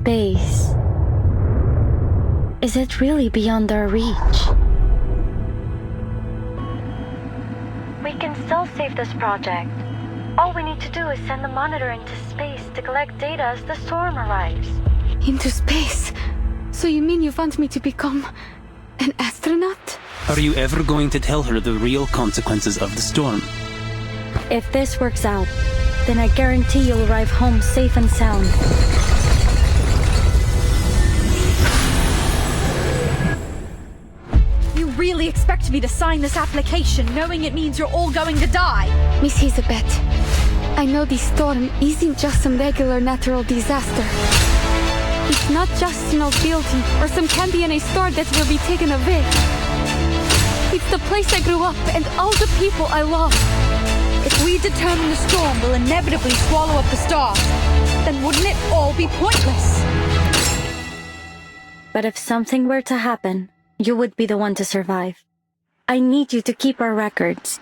space. Is it really beyond our reach? We can still save this project. All we need to do is send the monitor into space to collect data as the storm arrives. Into space? So you mean you want me to become an astronaut? Are you ever going to tell her the real consequences of the storm? If this works out, then I guarantee you'll arrive home safe and sound. You really expect me to sign this application knowing it means you're all going to die? Miss Hisabeth, I know this storm isn't just some regular natural disaster. It's not just an old building or some candy in a store that will be taken away. It's the place I grew up and all the people I love. If we determine the storm will inevitably swallow up the stars, then wouldn't it all be pointless? But if something were to happen, you would be the one to survive. I need you to keep our records.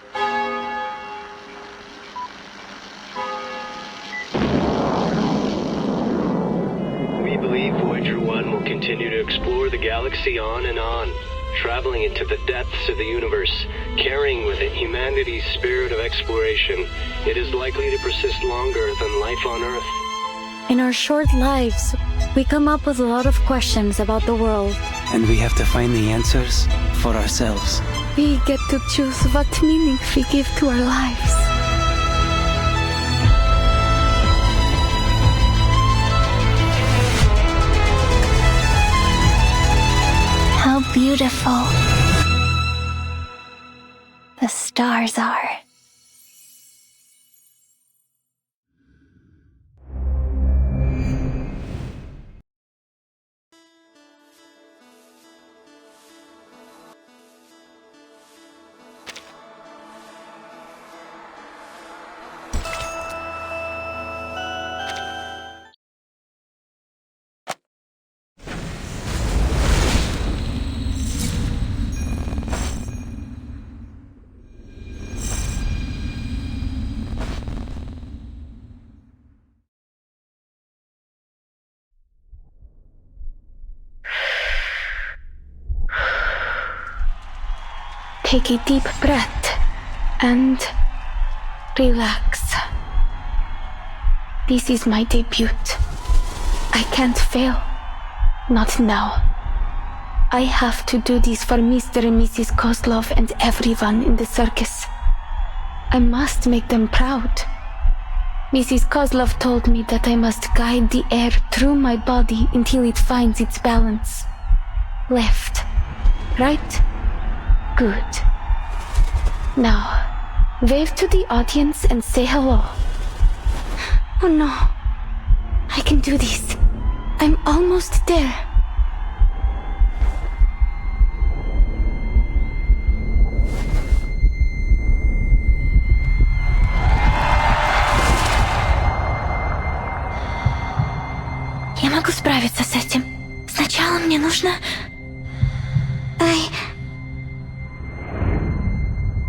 We believe Voyager 1 will continue to explore the galaxy on and on, traveling into the depths of the universe, carrying with it humanity's spirit of exploration. It is likely to persist longer than life on Earth. In our short lives, we come up with a lot of questions about the world. And we have to find the answers for ourselves. We get to choose what meaning we give to our lives. How beautiful the stars are. Take a deep breath and relax. This is my debut. I can't fail. Not now. I have to do this for Mr. and Mrs. Kozlov and everyone in the circus. I must make them proud. Mrs. Kozlov told me that I must guide the air through my body until it finds its balance. Left. Right. Good. Now, wave to the audience and say hello. Oh no. I can do this. I'm almost there. Я могу справиться с этим. Сначала мне нужно...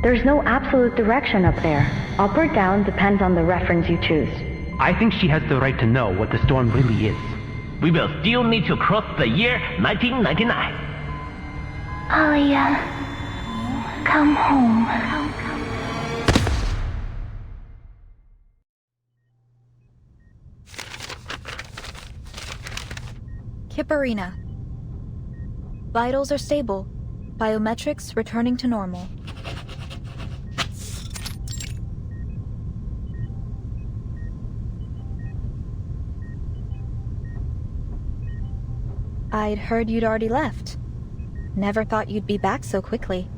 There's no absolute direction up there. Up or down depends on the reference you choose. I think she has the right to know what the storm really is. We will still need to cross the year 1999. Alia, come home. Kipereena. Vitals are stable. Biometrics returning to normal. I'd heard you'd already left. Never thought you'd be back so quickly.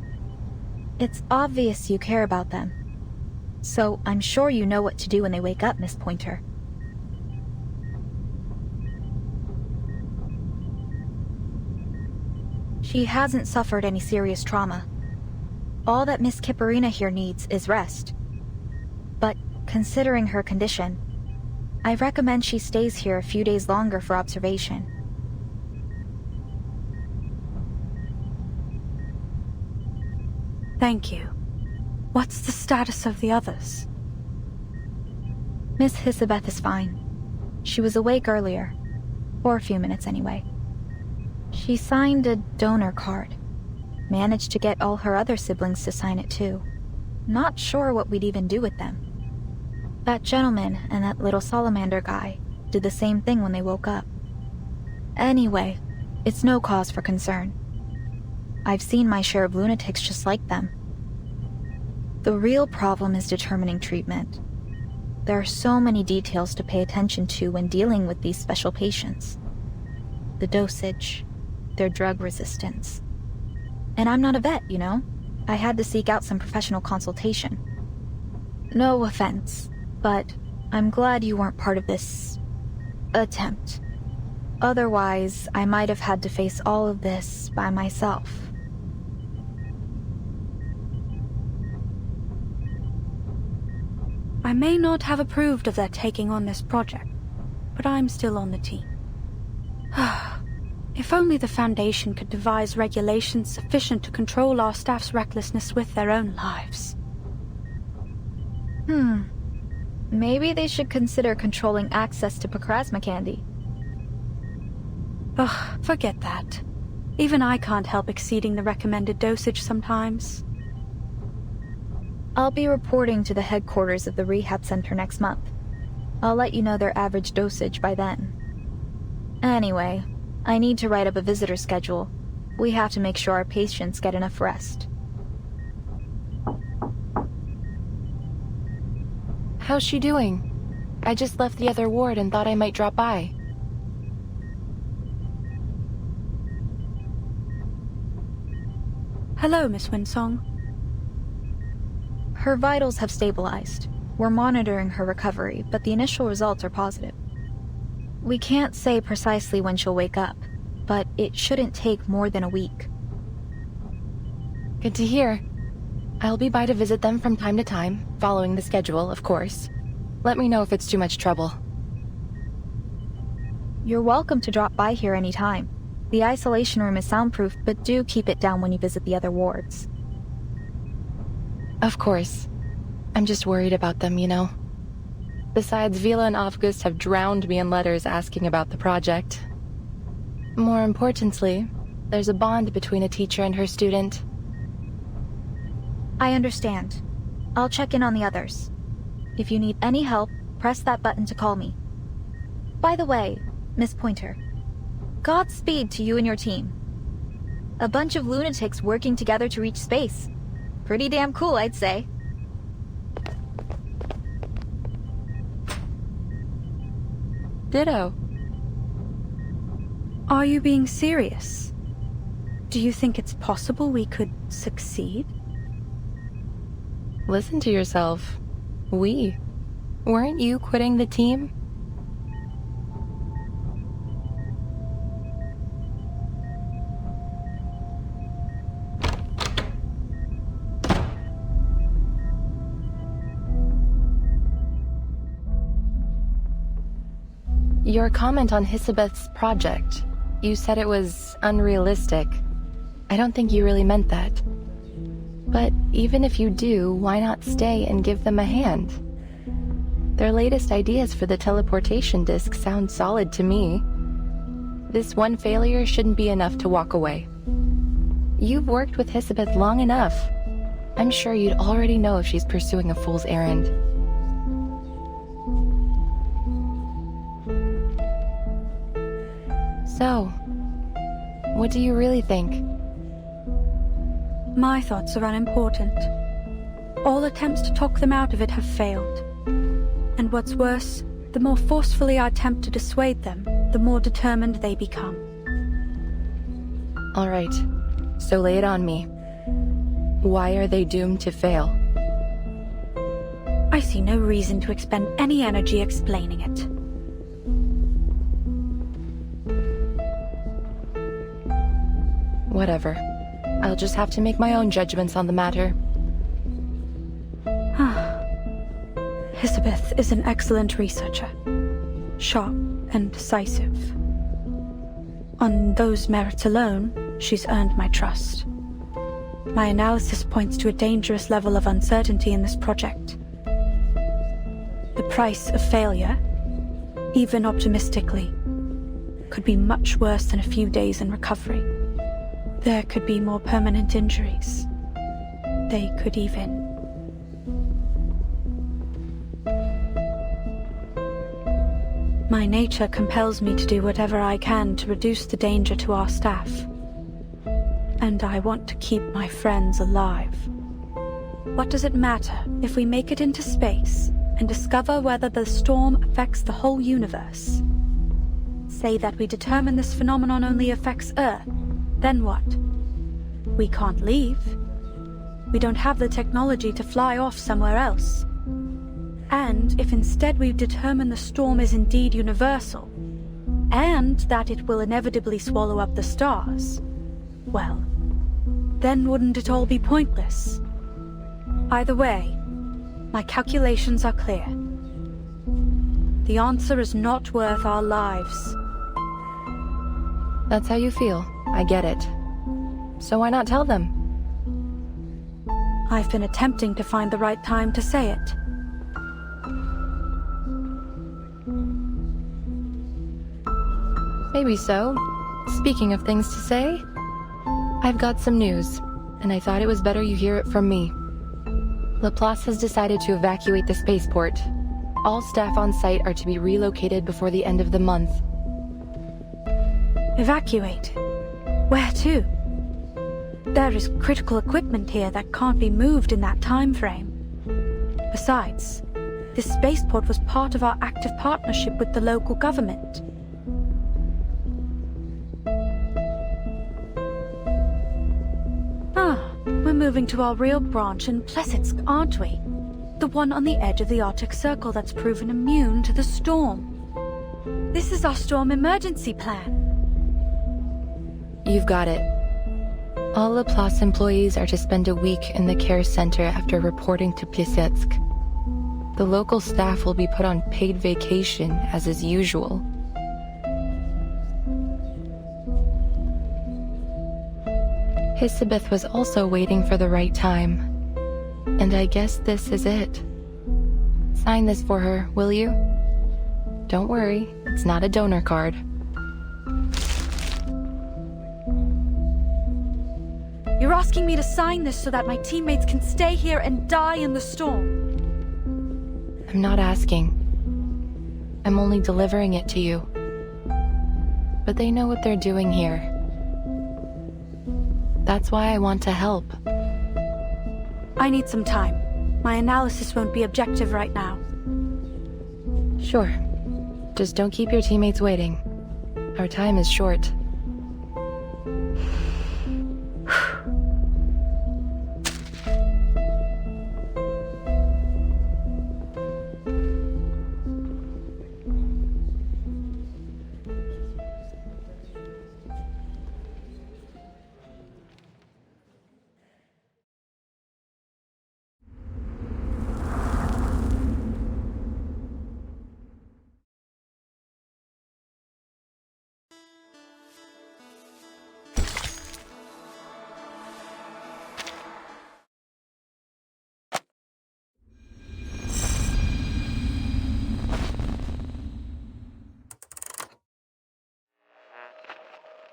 It's obvious you care about them. So I'm sure you know what to do when they wake up, Miss Pointer. She hasn't suffered any serious trauma. All that Miss Kipereena here needs is rest. But considering her condition, I recommend she stays here a few days longer for observation. Thank you. What's the status of the others? Miss Hisabeth is fine. She was awake earlier. For a few minutes anyway. She signed a donor card. Managed to get all her other siblings to sign it too. Not sure what we'd even do with them. That gentleman and that little salamander guy did the same thing when they woke up. Anyway, it's no cause for concern. I've seen my share of lunatics just like them. The real problem is determining treatment. There are so many details to pay attention to when dealing with these special patients. The dosage, their drug resistance. And I'm not a vet, you know? I had to seek out some professional consultation. No offense, but I'm glad you weren't part of this attempt. Otherwise, I might have had to face all of this by myself. I may not have approved of their taking on this project, but I'm still on the team. If only the Foundation could devise regulations sufficient to control our staff's recklessness with their own lives. Maybe they should consider controlling access to Pacrasma candy. Ugh, forget that. Even I can't help exceeding the recommended dosage sometimes. I'll be reporting to the headquarters of the rehab center next month. I'll let you know their average dosage by then. Anyway, I need to write up a visitor schedule. We have to make sure our patients get enough rest. How's she doing? I just left the other ward and thought I might drop by. Hello, Miss Winsong. Her vitals have stabilized. We're monitoring her recovery, but the initial results are positive. We can't say precisely when she'll wake up, but it shouldn't take more than a week. Good to hear. I'll be by to visit them from time to time, following the schedule, of course. Let me know if it's too much trouble. You're welcome to drop by here anytime. The isolation room is soundproof, but do keep it down when you visit the other wards. Of course. I'm just worried about them, you know. Besides, Vila and August have drowned me in letters asking about the project. More importantly, there's a bond between a teacher and her student. I understand. I'll check in on the others. If you need any help, press that button to call me. By the way, Miss Pointer, Godspeed to you and your team. A bunch of lunatics working together to reach space. Pretty damn cool, I'd say. Ditto. Are you being serious? Do you think it's possible we could succeed? Listen to yourself. We. Weren't you quitting the team? Your comment on Hisabeth's project. You said it was unrealistic. I don't think you really meant that. But even if you do, why not stay and give them a hand? Their latest ideas for the teleportation disc sound solid to me. This one failure shouldn't be enough to walk away. You've worked with Hisabeth long enough. I'm sure you'd already know if she's pursuing a fool's errand. So, what do you really think? My thoughts are unimportant. All attempts to talk them out of it have failed. And what's worse, the more forcefully I attempt to dissuade them, the more determined they become. All right, so lay it on me. Why are they doomed to fail? I see no reason to expend any energy explaining it. Whatever. I'll just have to make my own judgments on the matter. Hisabeth is an excellent researcher. Sharp and decisive. On those merits alone, she's earned my trust. My analysis points to a dangerous level of uncertainty in this project. The price of failure, even optimistically, could be much worse than a few days in recovery. There could be more permanent injuries. They could even... My nature compels me to do whatever I can to reduce the danger to our staff. And I want to keep my friends alive. What does it matter if we make it into space and discover whether the storm affects the whole universe? Say that we determine this phenomenon only affects Earth, then what? We can't leave. We don't have the technology to fly off somewhere else. And if instead we determine the storm is indeed universal, and that it will inevitably swallow up the stars, well, then wouldn't it all be pointless? Either way, my calculations are clear. The answer is not worth our lives. That's how you feel. I get it. So why not tell them? I've been attempting to find the right time to say it. Maybe so. Speaking of things to say, I've got some news, and I thought it was better you hear it from me. Laplace has decided to evacuate the spaceport. All staff on site are to be relocated before the end of the month. Evacuate? Where to? There is critical equipment here that can't be moved in that time frame. Besides, this spaceport was part of our active partnership with the local government. We're moving to our real branch in Plesetsk, aren't we? The one on the edge of the Arctic Circle that's proven immune to the storm. This is our storm emergency plan. You've got it. All Laplace employees are to spend a week in the care center after reporting to Plesetsk. The local staff will be put on paid vacation, as is usual. Hisabeth was also waiting for the right time. And I guess this is it. Sign this for her, will you? Don't worry, it's not a donor card. You're asking me to sign this so that my teammates can stay here and die in the storm? I'm not asking. I'm only delivering it to you. But they know what they're doing here. That's why I want to help. I need some time. My analysis won't be objective right now. Sure. Just don't keep your teammates waiting. Our time is short.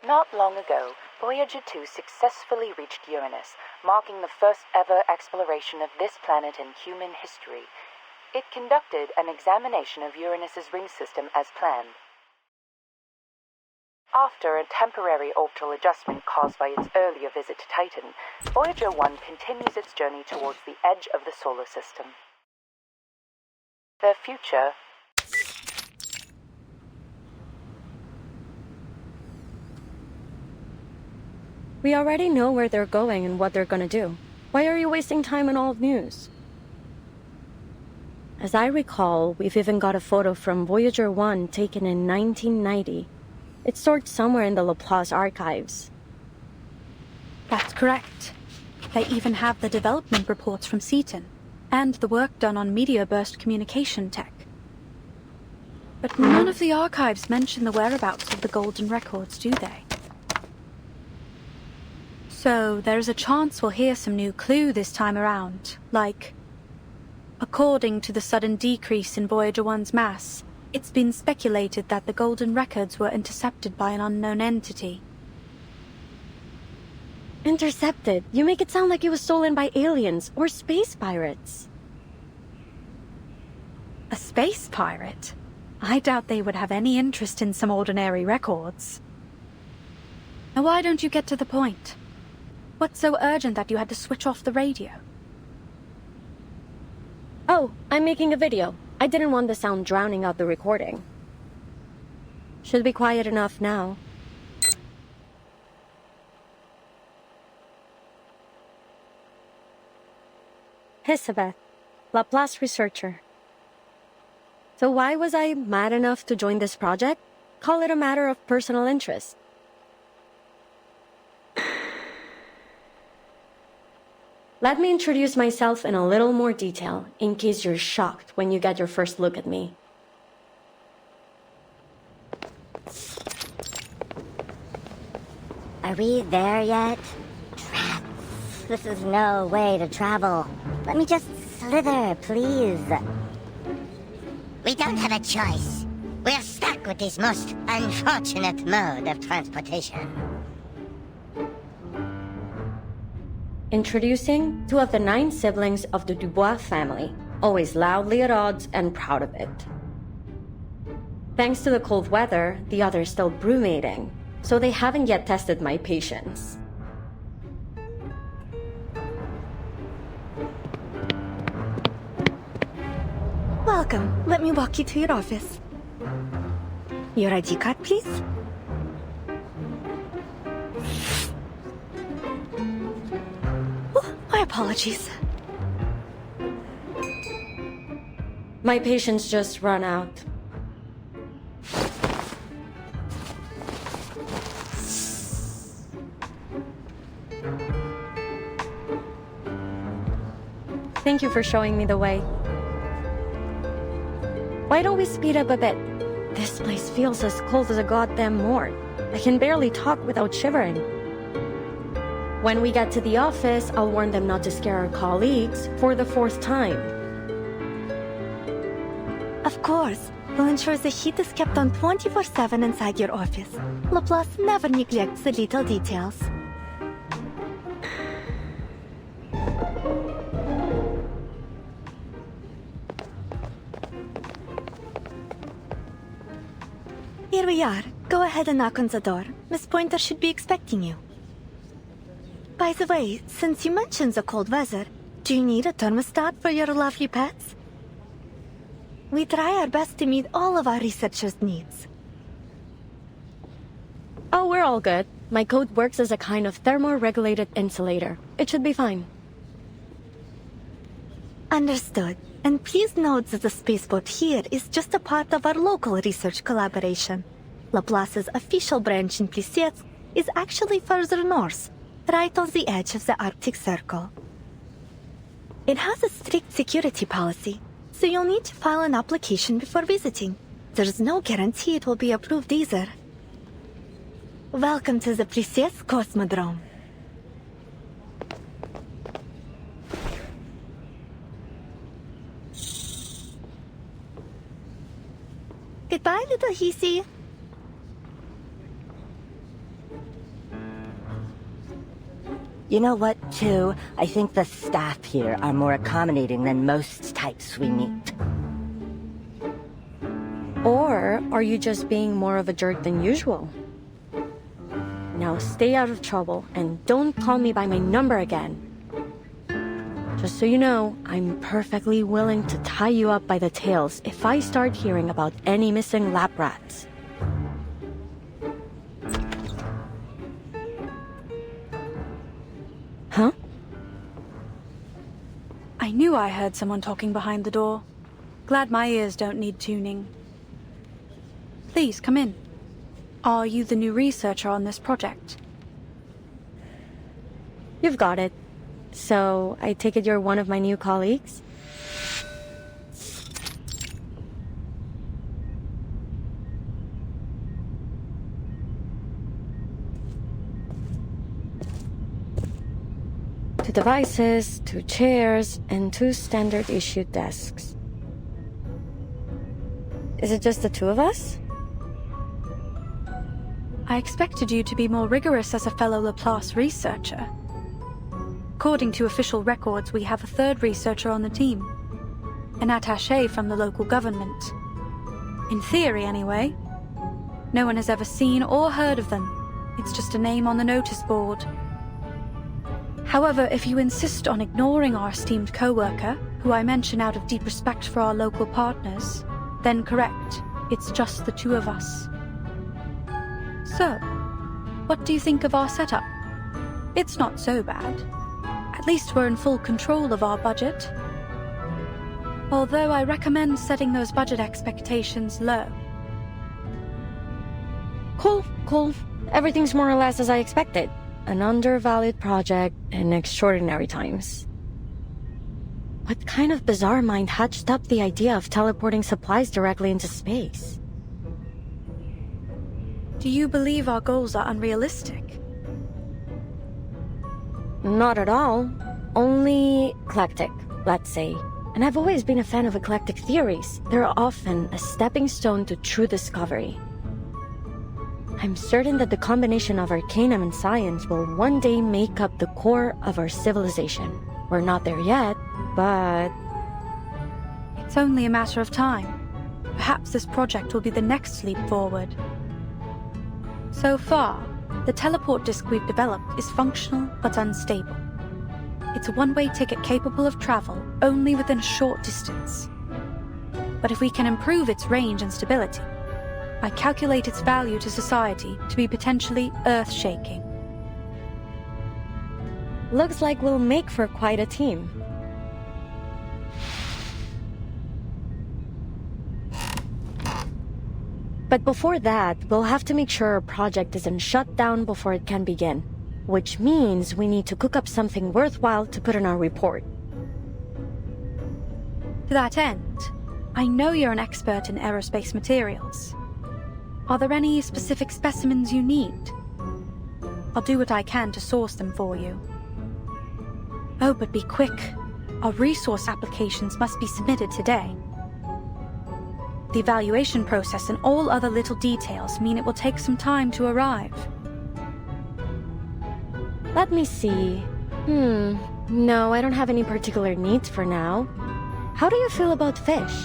Not long ago, Voyager 2 successfully reached Uranus, marking the first ever exploration of this planet in human history. It conducted an examination of Uranus's ring system as planned. After a temporary orbital adjustment caused by its earlier visit to Titan, Voyager 1 continues its journey towards the edge of the solar system. Their future... We already know where they're going and what they're gonna do. Why are you wasting time on old news? As I recall, we've even got a photo from Voyager 1 taken in 1990. It's stored somewhere in the Laplace archives. That's correct. They even have the development reports from Seaton, and the work done on meteor burst communication tech. But none of the archives mention the whereabouts of the golden records, do they? So there's a chance we'll hear some new clue this time around, like... According to the sudden decrease in Voyager 1's mass, It's been speculated that the golden records were intercepted by an unknown entity. Intercepted? You make it sound like it was stolen by aliens or space pirates. A space pirate? I doubt they would have any interest in some ordinary records. Now why don't you get to the point? What's so urgent that you had to switch off the radio? Oh, I'm making a video. I didn't want the sound drowning out the recording. Should be quiet enough now. Hisabe's, Laplace researcher. So why was I mad enough to join this project? Call it a matter of personal interest. Let me introduce myself in a little more detail, in case you're shocked when you get your first look at me. Are we there yet? Rats. This is no way to travel. Let me just slither, please. We don't have a choice. We're stuck with this most unfortunate mode of transportation. Introducing 2 of the 9 siblings of the Dubois family, always loudly at odds and proud of it. Thanks to the cold weather, the others still brumating, so they haven't yet tested my patience. Welcome. Let me walk you to your office. Your ID card, please. Oh, my apologies. My patience just run out. Thank you for showing me the way. Why don't we speed up a bit? This place feels as cold as a goddamn morgue. I can barely talk without shivering. When we get to the office, I'll warn them not to scare our colleagues for the 4th time. Of course. We'll ensure the heat is kept on 24/7 inside your office. Laplace never neglects the little details. Here we are. Go ahead and knock on the door. Miss Pointer should be expecting you. By the way, since you mentioned the cold weather, do you need a thermostat for your lovely pets? We try our best to meet all of our researchers' needs. Oh, we're all good. My coat works as a kind of thermoregulated insulator. It should be fine. Understood. And please note that the spaceport here is just a part of our local research collaboration. Laplace's official branch in Plessetsk is actually further north, right on the edge of the Arctic Circle. It has a strict security policy, so you'll need to file an application before visiting. There's no guarantee it will be approved either. Welcome to the Plessetsk Cosmodrome. Goodbye, little Hisi. You know what, too? I think the staff here are more accommodating than most types we meet. Or are you just being more of a jerk than usual? Now stay out of trouble and don't call me by my number again. Just so you know, I'm perfectly willing to tie you up by the tails if I start hearing about any missing lab rats. Huh? I knew I heard someone talking behind the door. Glad my ears don't need tuning. Please, come in. Are you the new researcher on this project? You've got it. So, I take it you're one of my new colleagues? Two devices, 2 chairs, and 2 standard issue desks. Is it just the two of us? I expected you to be more rigorous as a fellow Laplace researcher. According to official records, we have a third researcher on the team, an attaché from the local government. In theory, anyway. No one has ever seen or heard of them. It's just a name on the notice board. However, if you insist on ignoring our esteemed co-worker, who I mention out of deep respect for our local partners, then correct, it's just the two of us. So, what do you think of our setup? It's not so bad. At least we're in full control of our budget. Although I recommend setting those budget expectations low. Cool. Everything's more or less as I expected. An undervalued project in extraordinary times. What kind of bizarre mind hatched up the idea of teleporting supplies directly into space? Do you believe our goals are unrealistic? Not at all. Only eclectic, let's say. And I've always been a fan of eclectic theories. They're often a stepping stone to true discovery. I'm certain that the combination of arcanum and science will one day make up the core of our civilization. We're not there yet, but... It's only a matter of time. Perhaps this project will be the next leap forward. So far, the teleport disk we've developed is functional but unstable. It's a one-way ticket capable of travel only within a short distance. But if we can improve its range and stability, I calculate its value to society to be potentially earth-shaking. Looks like we'll make for quite a team. But before that, we'll have to make sure our project isn't shut down before it can begin. Which means we need to cook up something worthwhile to put in our report. To that end, I know you're an expert in aerospace materials. Are there any specific specimens you need? I'll do what I can to source them for you. Oh, but be quick. Our resource applications must be submitted today. The evaluation process and all other little details mean it will take some time to arrive. Let me see. No, I don't have any particular needs for now. How do you feel about fish?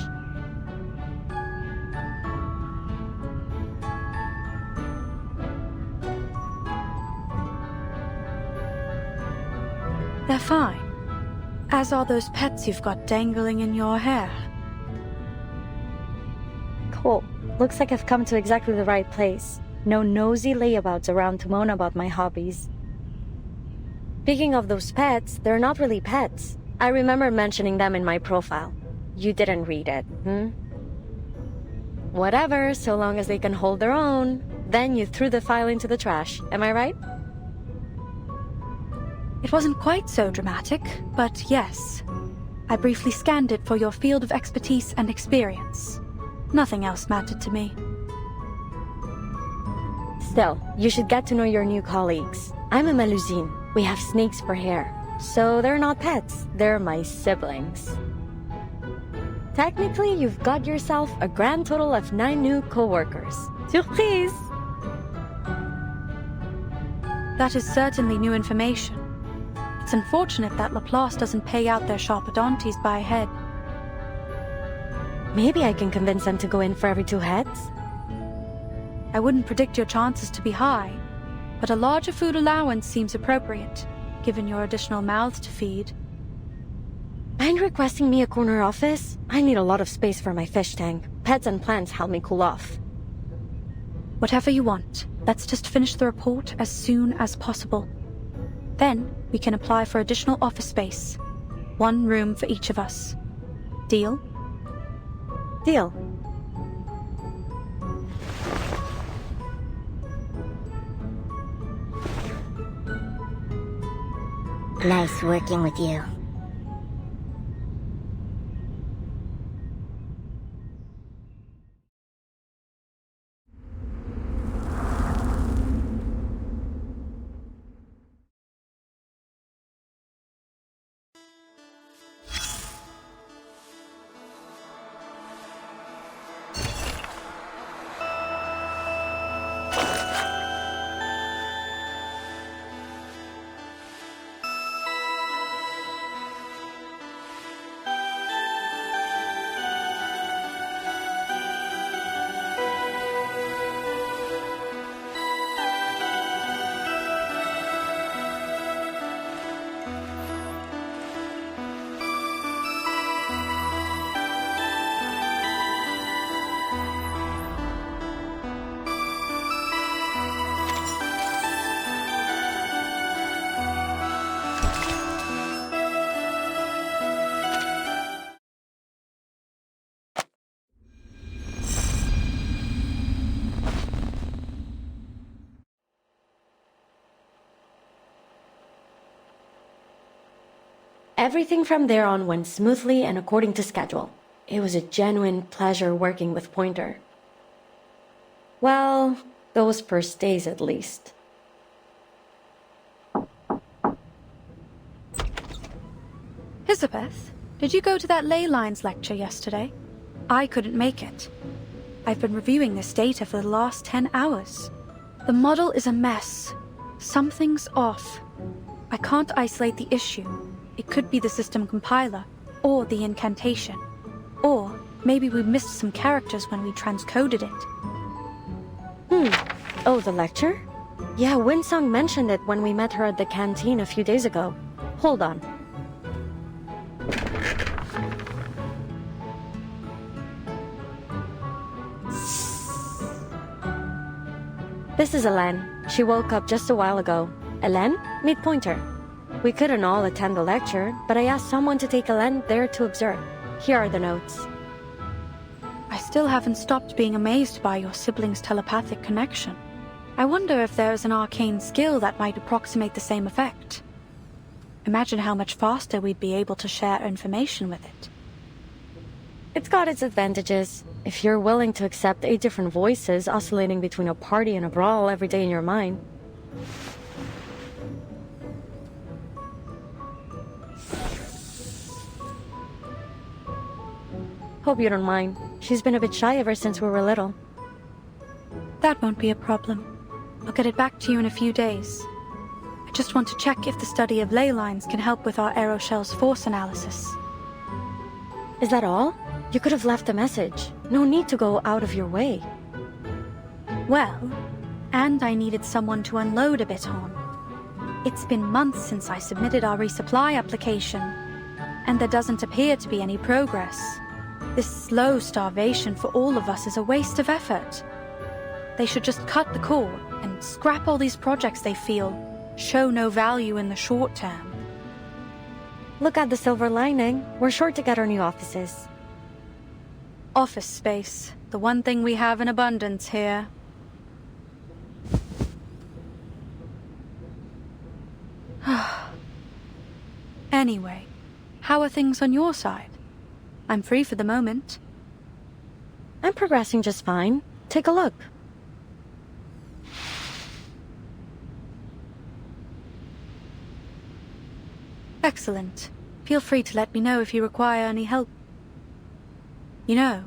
They're fine. As are those pets you've got dangling in your hair. Cool. Looks like I've come to exactly the right place. No nosy layabouts around to moan about my hobbies. Speaking of those pets, they're not really pets. I remember mentioning them in my profile. You didn't read it, Whatever, so long as they can hold their own. Then you threw the file into the trash, am I right? It wasn't quite so dramatic, but yes. I briefly scanned it for your field of expertise and experience. Nothing else mattered to me. Still, you should get to know your new colleagues. I'm a Melŷzine. We have snakes for hair. So they're not pets, they're my siblings. Technically, you've got yourself a grand total of 9 new co-workers. Surprise! That is certainly new information. It's unfortunate that Laplace doesn't pay out their sharpodontes by head. Maybe I can convince them to go in for every 2 heads? I wouldn't predict your chances to be high, but a larger food allowance seems appropriate, given your additional mouths to feed. Mind requesting me a corner office? I need a lot of space for my fish tank. Pets and plants help me cool off. Whatever you want. Let's just finish the report as soon as possible. Then, we can apply for additional office space. 1 room for each of us. Deal? Deal. Nice working with you. Everything from there on went smoothly and according to schedule. It was a genuine pleasure working with Pointer. Well, those first days at least. Hisabe's, did you go to that ley lines lecture yesterday? I couldn't make it. I've been reviewing this data for the last 10 hours. The model is a mess. Something's off. I can't isolate the issue. It could be the system compiler, or the incantation. Or maybe we missed some characters when we transcoded it. Oh, the lecture? Yeah, Winsong mentioned it when we met her at the canteen a few days ago. Hold on. This is Elen. She woke up just a while ago. Elen, meet Pointer. We couldn't all attend the lecture, but I asked someone to take Elen there to observe. Here are the notes. I still haven't stopped being amazed by your siblings' telepathic connection. I wonder if there is an arcane skill that might approximate the same effect. Imagine how much faster we'd be able to share information with it. It's got its advantages. If you're willing to accept 8 different voices oscillating between a party and a brawl every day in your mind. Hope you don't mind. She's been a bit shy ever since we were little. That won't be a problem. I'll get it back to you in a few days. I just want to check if the study of ley lines can help with our aeroshell's force analysis. Is that all? You could have left a message. No need to go out of your way. Well, and I needed someone to unload a bit on. It's been months since I submitted our resupply application, and there doesn't appear to be any progress. This slow starvation for all of us is a waste of effort. They should just cut the cord and scrap all these projects they feel show no value in the short term. Look at the silver lining. We're sure to get our new offices. Office space, the one thing we have in abundance here. Anyway, how are things on your side? I'm free for the moment. I'm progressing just fine. Take a look. Excellent. Feel free to let me know if you require any help. You know,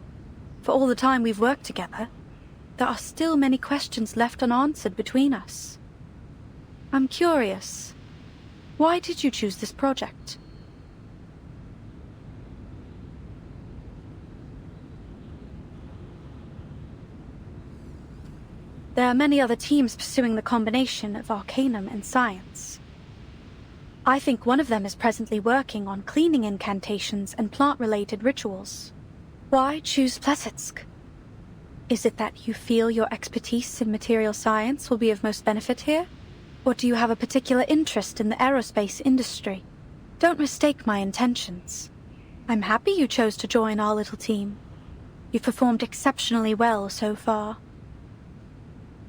for all the time we've worked together, there are still many questions left unanswered between us. I'm curious. Why did you choose this project? There are many other teams pursuing the combination of arcanum and science. I think one of them is presently working on cleaning incantations and plant-related rituals. Why choose Plesetsk? Is it that you feel your expertise in material science will be of most benefit here? Or do you have a particular interest in the aerospace industry? Don't mistake my intentions. I'm happy you chose to join our little team. You've performed exceptionally well so far.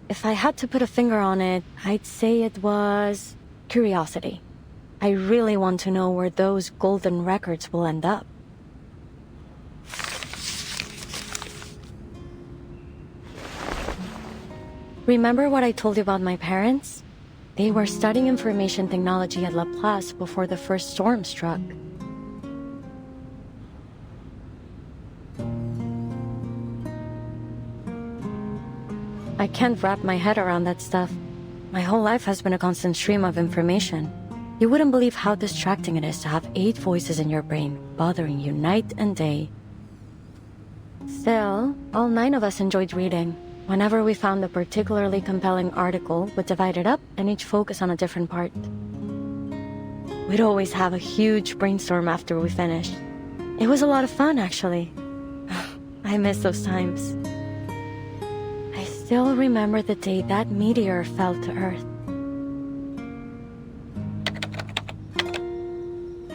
If I had to put a finger on it, I'd say it was curiosity. I really want to know where those golden records will end up. Remember what I told you about my parents? They were studying information technology at Laplace before the first storm struck. I can't wrap my head around that stuff. My whole life has been a constant stream of information. You wouldn't believe how distracting it is to have 8 voices in your brain, bothering you night and day. Still, all 9 of us enjoyed reading. Whenever we found a particularly compelling article, we'd divide it up and each focus on a different part. We'd always have a huge brainstorm after we finished. It was a lot of fun, actually. I miss those times. I still remember the day that meteor fell to Earth.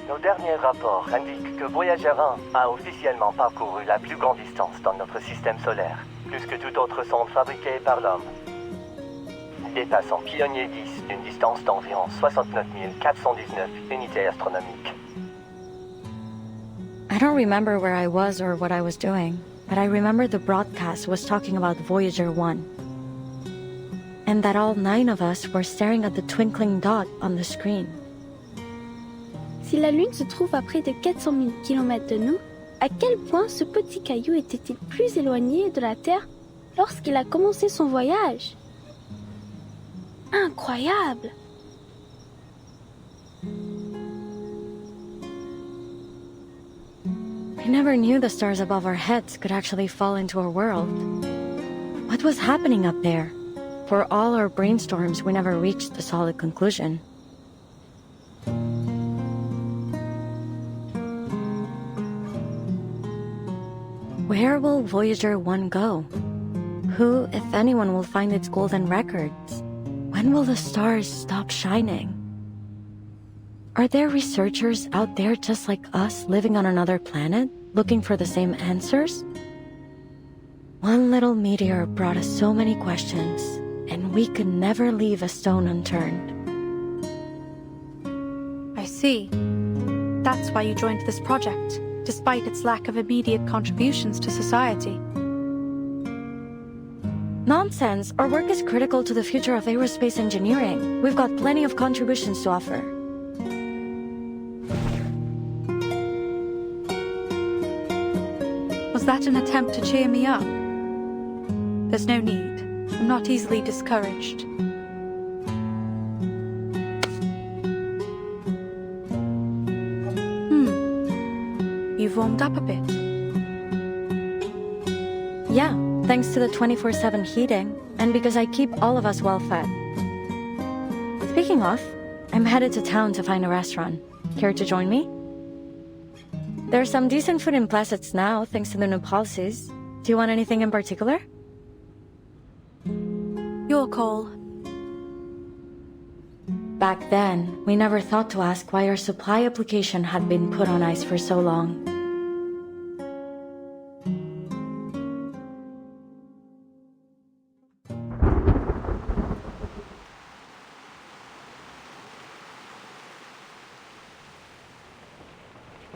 Nos derniers rapports indiquent que Voyager 1 a officiellement parcouru la plus grande distance dans notre système solaire, plus que toute autre sonde fabriquée par l'homme, dépassant Pionnier 10 d'une distance d'environ 69 419 unités astronomiques. don't remember where I was or what I was doing, but I remember the broadcast was talking about Voyager 1. And that all 9 of us were staring at the twinkling dot on the screen. Si la Lune se trouve à près de 400 000 km de nous, à quel point ce petit caillou était-il plus éloigné de la Terre lorsqu'il a commencé son voyage? Incroyable! I never knew the stars above our heads could actually fall into our world. What was happening up there? For all our brainstorms, we never reached a solid conclusion. Where will Voyager 1 go? Who, if anyone, will find its golden records? When will the stars stop shining? Are there researchers out there just like us living on another planet, looking for the same answers? One little meteor brought us so many questions, and we could never leave a stone unturned. I see. That's why you joined this project, despite its lack of immediate contributions to society. Nonsense! Our work is critical to the future of aerospace engineering. We've got plenty of contributions to offer. Was that an attempt to cheer me up? There's no need. I'm not easily discouraged. You've warmed up a bit. Yeah, thanks to the 24/7 heating, and because I keep all of us well fed. Speaking of, I'm headed to town to find a restaurant. Care to join me? There's some decent food in Plassets now, thanks to the new policies. Do you want anything in particular? Your call. Back then, we never thought to ask why our supply application had been put on ice for so long.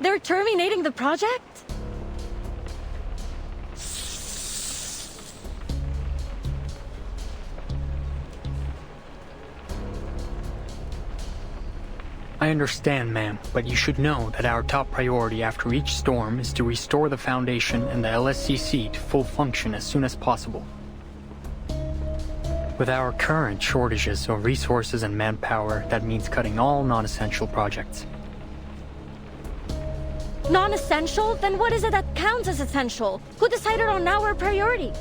They're terminating the project? I understand, ma'am, but you should know that our top priority after each storm is to restore the Foundation and the LSCC to full function as soon as possible. With our current shortages of resources and manpower, that means cutting all non-essential projects. Non-essential? Then what is it that counts as essential? Who decided on our priority?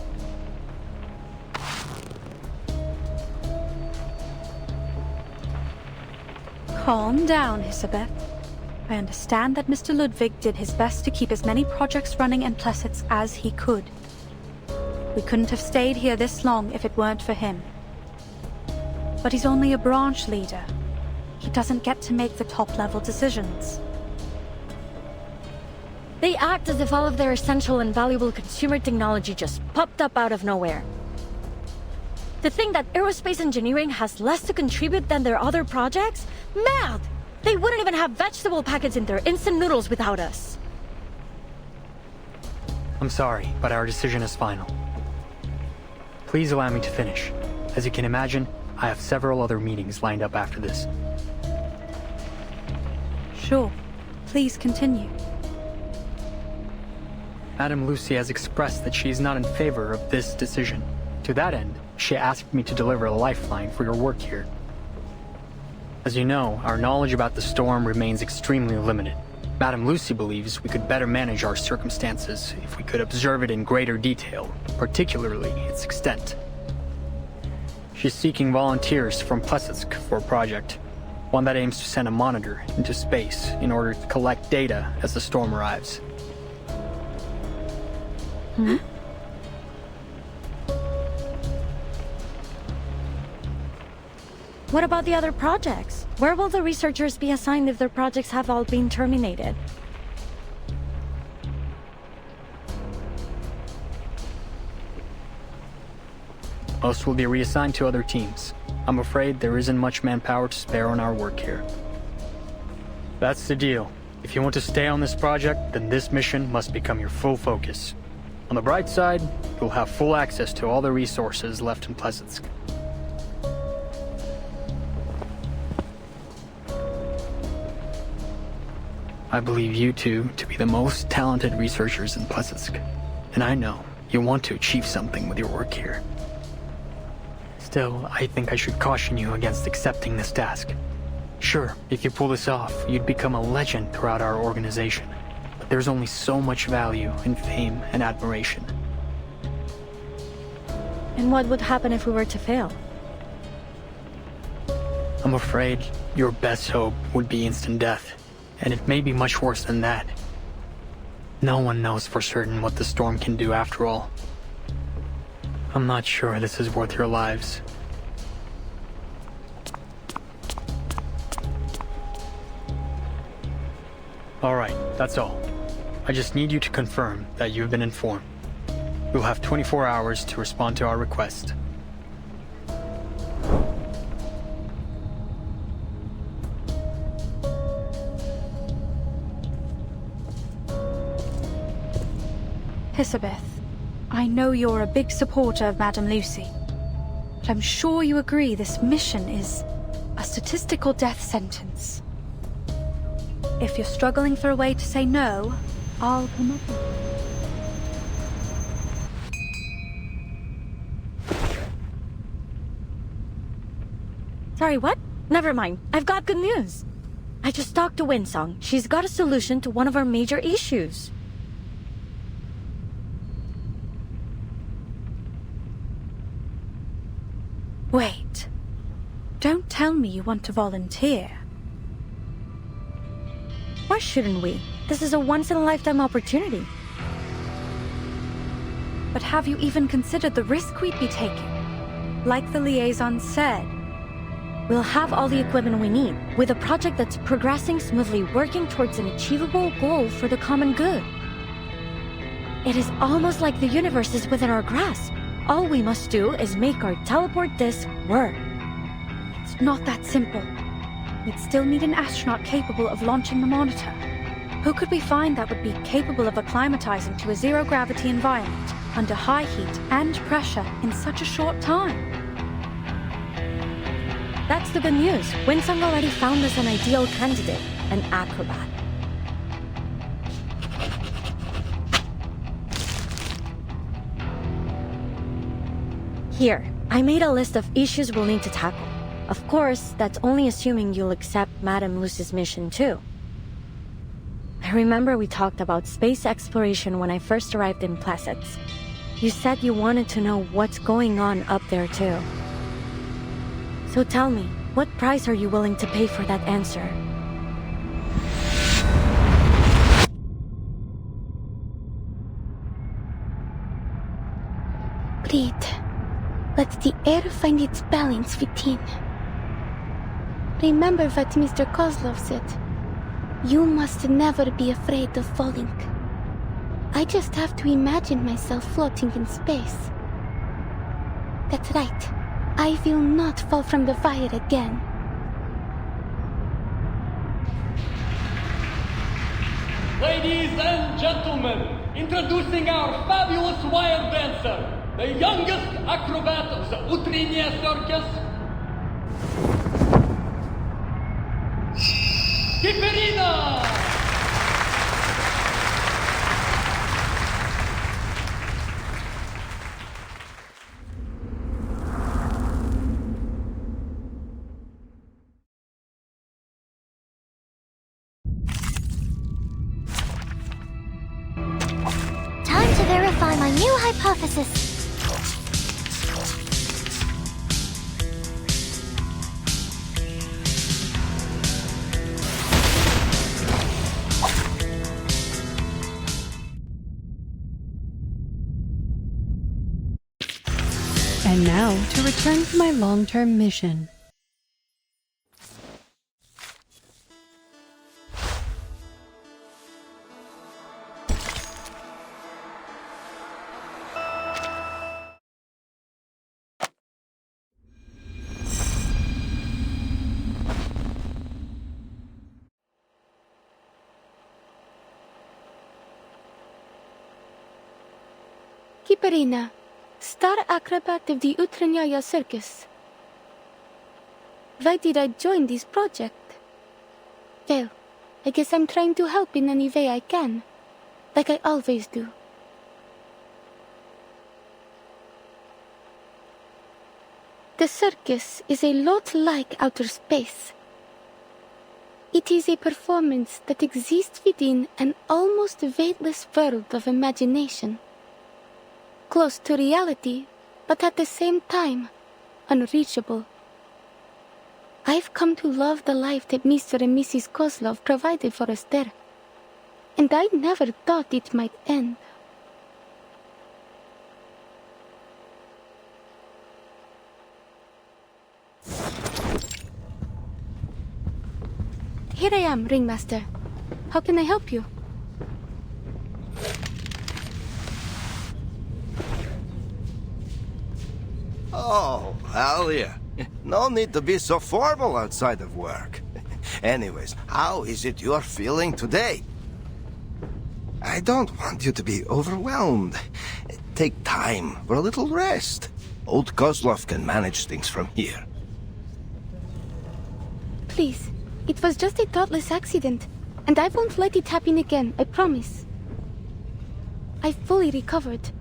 Calm down, Hisabesh. I understand that Mr. Ludwig did his best to keep as many projects running in Plassets as he could. We couldn't have stayed here this long if it weren't for him. But he's only a branch leader. He doesn't get to make the top-level decisions. They act as if all of their essential and valuable consumer technology just popped up out of nowhere. To think that aerospace engineering has less to contribute than their other projects? Mad! They wouldn't even have vegetable packets in their instant noodles without us. I'm sorry, but our decision is final. Please allow me to finish. As you can imagine, I have several other meetings lined up after this. Sure. Please continue. Madame Lucy has expressed that she is not in favor of this decision. To that end, she asked me to deliver a lifeline for your work here. As you know, our knowledge about the storm remains extremely limited. Madame Lucy believes we could better manage our circumstances if we could observe it in greater detail, particularly its extent. She's seeking volunteers from Plesetsk for a project, one that aims to send a monitor into space in order to collect data as the storm arrives. Hmm? What about the other projects? Where will the researchers be assigned if their projects have all been terminated? Most will be reassigned to other teams. I'm afraid there isn't much manpower to spare on our work here. That's the deal. If you want to stay on this project, then this mission must become your full focus. On the bright side, you'll have full access to all the resources left in Plesetsk. I believe you two to be the most talented researchers in Plesetsk, and I know you want to achieve something with your work here. Still, I think I should caution you against accepting this task. Sure, if you pull this off, you'd become a legend throughout our organization. But there's only so much value in fame and admiration. And what would happen if we were to fail? I'm afraid your best hope would be instant death, and it may be much worse than that. No one knows for certain what the storm can do after all. I'm not sure this is worth your lives. Alright, that's all. I just need you to confirm that you've been informed. You'll have 24 hours to respond to our request. Hisabeth, I know you're a big supporter of Madame Lucy, but I'm sure you agree this mission is a statistical death sentence. If you're struggling for a way to say no, I'll come up with it. Sorry, what? Never mind. I've got good news. I just talked to Winsong. She's got a solution to one of our major issues. Wait. Don't tell me you want to volunteer. Why shouldn't we? This is a once-in-a-lifetime opportunity. But have you even considered the risk we'd be taking? Like the liaison said, we'll have all the equipment we need, with a project that's progressing smoothly, working towards an achievable goal for the common good. It is almost like the universe is within our grasp. All we must do is make our teleport disc work. It's not that simple. We'd still need an astronaut capable of launching the monitor. Who could we find that would be capable of acclimatizing to a zero-gravity environment under high heat and pressure in such a short time? That's the good news. Winsong already found us an ideal candidate, an acrobat. Here, I made a list of issues we'll need to tackle. Of course, that's only assuming you'll accept Madame Lucy's mission too. I remember we talked about space exploration when I first arrived in Plesetsk. You said you wanted to know what's going on up there too. So tell me, what price are you willing to pay for that answer? Breathe. Let the air find its balance within. Remember what Mr. Kozlov said. You must never be afraid of falling. I just have to imagine myself floating in space. That's right. I will not fall from the fire again. Ladies and gentlemen, introducing our fabulous wire dancer, the youngest acrobat of the Utrenia circus, Kipe리나! Time to verify my new hypothesis. And now, to return to my long-term mission. Kipereina, star acrobat of the Utrennaya circus. Why did I join this project? Well, I guess I'm trying to help in any way I can, like I always do. The circus is a lot like outer space. It is a performance that exists within an almost weightless world of imagination. Close to reality, but at the same time, unreachable. I've come to love the life that Mr. and Mrs. Kozlov provided for us there, and I never thought it might end. Here I am, Ringmaster. How can I help you? Oh, Alia. No need to be so formal outside of work. Anyways, how is it you're feeling today? I don't want you to be overwhelmed. Take time for a little rest. Old Kozlov can manage things from here. Please, it was just a thoughtless accident, and I won't let it happen again, I promise. I've fully recovered.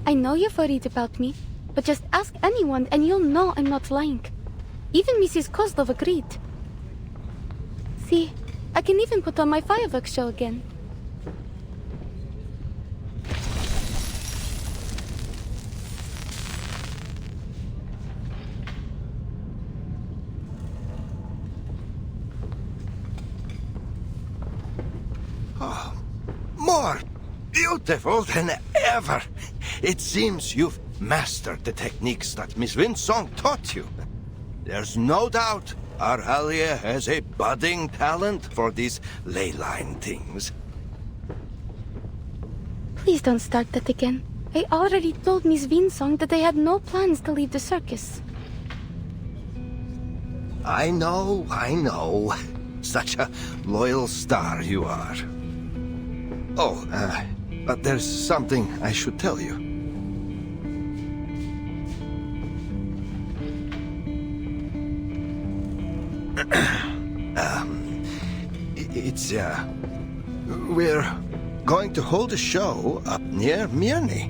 I know you're worried about me, but just ask anyone and you'll know I'm not lying. Even Mrs. Kozlov agreed. See, I can even put on my fireworks show again. Oh, more beautiful than ever. It seems you've mastered the techniques that Miss Winsong taught you. There's no doubt our Alia has a budding talent for these ley line things. Please don't start that again. I already told Miss Winsong that I had no plans to leave the circus. I know. Such a loyal star you are. Oh, but there's something I should tell you. We're going to hold a show up near Mirny.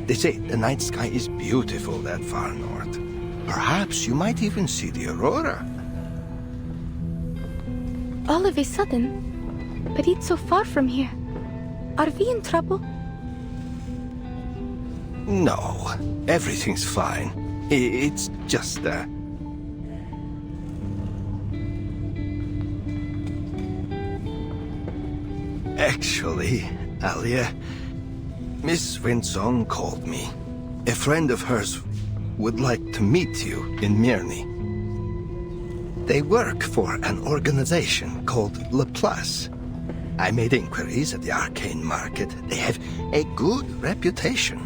They say the night sky is beautiful that far north. Perhaps you might even see the aurora. All of a sudden? But it's so far from here. Are we in trouble? No, everything's fine. It's just, Actually, Alia, Miss Winsong called me. A friend of hers would like to meet you in Mirny. They work for an organization called Laplace. I made inquiries at the arcane market. They have a good reputation.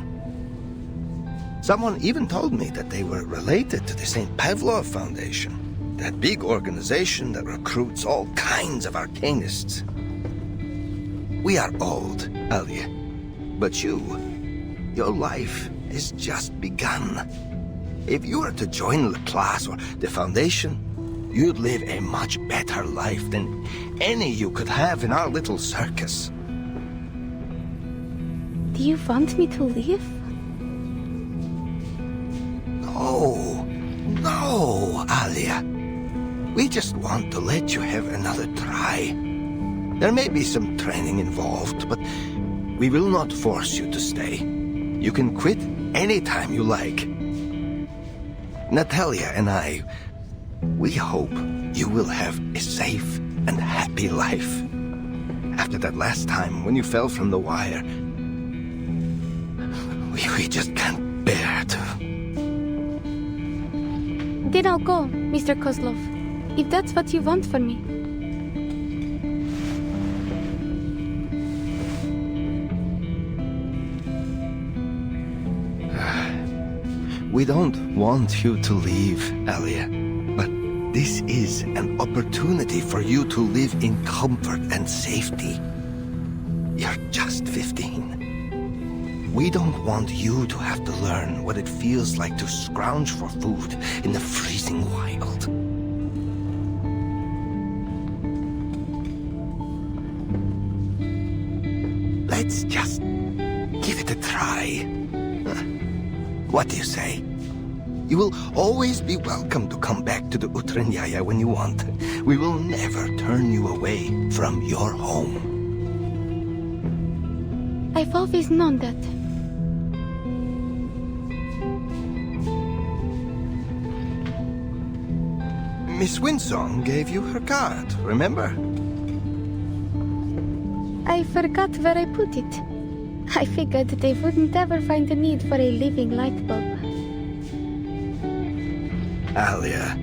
Someone even told me that they were related to the St. Pavlov Foundation, that big organization that recruits all kinds of arcanists. We are old, Alia, but your life has just begun. If you were to join Laplace or the Foundation, you'd live a much better life than any you could have in our little circus. Do you want me to leave? No, Alia. We just want to let you have another try. There may be some training involved, but we will not force you to stay. You can quit anytime you like. Natalia and I, we hope you will have a safe and happy life. After that last time when you fell from the wire, we just can't bear to. Then I'll go, Mr. Kozlov, if that's what you want for me. We don't want you to leave, Alia, but this is an opportunity for you to live in comfort and safety. You're just 15. We don't want you to have to learn what it feels like to scrounge for food in the freezing wild. Let's just give it a try. What do you say? You will always be welcome to come back to the Utrennaya when you want. We will never turn you away from your home. I've always known that. Miss Winsong gave you her card, remember? I forgot where I put it. I figured they wouldn't ever find the need for a living light bulb. Alia.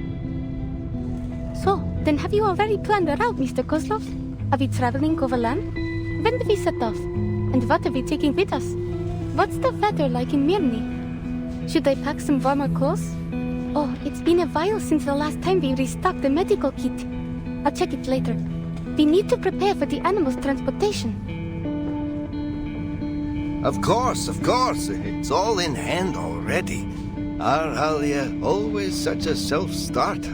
So, then have you already planned the route, Mr. Kozlov? Are we traveling overland? When do we set off? And what are we taking with us? What's the weather like in Mirny? Should I pack some warmer clothes? Oh, it's been a while since the last time we restocked the medical kit. I'll check it later. We need to prepare for the animals' transportation. Of course. It's all in hand already. Our Alia, always such a self-starter.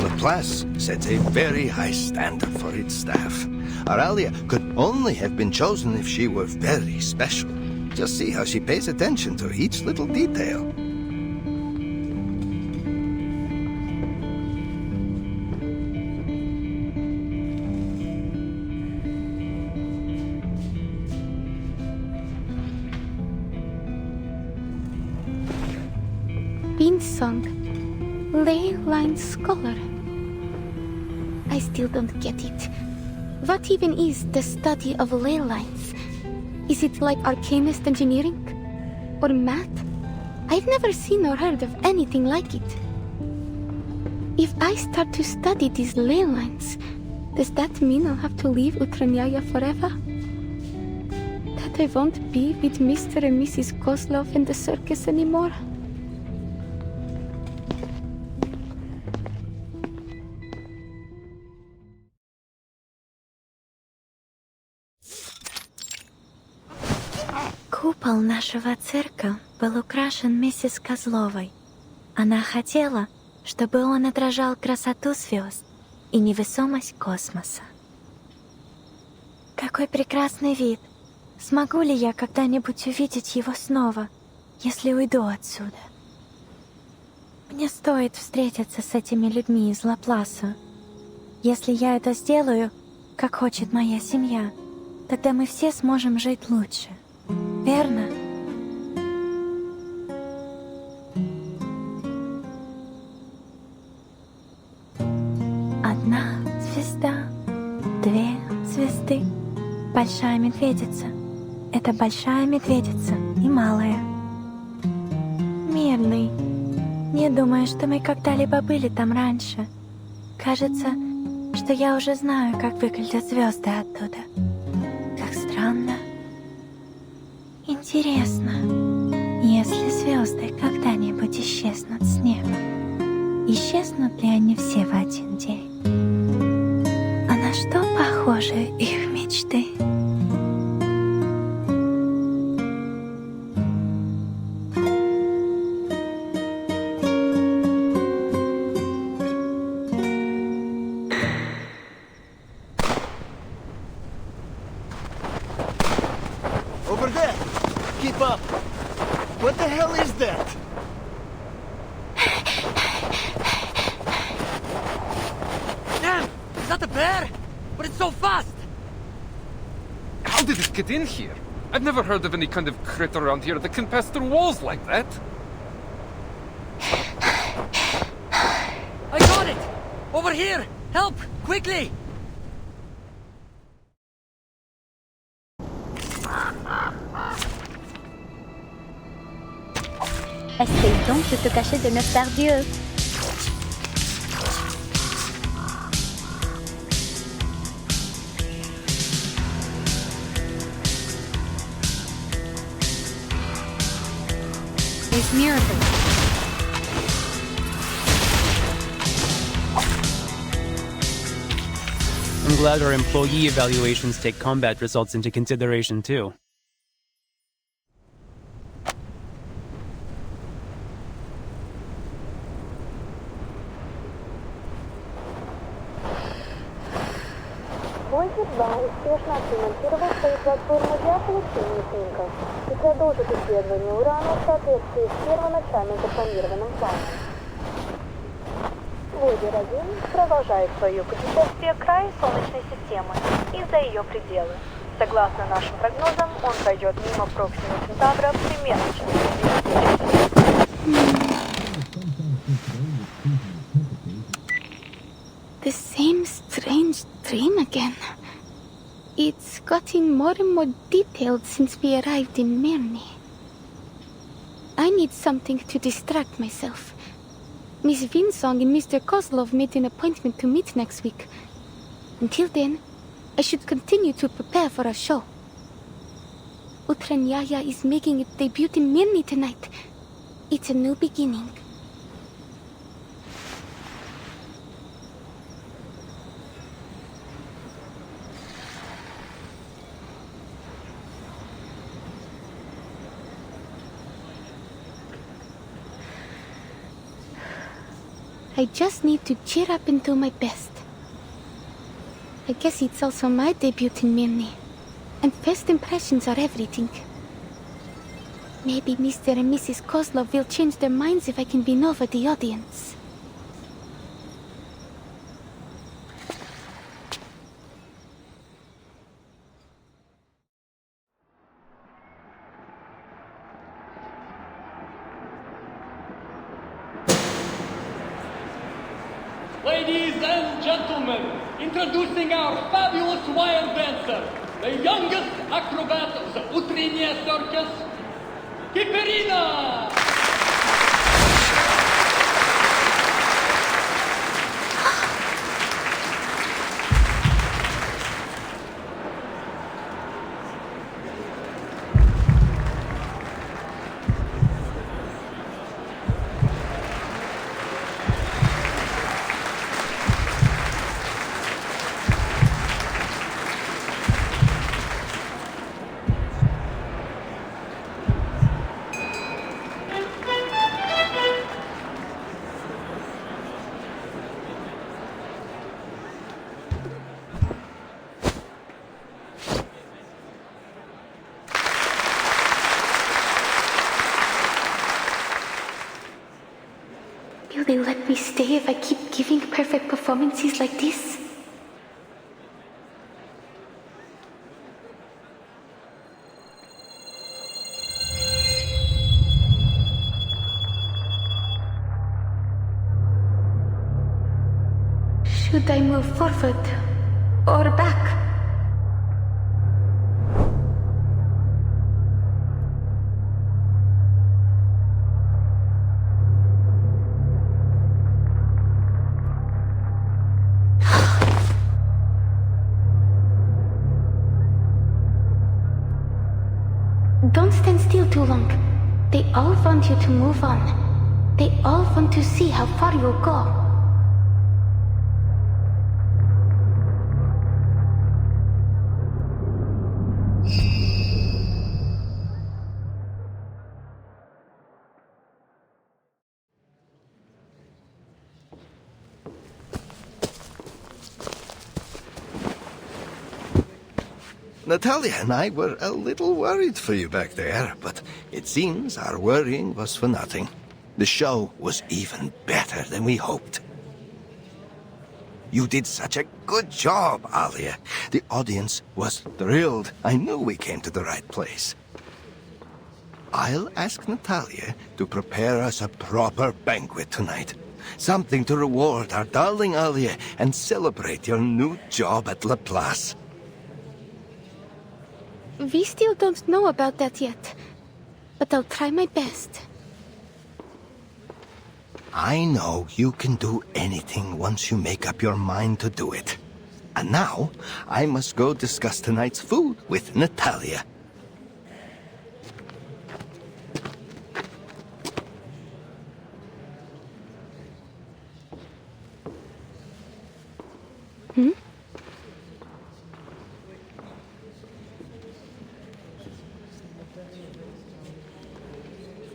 Laplace sets a very high standard for its staff. Our Alia could only have been chosen if she were very special. Just see how she pays attention to each little detail. Beansong, ley line scholar. I still don't get it. What even is the study of ley lines? Is it like arcanist engineering? Or math? I've never seen or heard of anything like it. If I start to study these ley lines, does that mean I'll have to leave Utrennaya forever? That I won't be with Mr. and Mrs. Kozlov in the circus anymore? Купол нашего цирка был украшен миссис Козловой. Она хотела, чтобы он отражал красоту звезд и невесомость космоса. Какой прекрасный вид! Смогу ли я когда-нибудь увидеть его снова, если уйду отсюда? Мне стоит встретиться с этими людьми из Лапласа. Если я это сделаю, как хочет моя семья, тогда мы все сможем жить лучше. Верно? Одна звезда, две звезды. Большая медведица. Это большая медведица и малая. Мирный. Не думаю, что мы когда-либо были там раньше. Кажется, что я уже знаю, как выглядят звезды оттуда. Как странно. Интересно, если звезды когда-нибудь исчезнут с неба, исчезнут ли они все в один день? А на что похожи их мечты? Over there! Keep up! What the hell is that? Damn! Is that a bear? But it's so fast! How did it get in here? I've never heard of any kind of critter around here that can pass through walls like that. I got it! Over here! Help! Quickly! Essaye donc de te cacher de notre pardieu. It's miracle. glad our employee evaluations take combat results into consideration too. Успешно отремонтировал свою платформу для получения снимков и продолжит исследование урана в соответствии с первоначально запланированным планом. Войдер-1 продолжает свое путешествие к краю Солнечной системы и за ее пределы. Согласно нашим прогнозам, он пройдет мимо Проксима Центавра примерно через 2 месяца. The same strange dream again. It's gotten more and more detailed since we arrived in Mirny. I need something to distract myself. Miss Vinsong and Mr. Kozlov made an appointment to meet next week. Until then, I should continue to prepare for our show. Utrennaya is making its debut in Mirny tonight. It's a new beginning. I just need to cheer up and do my best. I guess it's also my debut in Mirny, and first impressions are everything. Maybe Mr. and Mrs. Kozlov will change their minds if I can win over the audience. Ladies and gentlemen, introducing our fabulous wire dancer, the youngest acrobat of the Utrennaya circus, Kipereena! Will they let me stay if I keep giving perfect performances like this? Should I move forward or back? Don't stand still too long. They all want you to move on. They all want to see how far you'll go. Natalia and I were a little worried for you back there, but it seems our worrying was for nothing. The show was even better than we hoped. You did such a good job, Alia. The audience was thrilled. I knew we came to the right place. I'll ask Natalia to prepare us a proper banquet tonight. Something to reward our darling Alia and celebrate your new job at Laplace. We still don't know about that yet, but I'll try my best. I know you can do anything once you make up your mind to do it. And now, I must go discuss tonight's food with Natalia.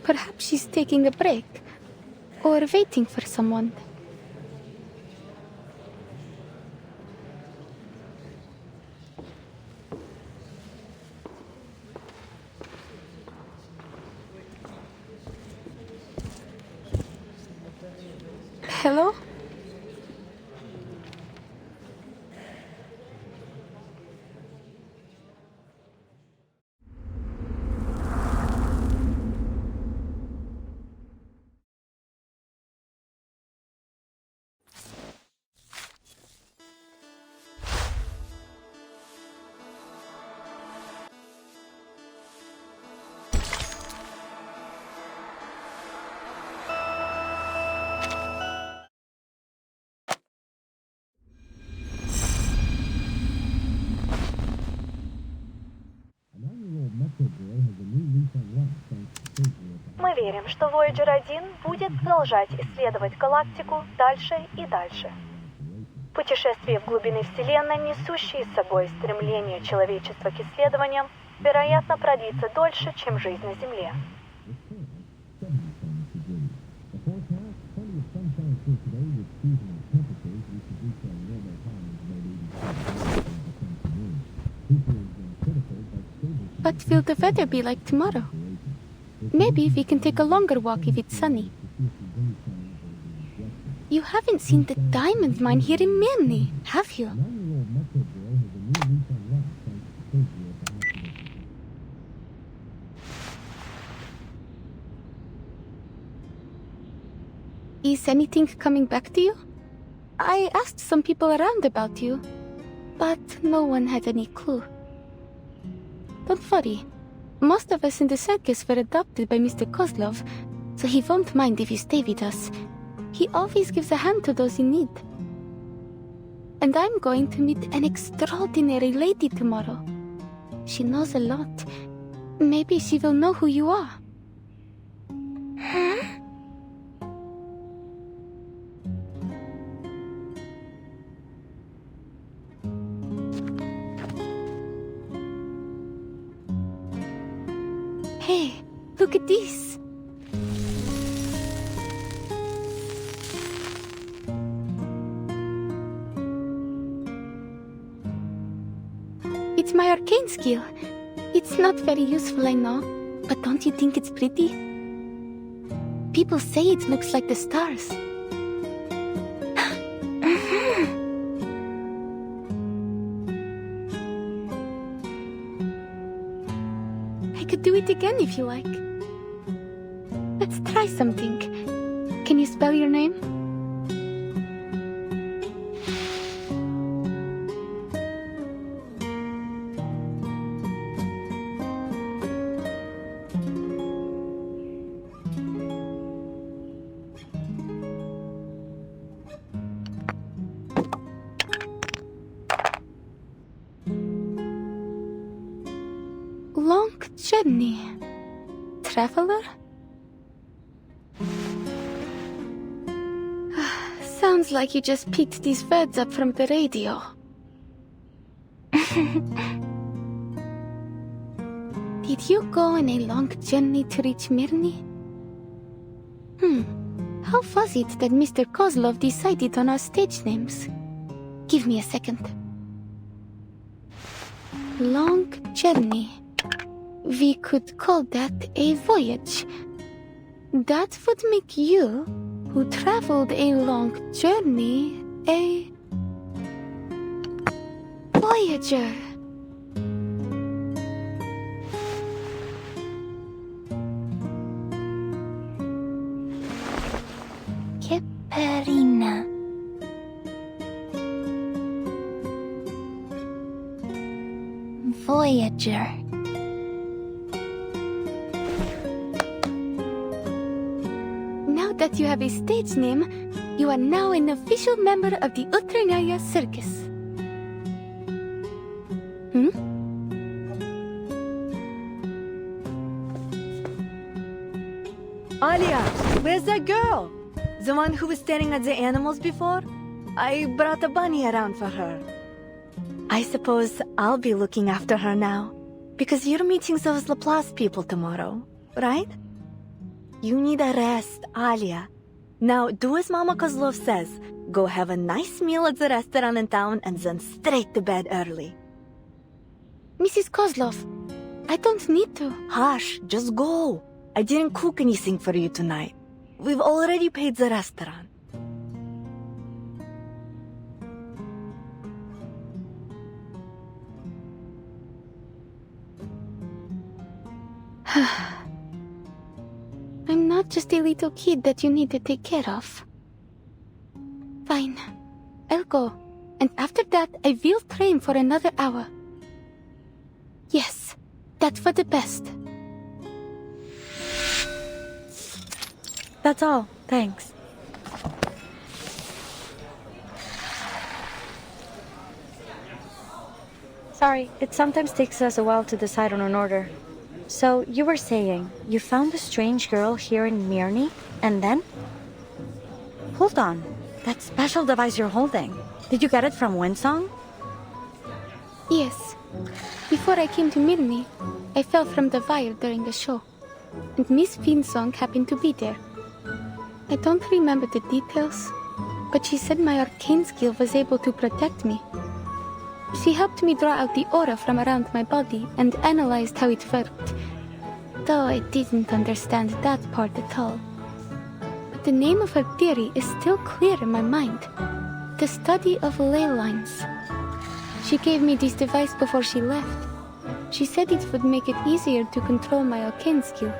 Perhaps she's taking a break. Or waiting for someone. Hello? Мы верим, что Voyager 1 будет продолжать исследовать галактику дальше и дальше. Путешествие в глубины Вселенной, несущие с собой стремление человечества к исследованиям, вероятно, продлится дольше, чем жизнь на Земле. What will the weather be like tomorrow? Maybe we can take a longer walk if it's sunny. You haven't seen the diamond mine here in Mel'ny, have you? Is anything coming back to you? I asked some people around about you, but no one had any clue. Don't worry. Most of us in the circus were adopted by Mr. Kozlov, so he won't mind if you stay with us. He always gives a hand to those in need. And I'm going to meet an extraordinary lady tomorrow. She knows a lot. Maybe she will know who you are. Huh? Hey, look at this. It's my arcane skill. It's not very useful, I know, but don't you think it's pretty? People say it looks like the stars. I could do it again if you like. Let's try something. Can you spell your name? Long journey. Traveler? Sounds like you just picked these words up from the radio. Did you go on a long journey to reach Mel'ny? How was it that Mr. Kozlov decided on our stage names? Give me a second. Long journey. We could call that a voyage. That would make you, who traveled a long journey, a voyager. Kiperia. Voyager. Now that you have a stage name, you are now an official member of the Utrennaya circus. Alia, where's that girl? The one who was staring at the animals before? I brought a bunny around for her. I suppose I'll be looking after her now, because you're meeting those Laplace people tomorrow, right? You need a rest, Alia. Now, do as Mama Kozlov says. Go have a nice meal at the restaurant in town and then straight to bed early. Mrs. Kozlov, I don't need to. Hush, just go. I didn't cook anything for you tonight. We've already paid the restaurant. I'm not just a little kid that you need to take care of. Fine. I'll go. And after that, I will train for another hour. Yes, that's for the best. That's all. Thanks. Sorry, it sometimes takes us a while to decide on an order. So, you were saying, you found a strange girl here in Mirny, and then? Hold on. That special device you're holding. Did you get it from Winsong? Yes. Before I came to Mirny, I fell from the wire during the show. And Miss Winsong happened to be there. I don't remember the details, but she said my arcane skill was able to protect me. She helped me draw out the aura from around my body and analyzed how it worked, though I didn't understand that part at all. But the name of her theory is still clear in my mind. The study of ley lines. She gave me this device before she left. She said it would make it easier to control my arcane skill.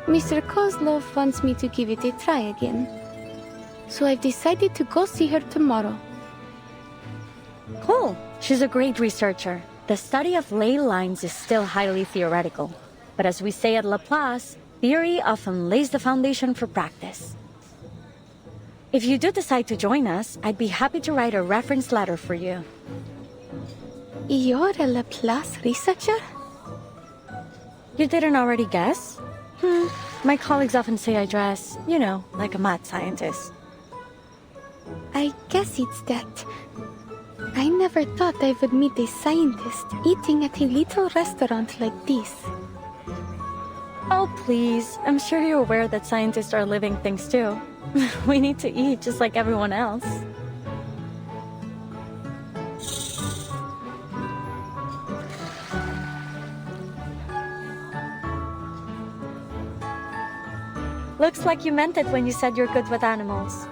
Mr. Kozlov wants me to give it a try again. So I've decided to go see her tomorrow. Cool. She's a great researcher. The study of ley lines is still highly theoretical. But as we say at Laplace, theory often lays the foundation for practice. If you do decide to join us, I'd be happy to write a reference letter for you. You're a Laplace researcher? You didn't already guess? My colleagues often say I dress, you know, like a mad scientist. I guess it's that. I never thought I would meet a scientist eating at a little restaurant like this. Oh, please. I'm sure you're aware that scientists are living things too. We need to eat just like everyone else. Looks like you meant it when you said you're good with animals.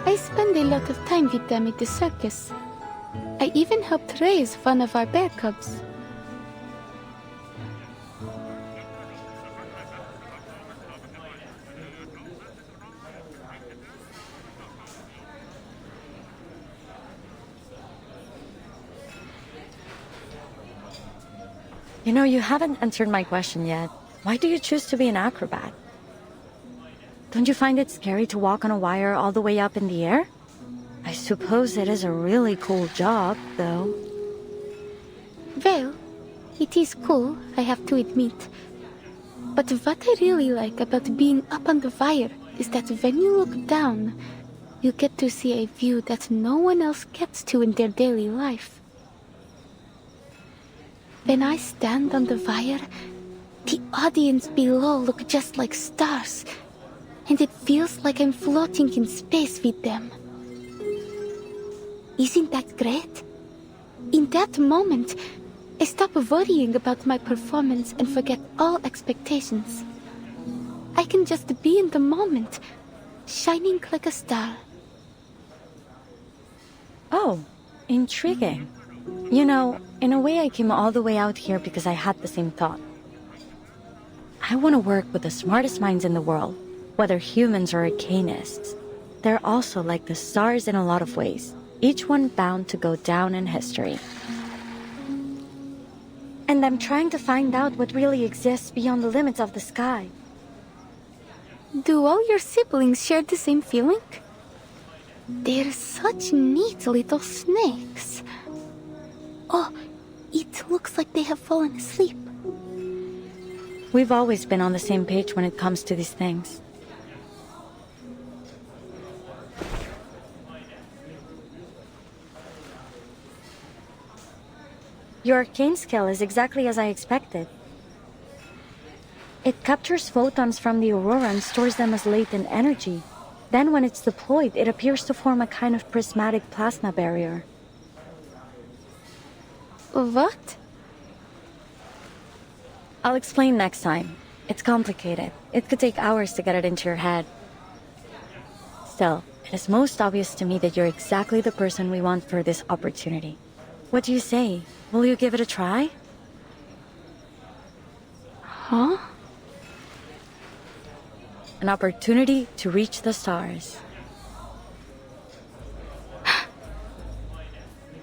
I spend a lot of time with them at the circus. I even helped raise one of our bear cubs. You know, you haven't answered my question yet. Why do you choose to be an acrobat? Don't you find it scary to walk on a wire all the way up in the air? I suppose it is a really cool job, though. Well, it is cool, I have to admit. But what I really like about being up on the wire is that when you look down, you get to see a view that no one else gets to in their daily life. When I stand on the wire, the audience below look just like stars, and it feels like I'm floating in space with them. Isn't that great? In that moment, I stop worrying about my performance and forget all expectations. I can just be in the moment, shining like a star. Oh, intriguing. You know, in a way I came all the way out here because I had the same thought. I want to work with the smartest minds in the world, whether humans or arcanists. They're also like the stars in a lot of ways, each one bound to go down in history. And I'm trying to find out what really exists beyond the limits of the sky. Do all your siblings share the same feeling? They're such neat little snakes. Oh, it looks like they have fallen asleep. We've always been on the same page when it comes to these things. Your arcane skill is exactly as I expected. It captures photons from the aurora and stores them as latent energy. Then when it's deployed, it appears to form a kind of prismatic plasma barrier. What? I'll explain next time. It's complicated. It could take hours to get it into your head. Still, it is most obvious to me that you're exactly the person we want for this opportunity. What do you say? Will you give it a try? Huh? An opportunity to reach the stars.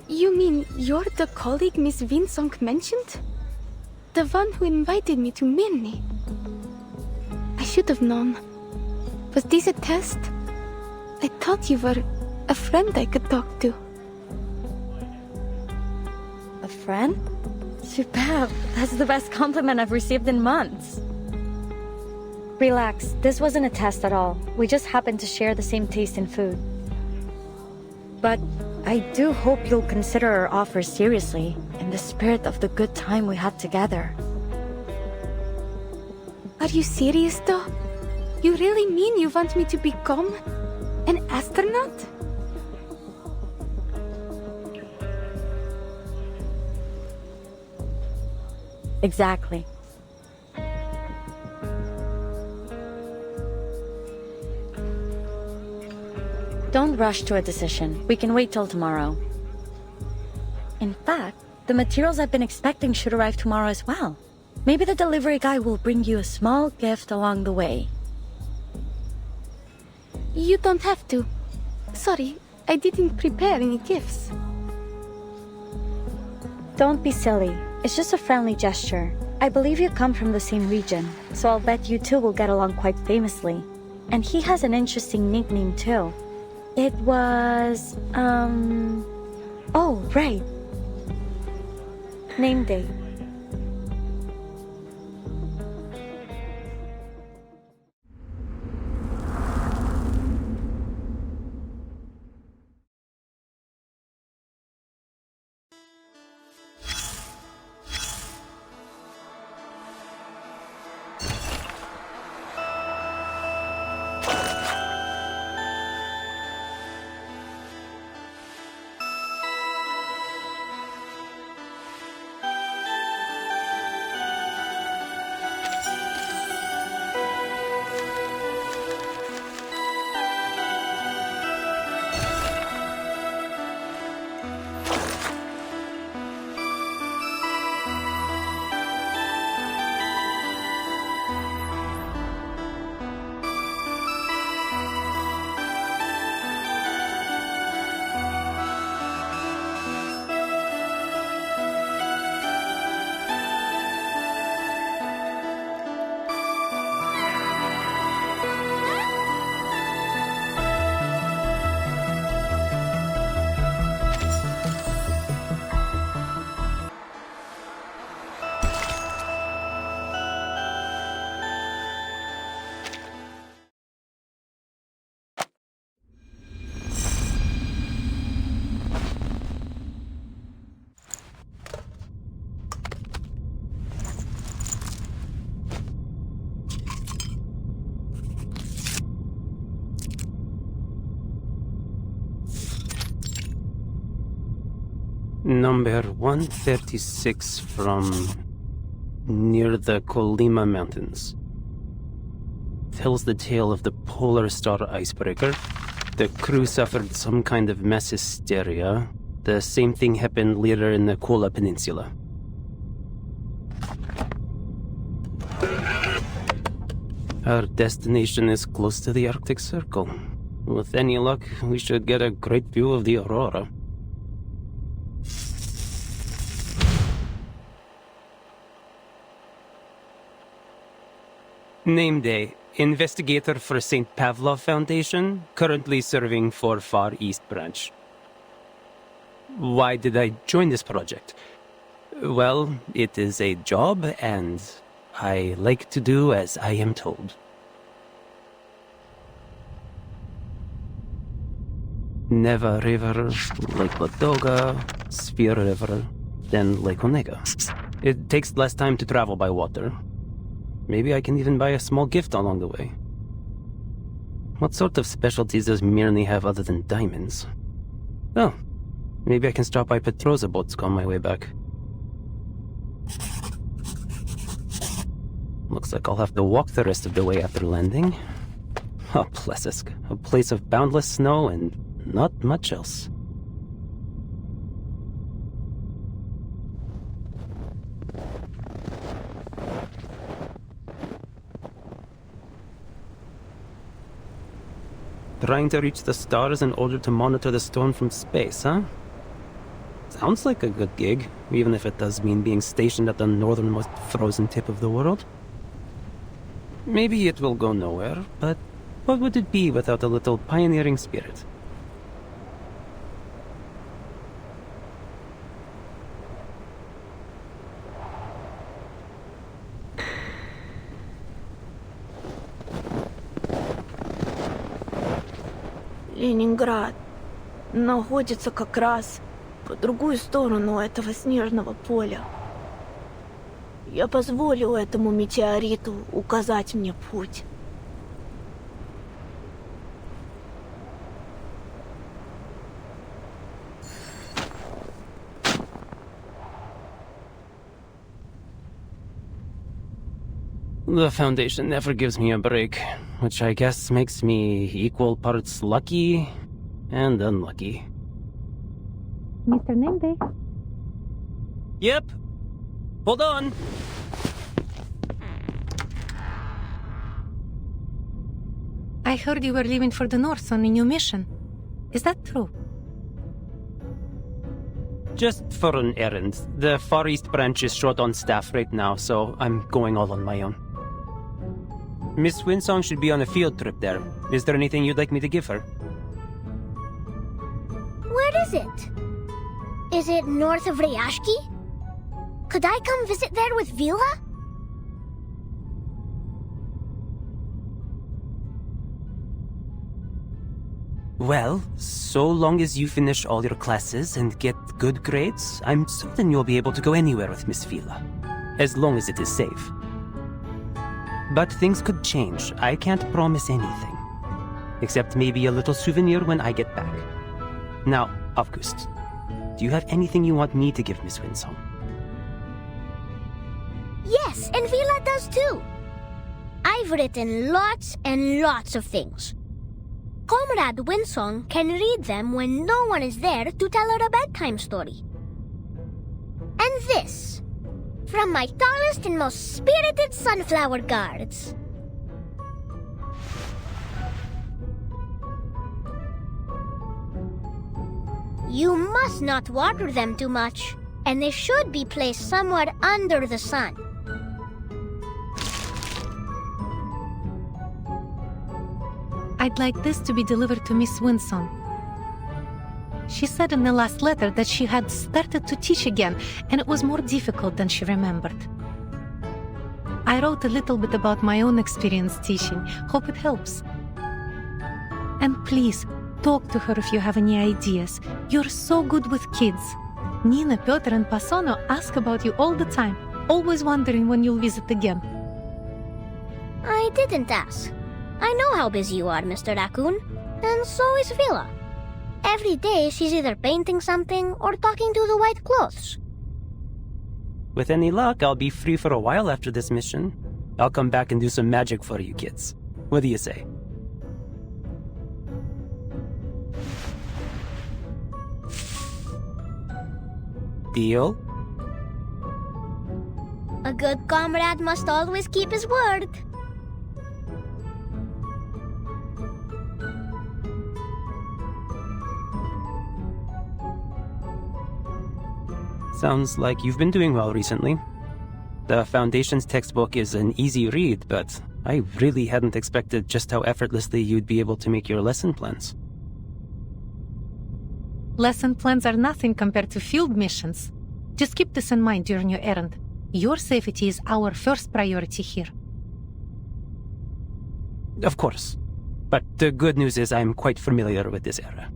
You mean you're the colleague Miss Winsong mentioned? The one who invited me to Mirny? I should have known. Was this a test? I thought you were a friend I could talk to. A friend? Superb. That's the best compliment I've received in months. Relax, this wasn't a test at all. We just happened to share the same taste in food. But I do hope you'll consider our offer seriously, in the spirit of the good time we had together. Are you serious though? You really mean you want me to become an astronaut? Exactly. Don't rush to a decision. We can wait till tomorrow. In fact, the materials I've been expecting should arrive tomorrow as well. Maybe the delivery guy will bring you a small gift along the way. You don't have to. Sorry, I didn't prepare any gifts. Don't be silly. It's just a friendly gesture. I believe you come from the same region, so I'll bet you two will get along quite famously. And he has an interesting nickname too. It was, oh, right. Nameday. Number 136 from near the Colima Mountains. Tells the tale of the polar star icebreaker. The crew suffered some kind of mass hysteria. The same thing happened later in the Kola Peninsula. Our destination is close to the Arctic Circle. With any luck, we should get a great view of the aurora. Nameday, investigator for St. Pavlov Foundation, currently serving for Far East Branch. Why did I join this project? Well, it is a job, and I like to do as I am told. Neva River, Lake Ladoga, Sphere River, then Lake Onega. It takes less time to travel by water. Maybe I can even buy a small gift along the way. What sort of specialties does Mirny have other than diamonds? Oh, maybe I can stop by Petrozabotsk on my way back. Looks like I'll have to walk the rest of the way after landing. Oh, Plessisk, a place of boundless snow and not much else. Trying to reach the stars in order to monitor the storm from space, huh? Sounds like a good gig, even if it does mean being stationed at the northernmost frozen tip of the world. Maybe it will go nowhere, but what would it be without a little pioneering spirit? Ленинград находится как раз по другую сторону этого снежного поля. Я позволю этому метеориту указать мне путь. The Foundation never gives me a break, which I guess makes me equal parts lucky and unlucky. Mr. Nameday? Yep. Hold on. I heard you were leaving for the North on a new mission. Is that true? Just for an errand. The Far East branch is short on staff right now, so I'm going all on my own. Miss Winsong should be on a field trip there. Is there anything you'd like me to give her? Where is it? Is it north of Ryashki? Could I come visit there with Vila? Well, so long as you finish all your classes and get good grades, I'm certain you'll be able to go anywhere with Miss Vila. As long as it is safe. But things could change. I can't promise anything. Except maybe a little souvenir when I get back. Now, August, do you have anything you want me to give Miss Winsong? Yes, and Vila does too. I've written lots and lots of things. Comrade Winsong can read them when no one is there to tell her a bedtime story. And this, from my tallest and most spirited sunflower guards. You must not water them too much, and they should be placed somewhere under the sun. I'd like this to be delivered to Miss Winsong. She said in the last letter that she had started to teach again, and it was more difficult than she remembered. I wrote a little bit about my own experience teaching. Hope it helps. And please, talk to her if you have any ideas. You're so good with kids. Nina, Piotr, and Pasono ask about you all the time, always wondering when you'll visit again. I didn't ask. I know how busy you are, Mr. Raccoon, and so is Vila. Every day she's either painting something or talking to the white clothes. With any luck, I'll be free for a while after this mission. I'll come back and do some magic for you kids. What do you say? Deal? A good comrade must always keep his word. Sounds like you've been doing well recently. The Foundation's textbook is an easy read, but I really hadn't expected just how effortlessly you'd be able to make your lesson plans. Lesson plans are nothing compared to field missions. Just keep this in mind during your errand. Your safety is our first priority here. Of course. But the good news is I'm quite familiar with this era.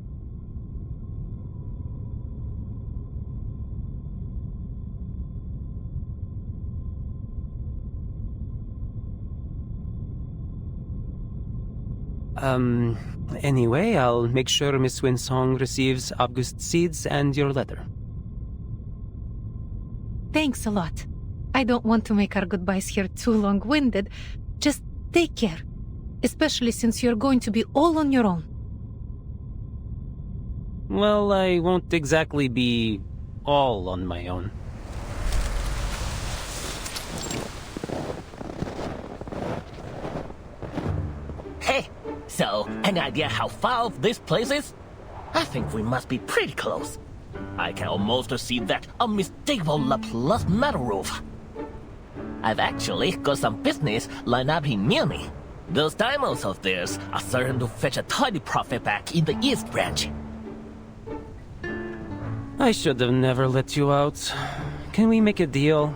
Anyway, I'll make sure Miss Winsong receives August seeds and your letter. Thanks a lot. I don't want to make our goodbyes here too long-winded. Just take care. Especially since you're going to be all on your own. Well, I won't exactly be all on my own. Hey, so any idea how far off this place is? I think we must be pretty close. I can almost see that unmistakable Laplace metal roof. I've actually got some business lined up in Munich. Those diamonds of theirs are certain to fetch a tidy profit back in the East Branch. I should have never let you out. Can we make a deal?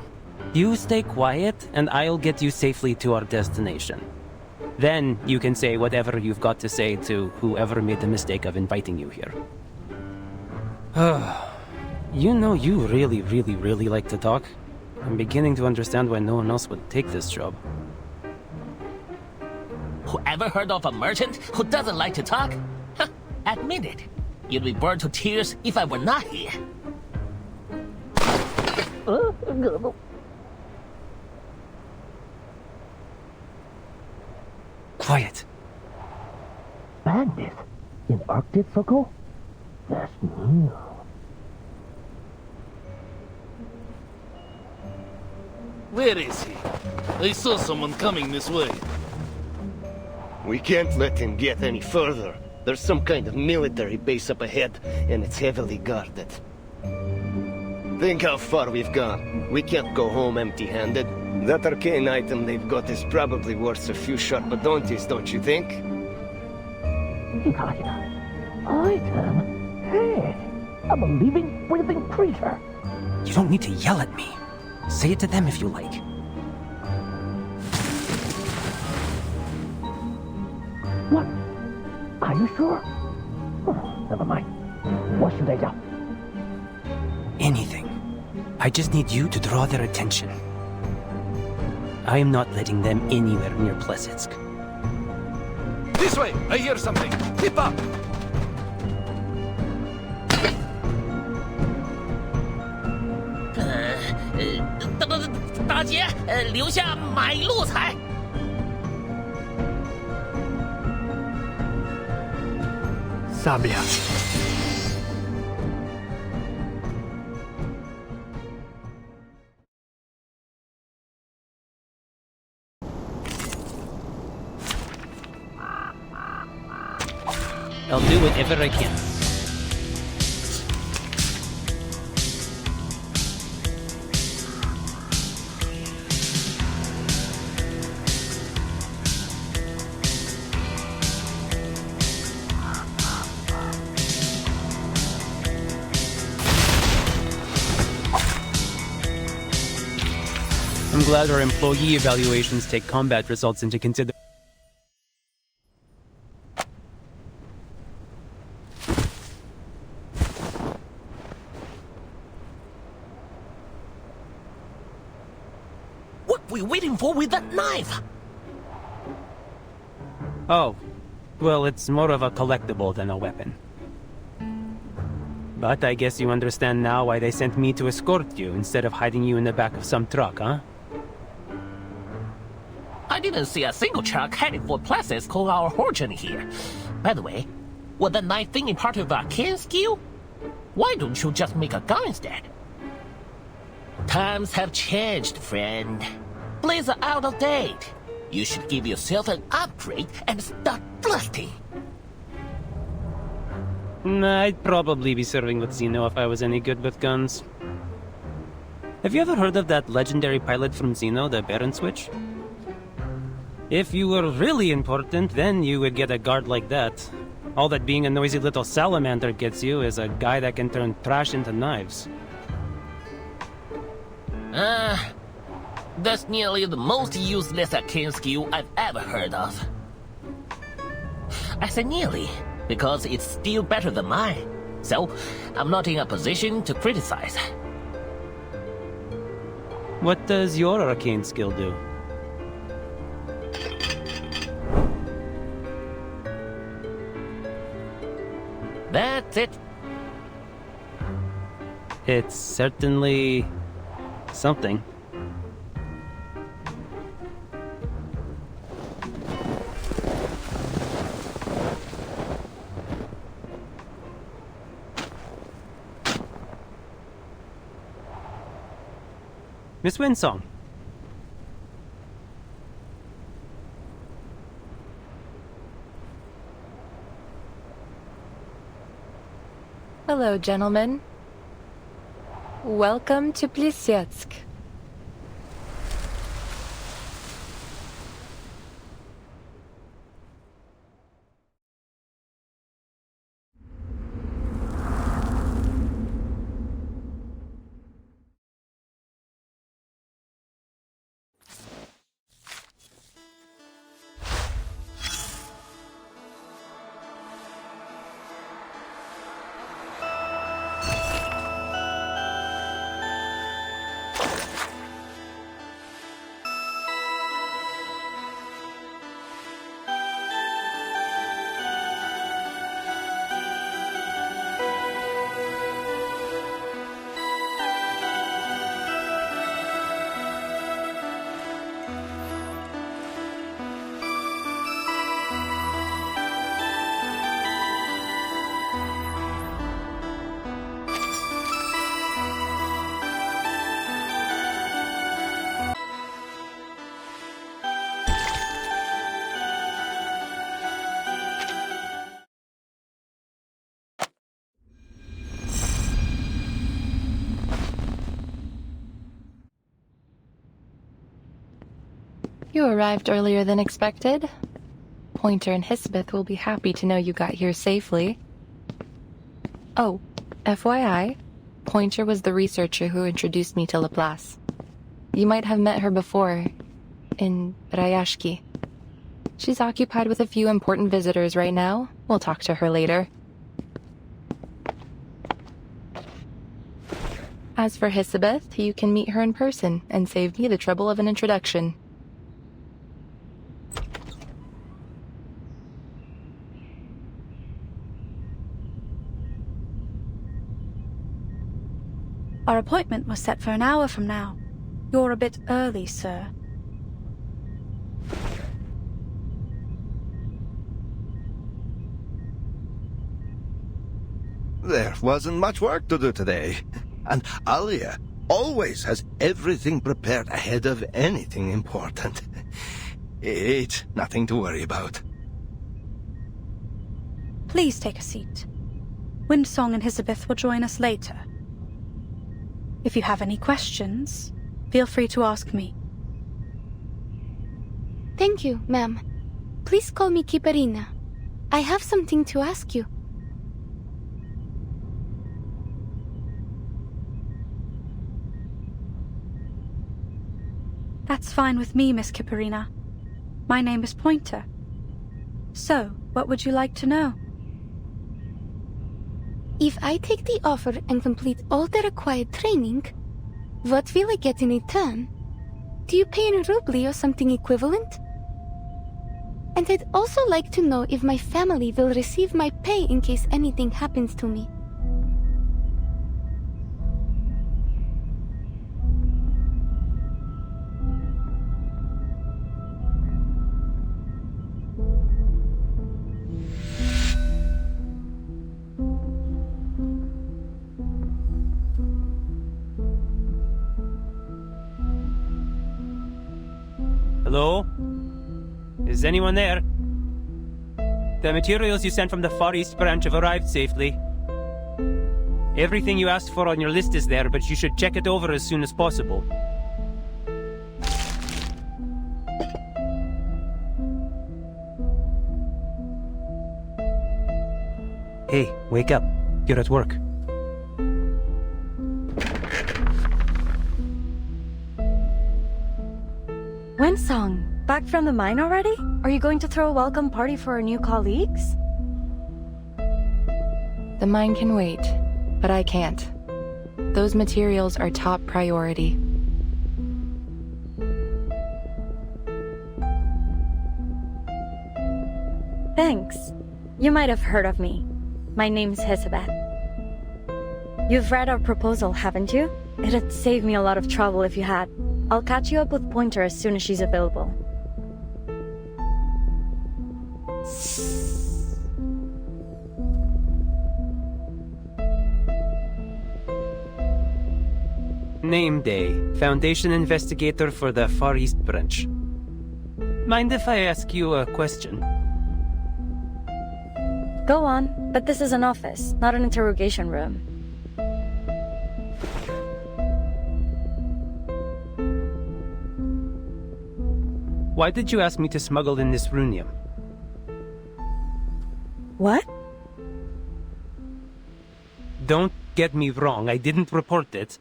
You stay quiet, and I'll get you safely to our destination. Then you can say whatever you've got to say to whoever made the mistake of inviting you here. You know you really like to talk. I'm beginning to understand why no one else would take this job. Whoever heard of a merchant who doesn't like to talk? Admit it. You'd be burned to tears if I were not here. Quiet. Bandit in Arctic Circle? That's new. Where is he? I saw someone coming this way. We can't let him get any further. There's some kind of military base up ahead, and it's heavily guarded. Think how far we've gone. We can't go home empty-handed. That arcane item they've got is probably worth a few sharp bounties, don't you think? Item? Hey, I'm a living, breathing creature. You don't need to yell at me. Say it to them if you like. What? Are you sure? Never mind. What should I do? Anything. I just need you to draw their attention. I am not letting them anywhere near Plesetsk. This way! I hear something! Keep up! Sabia. I'll do whatever I can. I'm glad our employee evaluations take combat results into consideration. What are we waiting for with that knife? Oh, well, it's more of a collectible than a weapon. But I guess you understand now why they sent me to escort you instead of hiding you in the back of some truck, huh? I didn't see a single truck heading for places called our origin here. By the way, was that knife thingy part of a kin skill? Why don't you just make a gun instead? Times have changed, friend. Blades are out of date. You should give yourself an upgrade and start blasting. I'd probably be serving with Xeno if I was any good with guns. Have you ever heard of that legendary pilot from Xeno, the Baron Switch? If you were really important, then you would get a guard like that. All that being a noisy little salamander gets you is a guy that can turn trash into knives. That's nearly the most useless arcane skill I've ever heard of. I say nearly, because it's still better than mine. So, I'm not in a position to criticize. What does your arcane skill do? That's it? It's certainly something. Miss Winsong. Hello, gentlemen. Welcome to Plisetsk. You arrived earlier than expected. Pointer and Hisabeth will be happy to know you got here safely. Oh, FYI, Pointer was the researcher who introduced me to Laplace. You might have met her before, in Rayashki. She's occupied with a few important visitors right now. We'll talk to her later. As for Hisabeth, you can meet her in person and save me the trouble of an introduction. Our appointment was set for an hour from now. You're a bit early, sir. There wasn't much work to do today. And Alia always has everything prepared ahead of anything important. It's nothing to worry about. Please take a seat. Windsong and Hisabeth will join us later. If you have any questions, feel free to ask me. Thank you, ma'am. Please call me Kiperina. I have something to ask you. That's fine with me, Miss Kiperina. My name is Pointer. So, what would you like to know? If I take the offer and complete all the required training, what will I get in return? Do you pay in rubli or something equivalent? And I'd also like to know if my family will receive my pay in case anything happens to me. Hello? Is anyone there? The materials you sent from the Far East branch have arrived safely. Everything you asked for on your list is there, but you should check it over as soon as possible. Hey, wake up. You're at work. Winsong, back from the mine already? Are you going to throw a welcome party for our new colleagues? The mine can wait, but I can't. Those materials are top priority. Thanks. You might have heard of me. My name's Hisabeth. You've read our proposal, haven't you? It'd save me a lot of trouble if you had. I'll catch you up with Pointer as soon as she's available. Nameday, Foundation Investigator for the Far East Branch. Mind if I ask you a question? Go on, but this is an office, not an interrogation room. Why did you ask me to smuggle in this runium? What? Don't get me wrong, I didn't report it.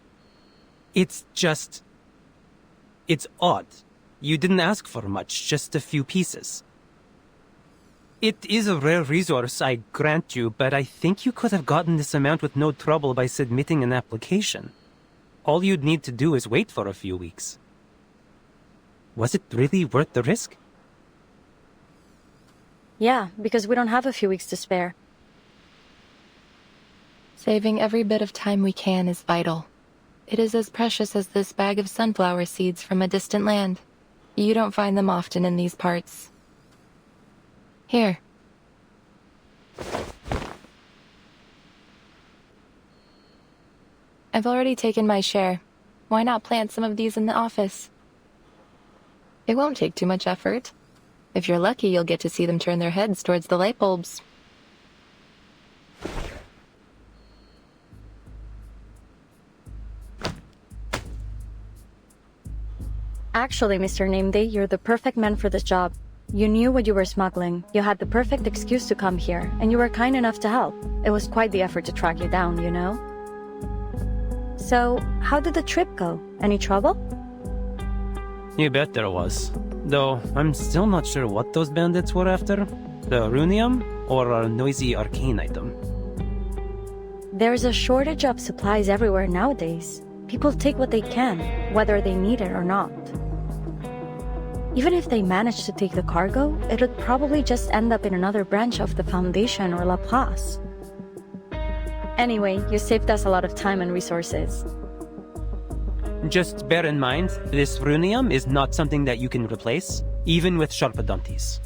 It's just... it's odd. You didn't ask for much, just a few pieces. It is a rare resource, I grant you, but I think you could have gotten this amount with no trouble by submitting an application. All you'd need to do is wait for a few weeks. Was it really worth the risk? Yeah, because we don't have a few weeks to spare. Saving every bit of time we can is vital. It is as precious as this bag of sunflower seeds from a distant land. You don't find them often in these parts. Here. I've already taken my share. Why not plant some of these in the office? It won't take too much effort. If you're lucky, you'll get to see them turn their heads towards the light bulbs. Actually, Mr. Nameday, you're the perfect man for this job. You knew what you were smuggling, you had the perfect excuse to come here, and you were kind enough to help. It was quite the effort to track you down, you know? So, how did the trip go? Any trouble? You bet there was. Though, I'm still not sure what those bandits were after. The runium, or a noisy arcane item. There's a shortage of supplies everywhere nowadays. People take what they can, whether they need it or not. Even if they manage to take the cargo, it would probably just end up in another branch of the Foundation or La Paz. Anyway, you saved us a lot of time and resources. Just bear in mind, this runium is not something that you can replace, even with sharpadontes.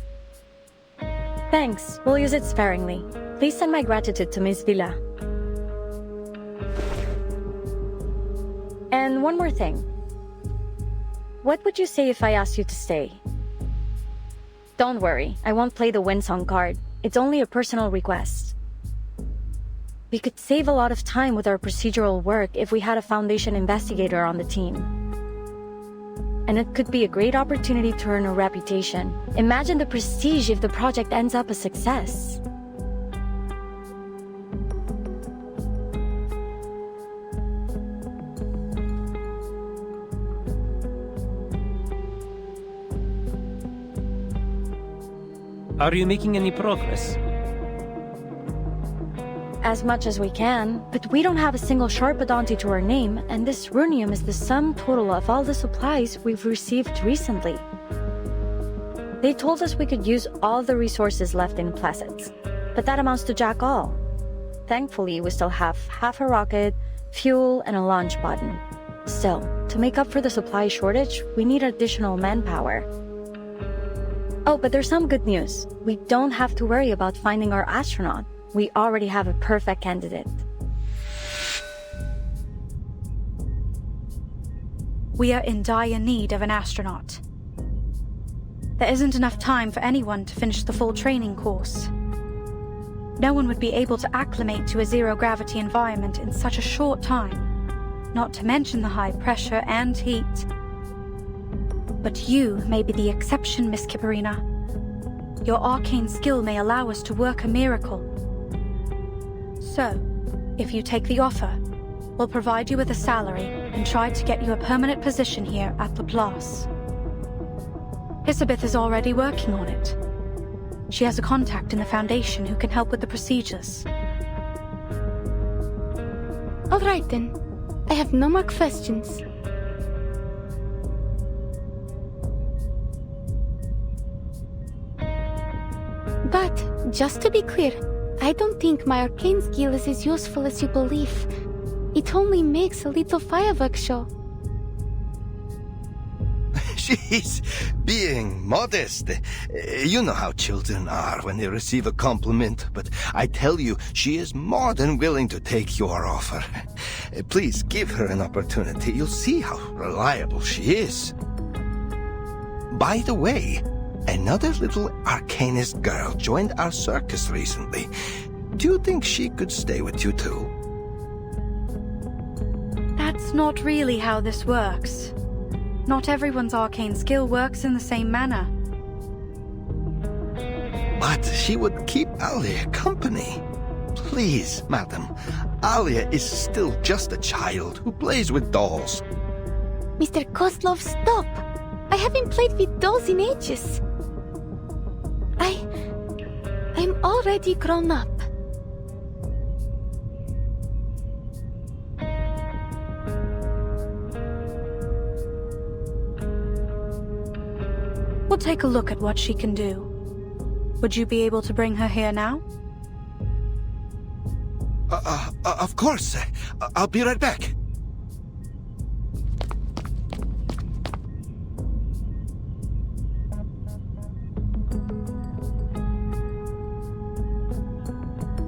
Thanks, we'll use it sparingly. Please send my gratitude to Miss Villa. And one more thing. What would you say if I asked you to stay? Don't worry, I won't play the Winsong card. It's only a personal request. We could save a lot of time with our procedural work if we had a Foundation investigator on the team. And it could be a great opportunity to earn a reputation. Imagine the prestige if the project ends up a success. Are you making any progress? As much as we can, but we don't have a single Sharpadonte to our name, and this runium is the sum total of all the supplies we've received recently. They told us we could use all the resources left in Placets, but that amounts to jack all. Thankfully, we still have half a rocket, fuel, and a launch button. Still, to make up for the supply shortage, we need additional manpower. Oh, but there's some good news. We don't have to worry about finding our astronaut. We already have a perfect candidate. We are in dire need of an astronaut. There isn't enough time for anyone to finish the full training course. No one would be able to acclimate to a zero-gravity environment in such a short time, not to mention the high pressure and heat. But you may be the exception, Miss Kiperina. Your arcane skill may allow us to work a miracle. So, if you take the offer, we'll provide you with a salary and try to get you a permanent position here at Laplace. Hisabeth is already working on it. She has a contact in the Foundation who can help with the procedures. All right then. I have no more questions. But, just to be clear, I don't think my arcane skill is as useful as you believe. It only makes a little fireworks show. She's being modest. You know how children are when they receive a compliment, but I tell you, she is more than willing to take your offer. Please give her an opportunity. You'll see how reliable she is. By the way, another little arcanist girl joined our circus recently. Do you think she could stay with you too? That's not really how this works. Not everyone's arcane skill works in the same manner. But she would keep Alia company. Please, madam. Alia is still just a child who plays with dolls. Mr. Kozlov, stop! I haven't played with dolls in ages. I'm already grown up. We'll take a look at what she can do. Would you be able to bring her here now? Of course. I'll be right back.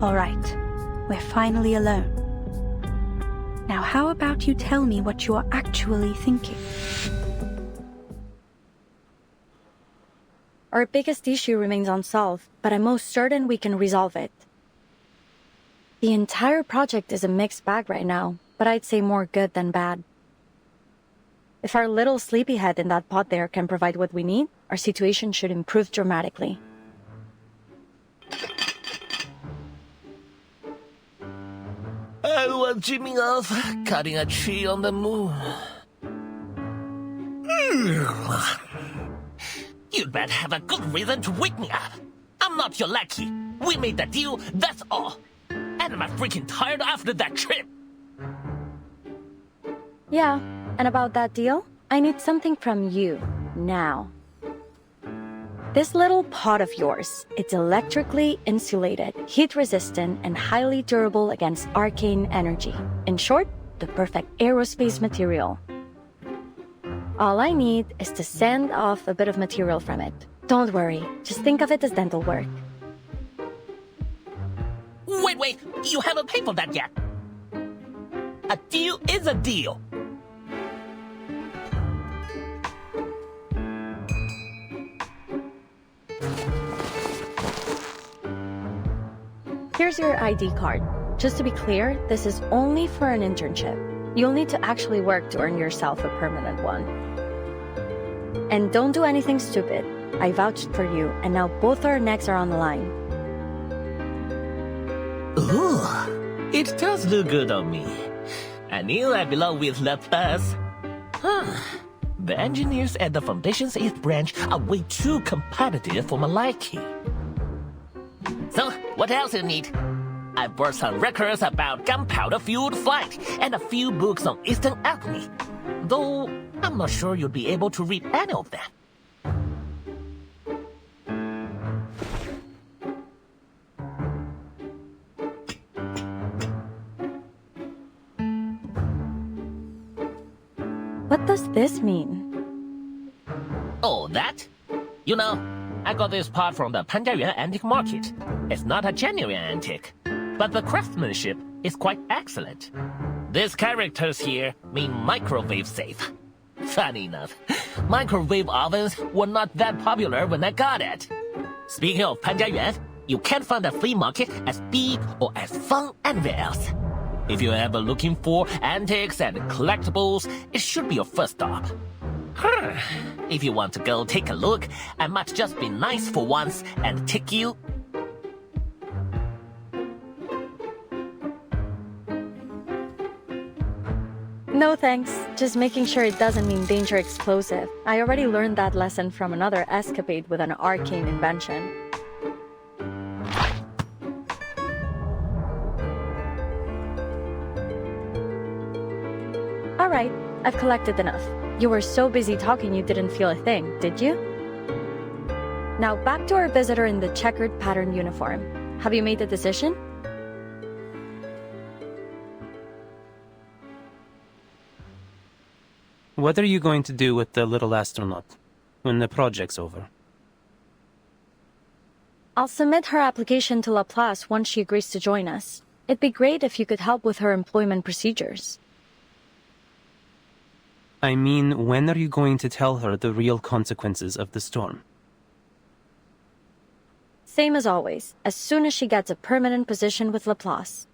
All right. We're finally alone. Now how about you tell me what you are actually thinking? Our biggest issue remains unsolved, but I'm most certain we can resolve it. The entire project is a mixed bag right now, but I'd say more good than bad. If our little sleepyhead in that pot there can provide what we need, our situation should improve dramatically. I was dreaming of cutting a tree on the moon. You'd better have a good reason to wake me up. I'm not your lackey. We made the deal, that's all. And I'm freaking tired after that trip. Yeah, and about that deal, I need something from you, now. This little pot of yours, it's electrically insulated, heat-resistant, and highly durable against arcane energy. In short, the perfect aerospace material. All I need is to send off a bit of material from it. Don't worry, just think of it as dental work. Wait, you haven't paid for that yet. A deal is a deal. Here's your ID card. Just to be clear, this is only for an internship. You'll need to actually work to earn yourself a permanent one. And don't do anything stupid. I vouched for you, and now both our necks are on the line. Ooh, it does look good on me. I knew I belong with the best. The engineers at the Foundation's 8th branch are way too competitive for my liking. So, what else you need? I brought some records about gunpowder-fueled flight and a few books on Eastern alchemy. Though, I'm not sure you'll be able to read any of them. What does this mean? Oh, that? You know, I got this part from the Panjiayuan antique market. It's not a genuine antique, but the craftsmanship is quite excellent. These characters here mean microwave safe. Funny enough, microwave ovens were not that popular when I got it. Speaking of Panjiayuan, you can't find a flea market as big or as fun anywhere else. If you're ever looking for antiques and collectibles, it should be your first stop. If you want to go take a look, I might just be nice for once and take you. No thanks, just making sure it doesn't mean danger explosive. I already learned that lesson from another escapade with an arcane invention. Alright, I've collected enough. You were so busy talking you didn't feel a thing, did you? Now back to our visitor in the checkered pattern uniform. Have you made a decision? What are you going to do with the little astronaut when the project's over? I'll submit her application to Laplace once she agrees to join us. It'd be great if you could help with her employment procedures. I mean, when are you going to tell her the real consequences of the storm? Same as always, as soon as she gets a permanent position with Laplace.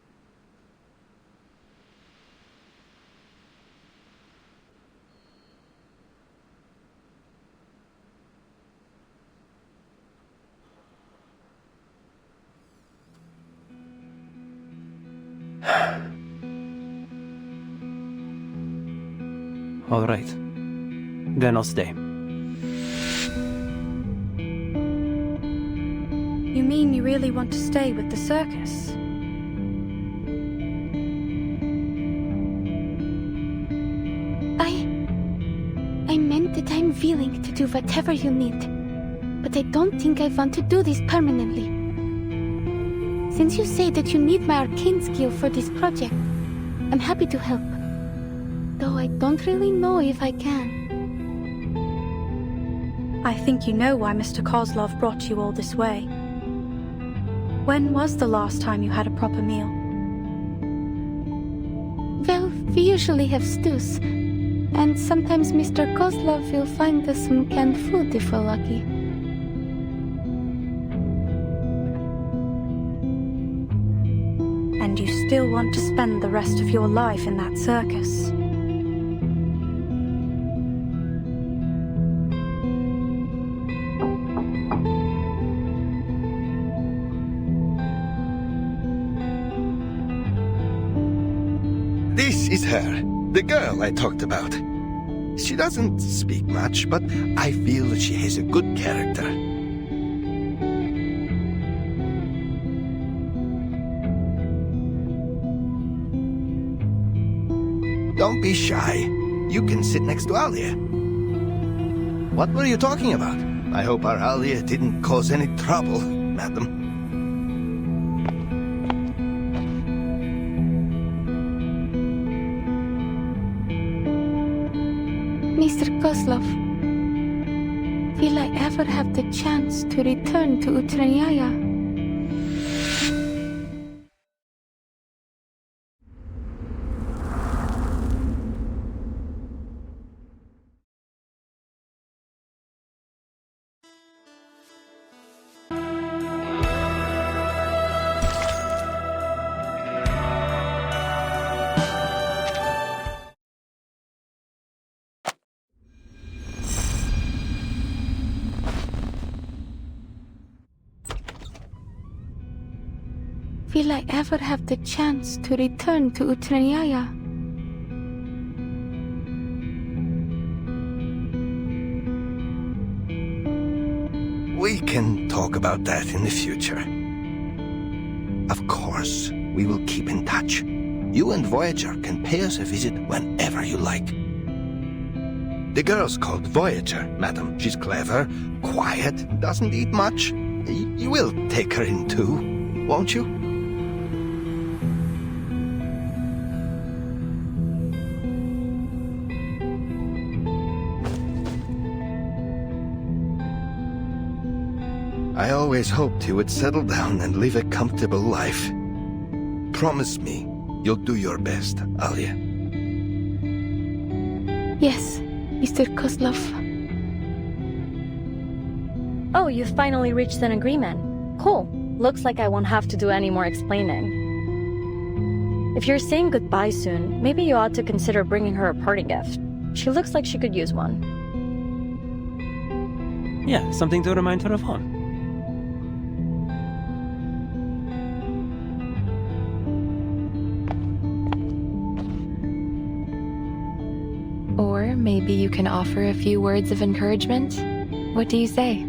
All right. Then I'll stay. You mean you really want to stay with the circus? I meant that I'm willing to do whatever you need, but I don't think I want to do this permanently. Since you say that you need my arcane skill for this project, I'm happy to help. Though I don't really know if I can. I think you know why Mr. Kozlov brought you all this way. When was the last time you had a proper meal? Well, we usually have stews, and sometimes Mr. Kozlov will find us some canned food if we're lucky. And you still want to spend the rest of your life in that circus? This is her, the girl I talked about. She doesn't speak much, but I feel that she has a good character. Don't be shy. You can sit next to Alia. What were you talking about? I hope our Alia didn't cause any trouble, madam. Mr. Kozlov, will I ever have the chance to return to Utrennaya? Will I ever have the chance to return to Utrennaya? We can talk about that in the future. Of course, we will keep in touch. You and Voyager can pay us a visit whenever you like. The girl's called Voyager, madam. She's clever, quiet, doesn't eat much. You will take her in too, won't you? I always hoped you would settle down and live a comfortable life. Promise me you'll do your best, Alia. Yes, Mr. Kozlov. Oh, you finally reached an agreement. Cool. Looks like I won't have to do any more explaining. If you're saying goodbye soon, maybe you ought to consider bringing her a parting gift. She looks like she could use one. Yeah, something to remind her of home. Or maybe you can offer a few words of encouragement? What do you say?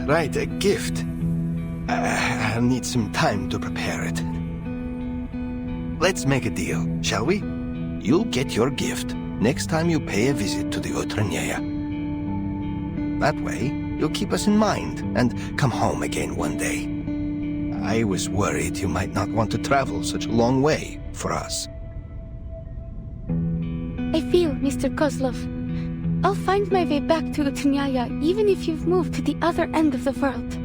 Right, a gift. I'll need some time to prepare it. Let's make a deal, shall we? You'll get your gift next time you pay a visit to the Utrennaya. That way, you'll keep us in mind and come home again one day. I was worried you might not want to travel such a long way for us. I feel, Mr. Kozlov. I'll find my way back to Utrennaya even if you've moved to the other end of the world.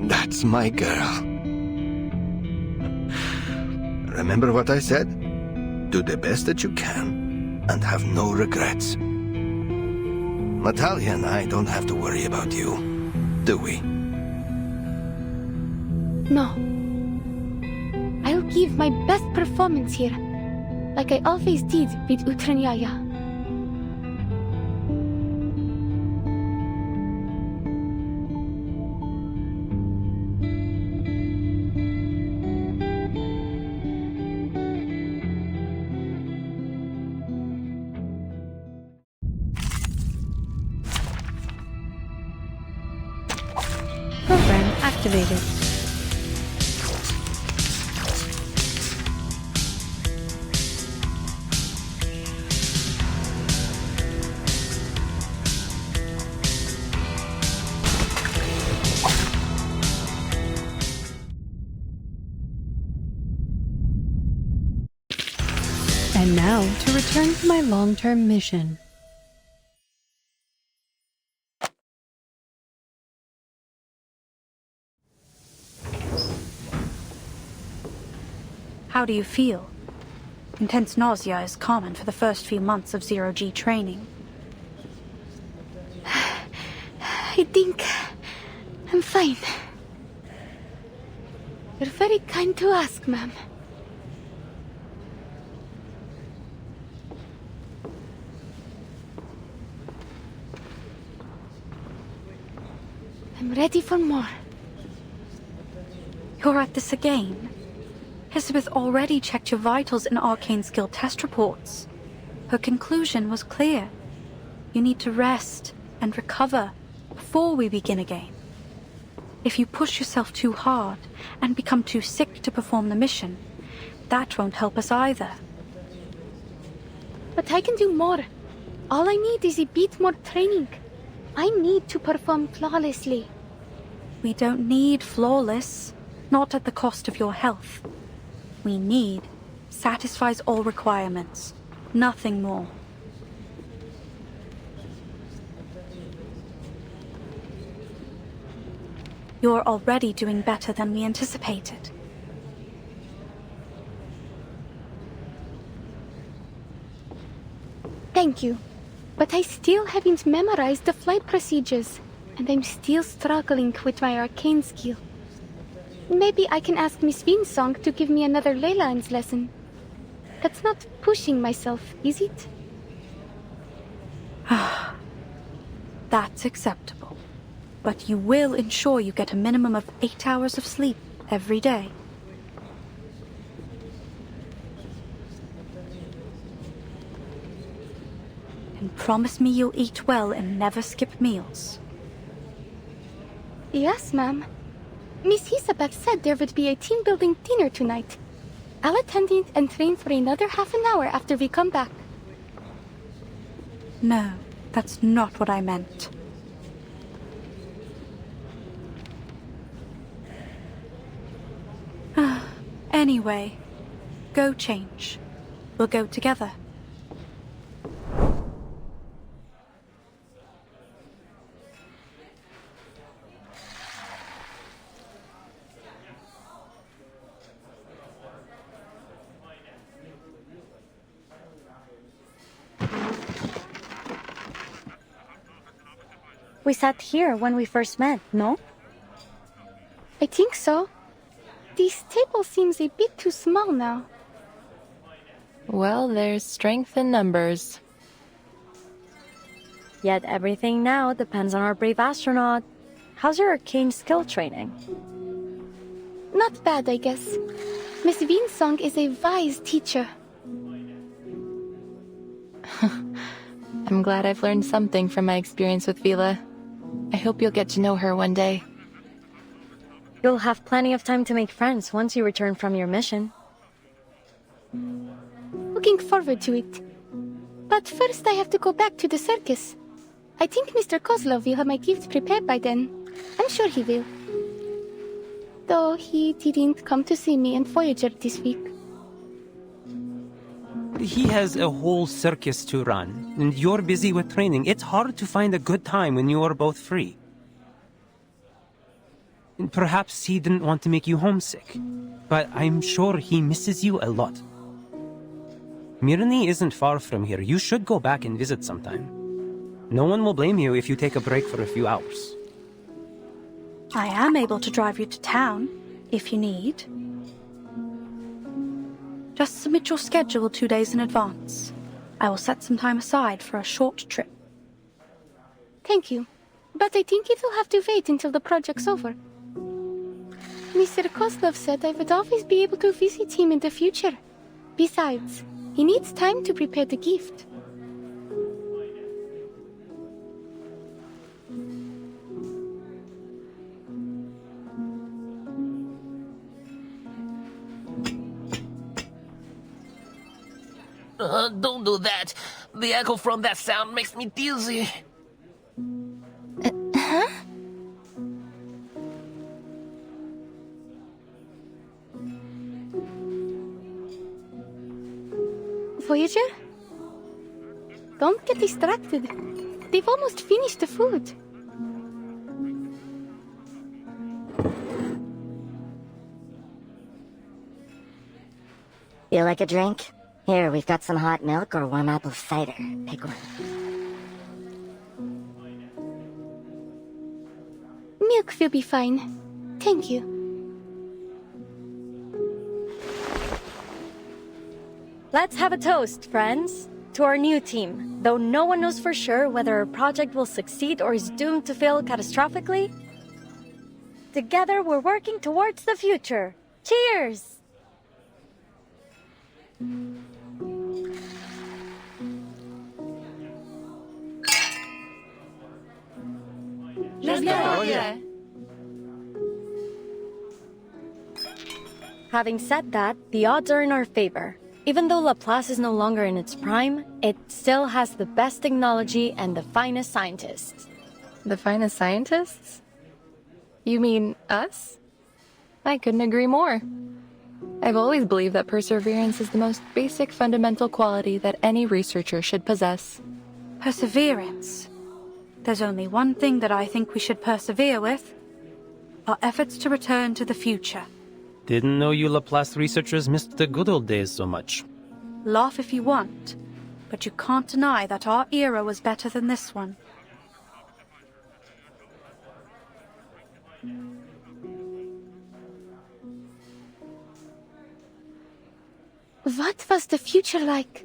That's my girl. Remember what I said? Do the best that you can and have no regrets. Natalia and I don't have to worry about you, do we? No. I'll give my best performance here, like I always did with Utrennaya. Program activated. And now, to return to my long-term mission. How do you feel? Intense nausea is common for the first few months of zero-G training. I think I'm fine. You're very kind to ask, ma'am. I'm ready for more. You're at this again? Hisabe's already checked your vitals and arcane skill test reports. Her conclusion was clear. You need to rest and recover before we begin again. If you push yourself too hard and become too sick to perform the mission, that won't help us either. But I can do more. All I need is a bit more training. I need to perform flawlessly. We don't need flawless, not at the cost of your health. We need satisfies all requirements, nothing more. You're already doing better than we anticipated. Thank you. But I still haven't memorized the flight procedures, and I'm still struggling with my arcane skill. Maybe I can ask Miss Winsong to give me another ley lines lesson. That's not pushing myself, is it? That's acceptable. But you will ensure you get a minimum of 8 hours of sleep every day. And promise me you'll eat well and never skip meals. Yes, ma'am. Miss Hisabe's said there would be a team-building dinner tonight. I'll attend it and train for another half an hour after we come back. No, that's not what I meant. Anyway, go change. We'll go together. We sat here when we first met, no? I think so. This table seems a bit too small now. Well, there's strength in numbers. Yet everything now depends on our brave astronaut. How's your arcane skill training? Not bad, I guess. Miss Winsong is a wise teacher. I'm glad I've learned something from my experience with Vila. I hope you'll get to know her one day. You'll have plenty of time to make friends once you return from your mission. Looking forward to it. But first I have to go back to the circus. I think Mr. Kozlov will have my gift prepared by then. I'm sure he will. Though he didn't come to see me and Voyager this week. He has a whole circus to run, and you're busy with training. It's hard to find a good time when you are both free. And perhaps he didn't want to make you homesick, but I'm sure he misses you a lot. Mirny isn't far from here. You should go back and visit sometime. No one will blame you if you take a break for a few hours. I am able to drive you to town, if you need. Just submit your schedule 2 days in advance. I will set some time aside for a short trip. Thank you. But I think it will have to wait until the project's over. Mr. Kozlov said I would always be able to visit him in the future. Besides, he needs time to prepare the gift. Don't do that. The echo from that sound makes me dizzy. Huh? Voyager? Don't get distracted. They've almost finished the food. You like a drink? Here, we've got some hot milk or warm apple cider. Pick one. Milk will be fine. Thank you. Let's have a toast, friends, to our new team. Though no one knows for sure whether our project will succeed or is doomed to fail catastrophically, together we're working towards the future. Cheers! Having said that, the odds are in our favor. Even though Laplace is no longer in its prime, it still has the best technology and the finest scientists. The finest scientists? You mean us? I couldn't agree more. I've always believed that perseverance is the most basic fundamental quality that any researcher should possess. Perseverance. There's only one thing that I think we should persevere with. Our efforts to return to the future. Didn't know you Laplace researchers missed the good old days so much. Laugh if you want, but you can't deny that our era was better than this one. What was the future like?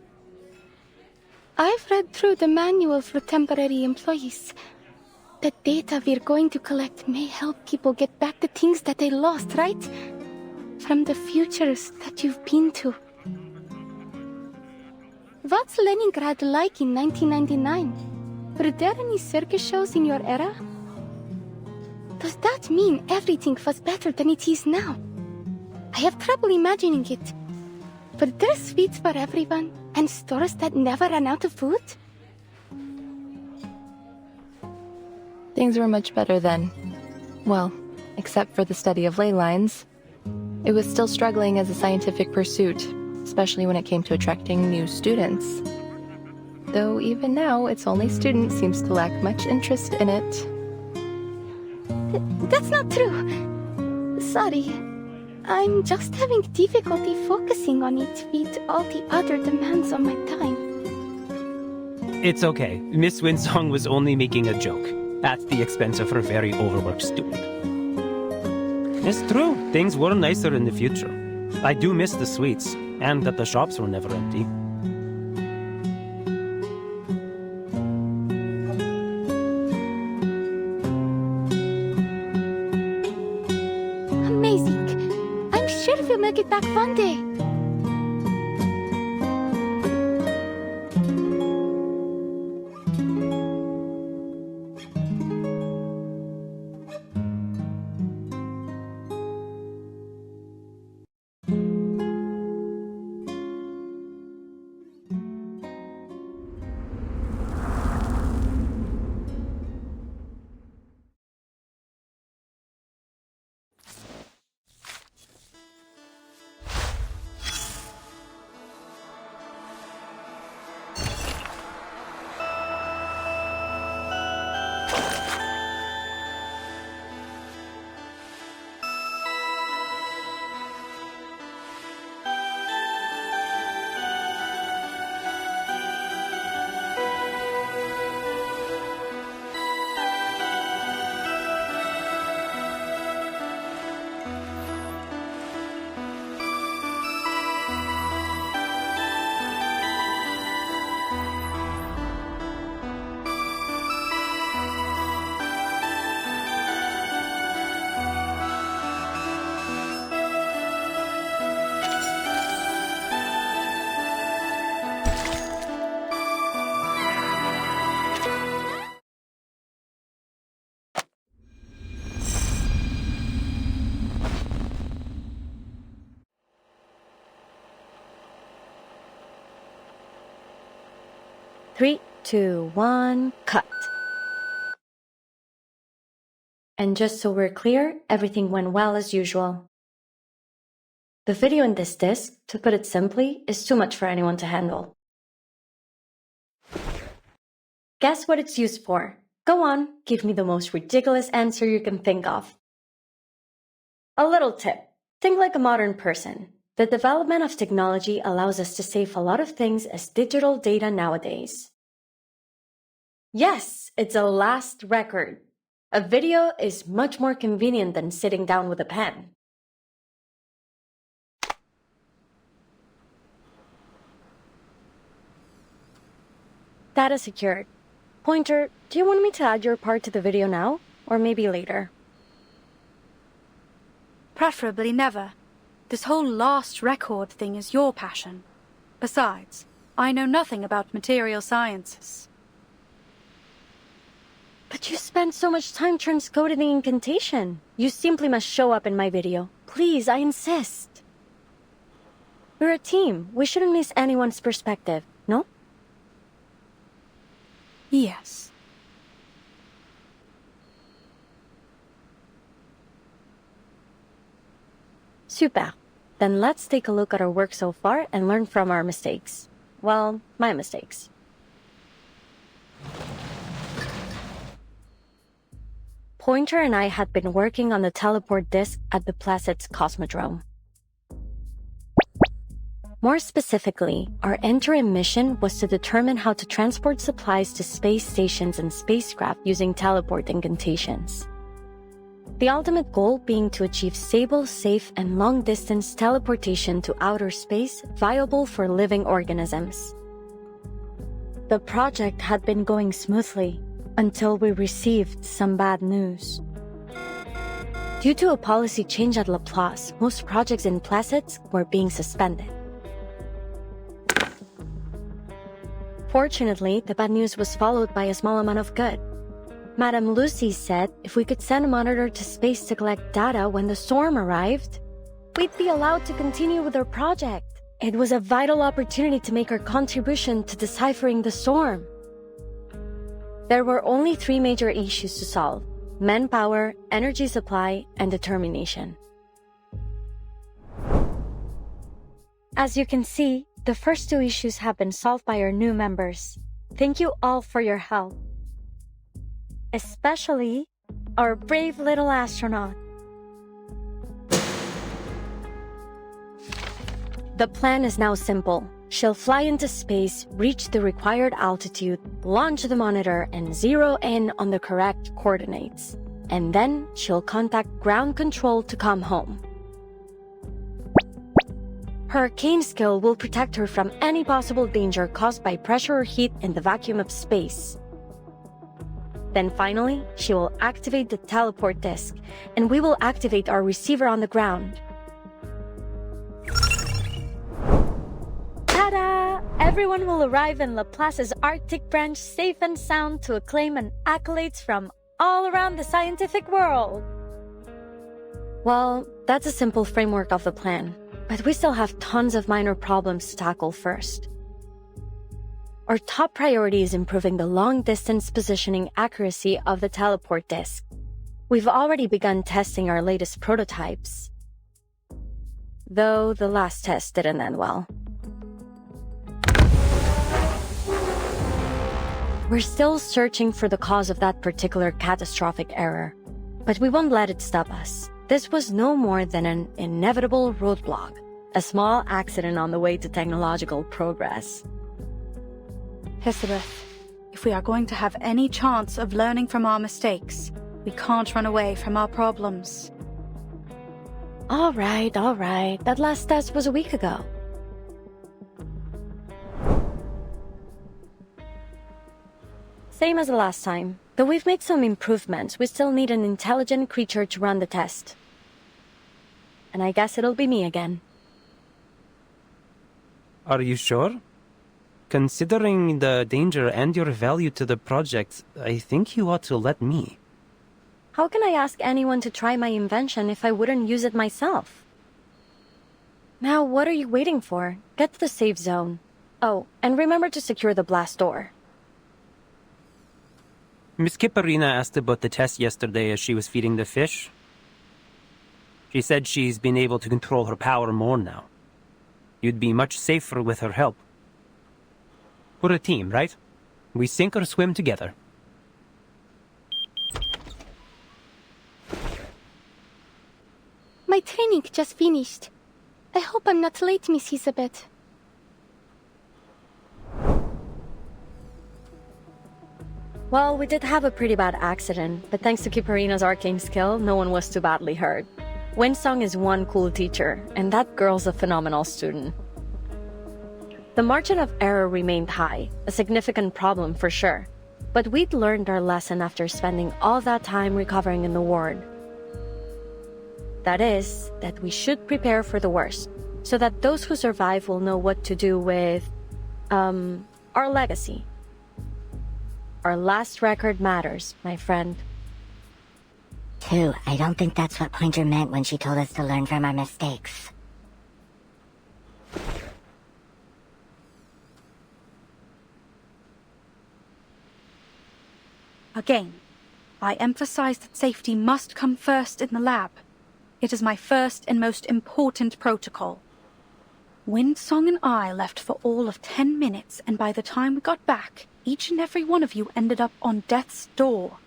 I've read through the manual for temporary employees. The data we're going to collect may help people get back the things that they lost, right? From the futures that you've been to. What's Leningrad like in 1999? Were there any circus shows in your era? Does that mean everything was better than it is now? I have trouble imagining it. Were there sweets for everyone, and stores that never ran out of food? Things were much better then. Well, except for the study of ley lines. It was still struggling as a scientific pursuit, especially when it came to attracting new students. Though even now, its only student seems to lack much interest in it. That's not true. Sorry. I'm just having difficulty focusing on it with all the other demands on my time. It's okay. Miss Winsong was only making a joke, at the expense of her very overworked student. It's true, things were nicer in the future. I do miss the sweets, and that the shops were never empty. Amazing. I'm sure we'll make it back one day. 3, 2, 1, cut. And just so we're clear, everything went well as usual. The video in this disc, to put it simply, is too much for anyone to handle. Guess what it's used for? Go on, give me the most ridiculous answer you can think of. A little tip. Think like a modern person. The development of technology allows us to save a lot of things as digital data nowadays. Yes, it's a last record. A video is much more convenient than sitting down with a pen. Data secured. Pointer, do you want me to add your part to the video now? Or maybe later? Preferably never. This whole last record thing is your passion. Besides, I know nothing about material sciences. But you spent so much time transcoding the incantation. You simply must show up in my video. Please, I insist. We're a team. We shouldn't miss anyone's perspective, no? Yes. Super. Then let's take a look at our work so far and learn from our mistakes. Well, my mistakes. Pointer and I had been working on the teleport disk at the Placid's Cosmodrome. More specifically, our interim mission was to determine how to transport supplies to space stations and spacecraft using teleport incantations. The ultimate goal being to achieve stable, safe, and long-distance teleportation to outer space viable for living organisms. The project had been going smoothly until we received some bad news. Due to a policy change at Laplace, most projects in Placid's were being suspended. Fortunately, the bad news was followed by a small amount of good. Madame Lucy said if we could send a monitor to space to collect data when the storm arrived, we'd be allowed to continue with our project. It was a vital opportunity to make our contribution to deciphering the storm. There were only 3 major issues to solve: manpower, energy supply, and determination. As you can see, the first 2 issues have been solved by our new members. Thank you all for your help. Especially our brave little astronaut. The plan is now simple. She'll fly into space, reach the required altitude, launch the monitor, and zero in on the correct coordinates. And then she'll contact ground control to come home. Her arcane skill will protect her from any possible danger caused by pressure or heat in the vacuum of space. Then finally, she will activate the teleport disk, and we will activate our receiver on the ground. Ta-da! Everyone will arrive in Laplace's Arctic branch safe and sound to acclaim and accolades from all around the scientific world. Well, that's a simple framework of the plan, but we still have tons of minor problems to tackle first. Our top priority is improving the long-distance positioning accuracy of the teleport disk. We've already begun testing our latest prototypes, though the last test didn't end well. We're still searching for the cause of that particular catastrophic error, but we won't let it stop us. This was no more than an inevitable roadblock, a small accident on the way to technological progress. Hisabe's, if we are going to have any chance of learning from our mistakes, we can't run away from our problems. All right. That last test was a week ago. Same as the last time. Though we've made some improvements, we still need an intelligent creature to run the test. And I guess it'll be me again. Are you sure? Considering the danger and your value to the project, I think you ought to let me. How can I ask anyone to try my invention if I wouldn't use it myself? Now, what are you waiting for? Get to the safe zone. Oh, and remember to secure the blast door. Miss Kiperina asked about the test yesterday as she was feeding the fish. She said she's been able to control her power more now. You'd be much safer with her help. We're a team, right? We sink or swim together. My training just finished. I hope I'm not late, Miss Hisabe. Well, we did have a pretty bad accident, but thanks to Kiperina's arcane skill, no one was too badly hurt. Winsong is one cool teacher, and that girl's a phenomenal student. The margin of error remained high, a significant problem for sure. But we'd learned our lesson after spending all that time recovering in the ward. That is, that we should prepare for the worst, so that those who survive will know what to do with, our legacy. Our last record matters, my friend. I don't think that's what Pointer meant when she told us to learn from our mistakes. Again, I emphasize that safety must come first in the lab. It is my first and most important protocol. Winsong and I left for all of 10 minutes, and by the time we got back, each and every one of you ended up on death's door.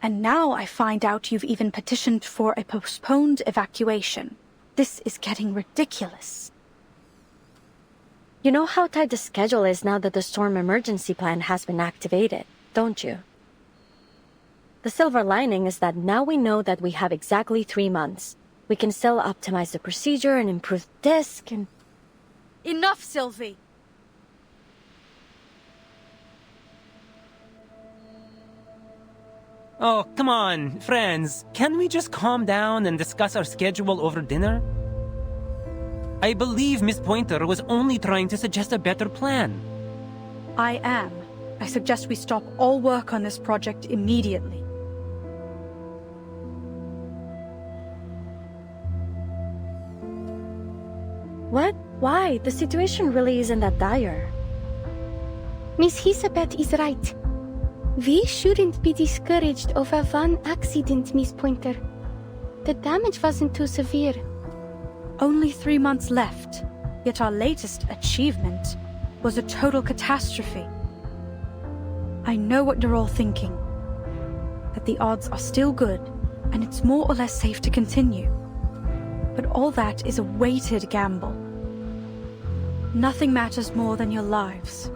And now I find out you've even petitioned for a postponed evacuation. This is getting ridiculous. You know how tight the schedule is now that the storm emergency plan has been activated, don't you? The silver lining is that now we know that we have exactly 3 months. We can still optimize the procedure and improve the disk and... Enough, Sylvie! Oh, come on, friends. Can we just calm down and discuss our schedule over dinner? I believe Miss Pointer was only trying to suggest a better plan. I am. I suggest we stop all work on this project immediately. What? Why? The situation really isn't that dire. Miss Hisabe is right. We shouldn't be discouraged over one accident, Miss Pointer. The damage wasn't too severe. Only 3 months left, yet our latest achievement was a total catastrophe. I know what you're all thinking, that the odds are still good, and it's more or less safe to continue. But all that is a weighted gamble. Nothing matters more than your lives.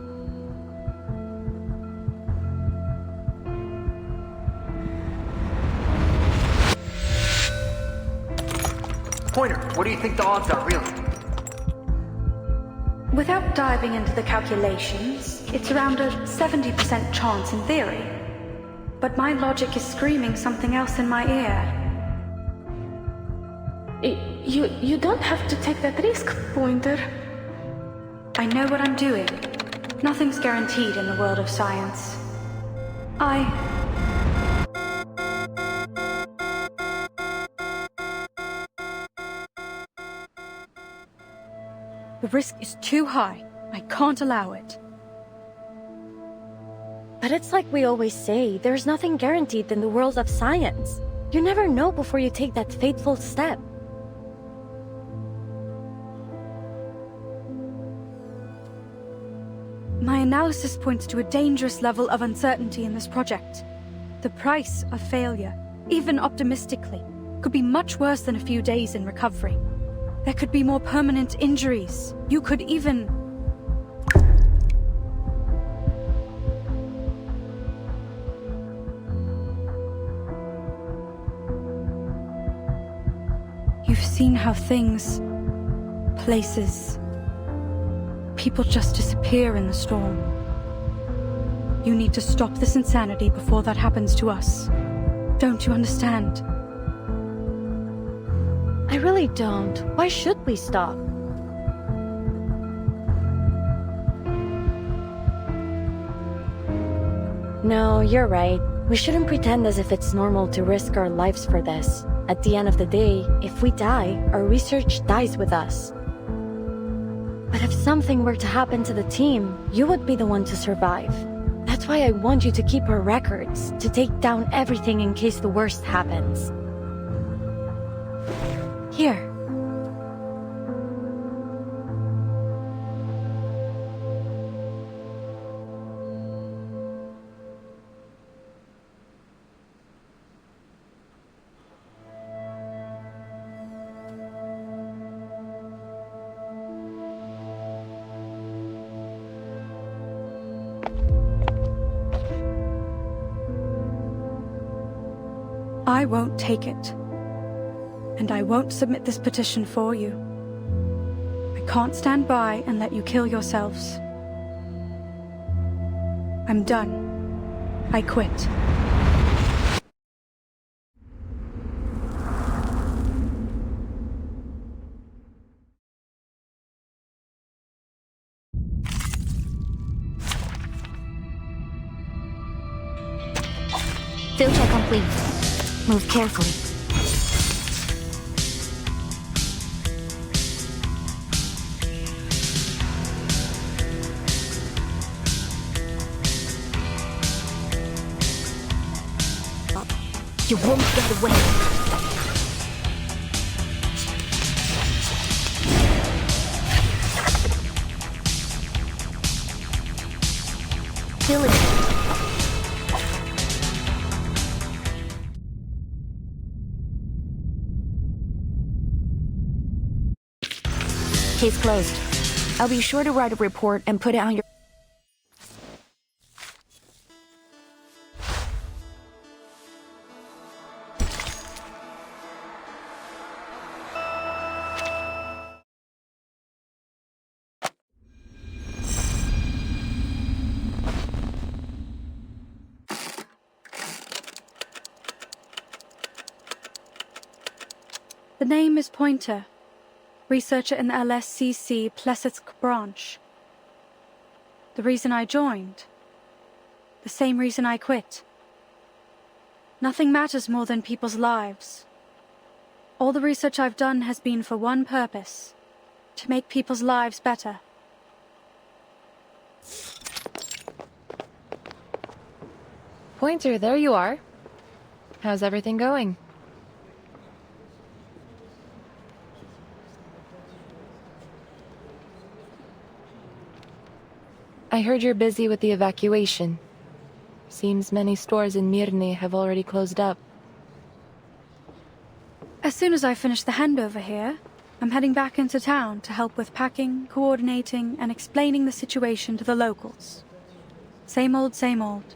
Pointer, what do you think the odds are, really? Without diving into the calculations, it's around a 70% chance in theory. But my logic is screaming something else in my ear. You don't have to take that risk, Pointer. I know what I'm doing. Nothing's guaranteed in the world of science. The risk is too high. I can't allow it. But it's like we always say, there's nothing guaranteed in the world of science. You never know before you take that fateful step. My analysis points to a dangerous level of uncertainty in this project. The price of failure, even optimistically, could be much worse than a few days in recovery. There could be more permanent injuries. You could even... You've seen how things, places, people just disappear in the storm. You need to stop this insanity before that happens to us. Don't you understand? I really don't. Why should we stop? No, you're right. We shouldn't pretend as if it's normal to risk our lives for this. At the end of the day, if we die, our research dies with us. But if something were to happen to the team, you would be the one to survive. That's That's why I want you to keep her records, to take down everything in case the worst happens. Here. I won't take it. And I won't submit this petition for you. I can't stand by and let you kill yourselves. I'm done. I quit. Filter complete. Move carefully. You won't get away. Kill it. Case closed. I'll be sure to write a report and put it on your... The name is Pointer. Researcher in the LSCC Plesetsk branch. The reason I joined, the same reason I quit. Nothing matters more than people's lives. All the research I've done has been for one purpose, to make people's lives better. Pointer, there you are. How's everything going? I heard you're busy with the evacuation. Seems many stores in Mirny have already closed up. As soon as I finish the handover here, I'm heading back into town to help with packing, coordinating, and explaining the situation to the locals. Same old, same old.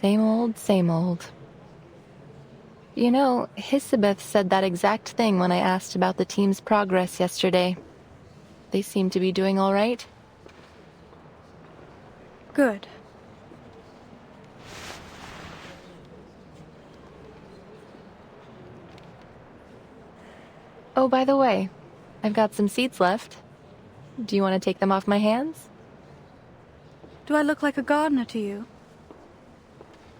Same old, same old. You know, Hisabe's said that exact thing when I asked about the team's progress yesterday. They seem to be doing all right. Good. Oh, by the way, I've got some seats left. Do you want to take them off my hands? Do I look like a gardener to you?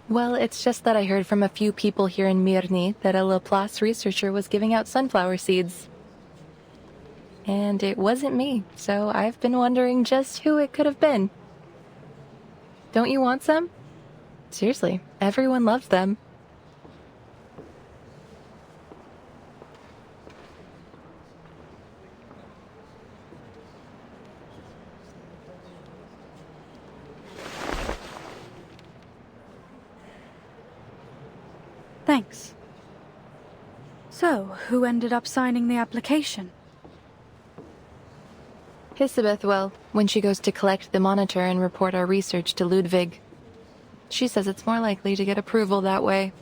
Well, it's just that I heard from a few people here in Mirny that a Laplace researcher was giving out sunflower seeds. And it wasn't me, so I've been wondering just who it could have been. Don't you want some? Seriously, everyone loves them. Thanks. So, who ended up signing the application? Hisabeth will, when she goes to collect the monitor and report our research to Ludwig. She says it's more likely to get approval that way.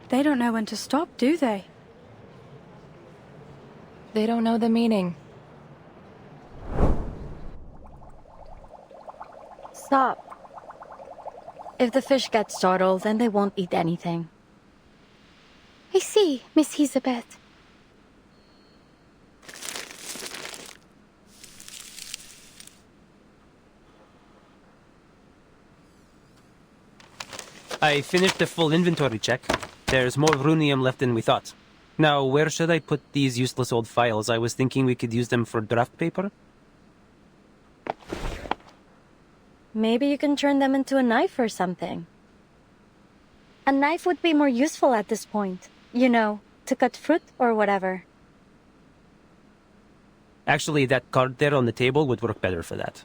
They don't know when to stop, do they? They don't know the meaning. Stop. If the fish get startled, then they won't eat anything. I see, Miss Hisabeth. I finished the full inventory check. There's more runium left than we thought. Now, where should I put these useless old files? I was thinking we could use them for draft paper. Maybe you can turn them into a knife or something. A knife would be more useful at this point. You know, to cut fruit or whatever. Actually, that card there on the table would work better for that.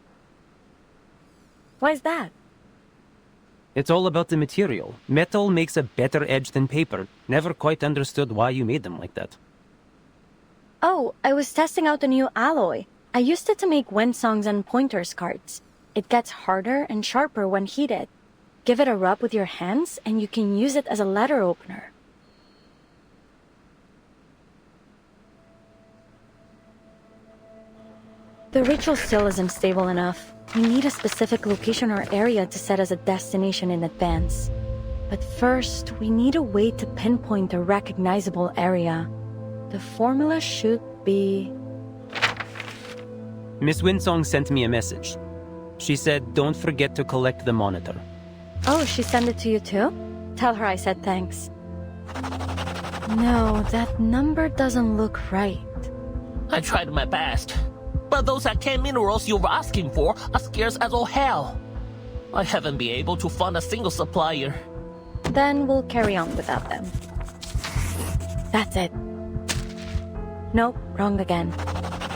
Why's that? It's all about the material. Metal makes a better edge than paper. Never quite understood why you made them like that. Oh, I was testing out a new alloy. I used it to make Winsong's and Pointer's cards. It gets harder and sharper when heated. Give it a rub with your hands and you can use it as a letter opener. The ritual still isn't stable enough. We need a specific location or area to set as a destination in advance. But first, we need a way to pinpoint a recognizable area. The formula should be... Miss Winsong sent me a message. She said, don't forget to collect the monitor. Oh, she sent it to you too? Tell her I said thanks. No, that number doesn't look right. I tried my best. But those arcane minerals you were asking for are scarce as all hell. I haven't been able to find a single supplier. Then we'll carry on without them. That's it. Nope, wrong again.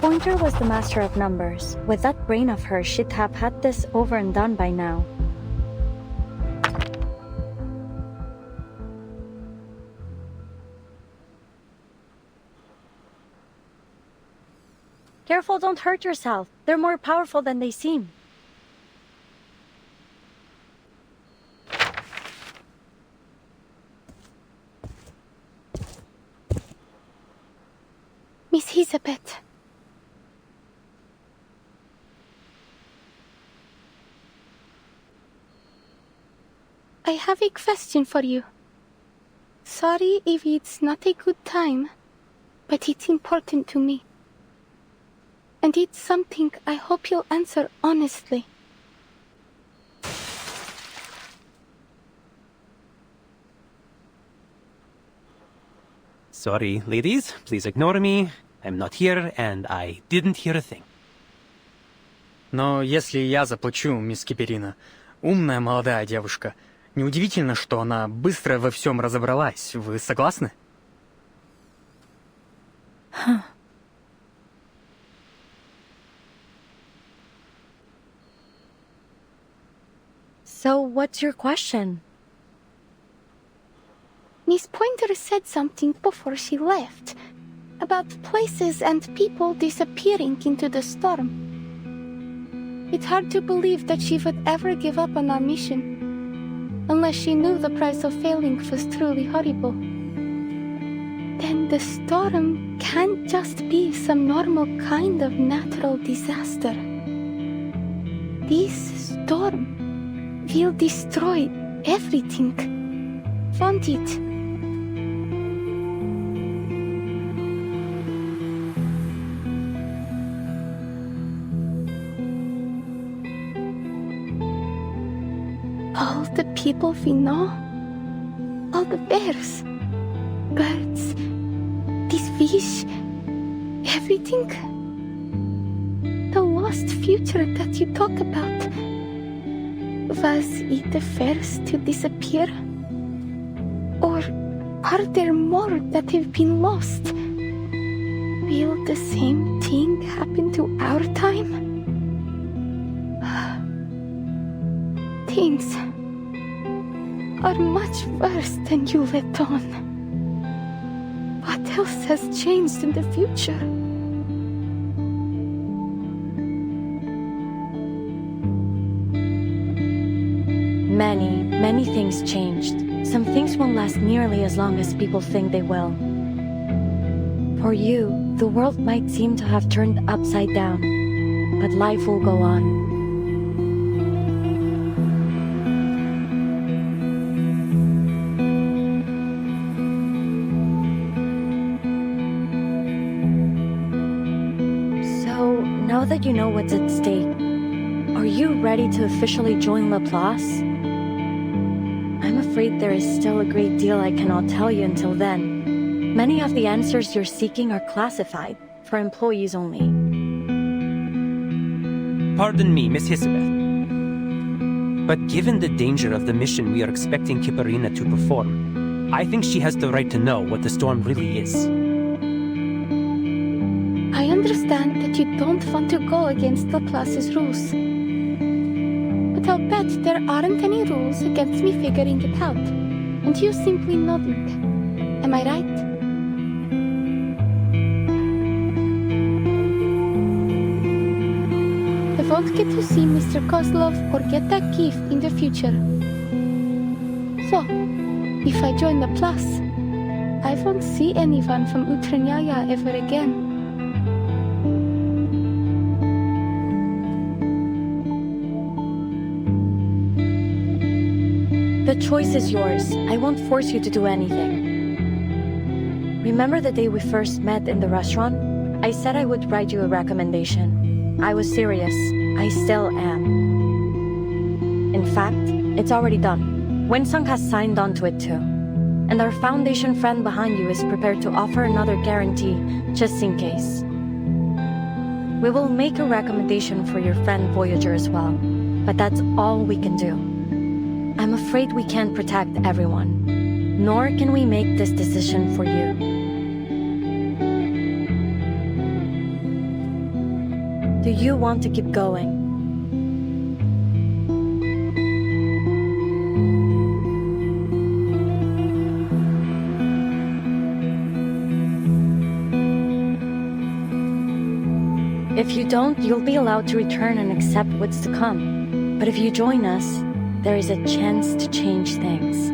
Pointer was the master of numbers. With that brain of hers, she'd have had this over and done by now. Careful, don't hurt yourself. They're more powerful than they seem. Miss Elizabeth. I have a question for you. Sorry if it's not a good time, but it's important to me. And it's something I hope you'll answer honestly. Sorry, ladies, please ignore me. I'm not here, and I didn't hear a thing. Но если я заплачу, мисс Киперина, умная молодая девушка, неудивительно, что она быстро во всем разобралась. Вы согласны? So, what's your question? Miss Pointer said something before she left about places and people disappearing into the storm. It's hard to believe that she would ever give up on our mission, unless she knew the price of failing was truly horrible. Then the storm can't just be some normal kind of natural disaster. This storm will destroy everything, won't it? All the people we know, all the bears, birds, this fish, everything. The lost future that you talk about. Was it the first to disappear? Or are there more that have been lost? Will the same thing happen to our time? Things are much worse than you let on. What else has changed in the future? Many things changed. Some things won't last nearly as long as people think they will. For you, the world might seem to have turned upside down, but life will go on. So, now that you know what's at stake, are you ready to officially join Laplace? I'm afraid there is still a great deal I cannot tell you until then. Many of the answers you're seeking are classified, for employees only. Pardon me, Miss Elizabeth. But given the danger of the mission we are expecting Kiperina to perform, I think she has the right to know what the storm really is. I understand that you don't want to go against Laplace's rules. But I'll bet there aren't any rules against me figuring it out, and you simply nodding. Am I right? I won't get to see Mr. Kozlov or get that gift in the future. So, if I join the Plus, I won't see anyone from Utrennaya ever again. The choice is yours. I won't force you to do anything. Remember the day we first met in the restaurant? I said I would write you a recommendation. I was serious. I still am. In fact, it's already done. Winsong has signed on to it too. And our Foundation friend behind you is prepared to offer another guarantee, just in case. We will make a recommendation for your friend Voyager as well, but that's all we can do. I'm afraid we can't protect everyone, nor can we make this decision for you. Do you want to keep going? If you don't, you'll be allowed to return and accept what's to come. But if you join us, there is a chance to change things.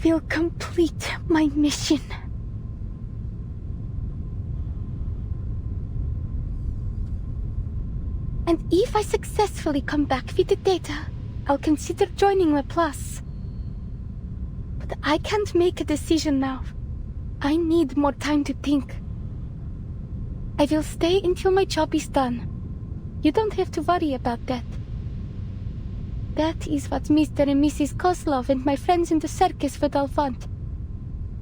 Will complete my mission. And if I successfully come back with the data, I'll consider joining the Plus. But I can't make a decision now. I need more time to think. I will stay until my job is done. You don't have to worry about that. That is what Mr. and Mrs. Kozlov and my friends in the circus would all want.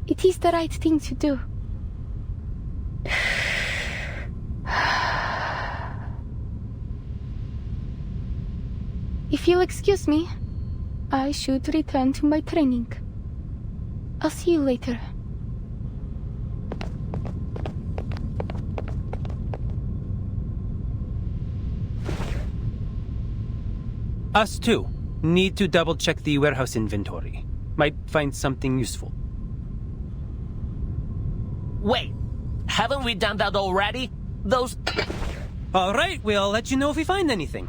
It is the right thing to do. If you'll excuse me, I should return to my training. I'll see you later. Us too. Need to double-check the warehouse inventory. Might find something useful. Wait, haven't we done that already? Those... Alright, we'll let you know if we find anything.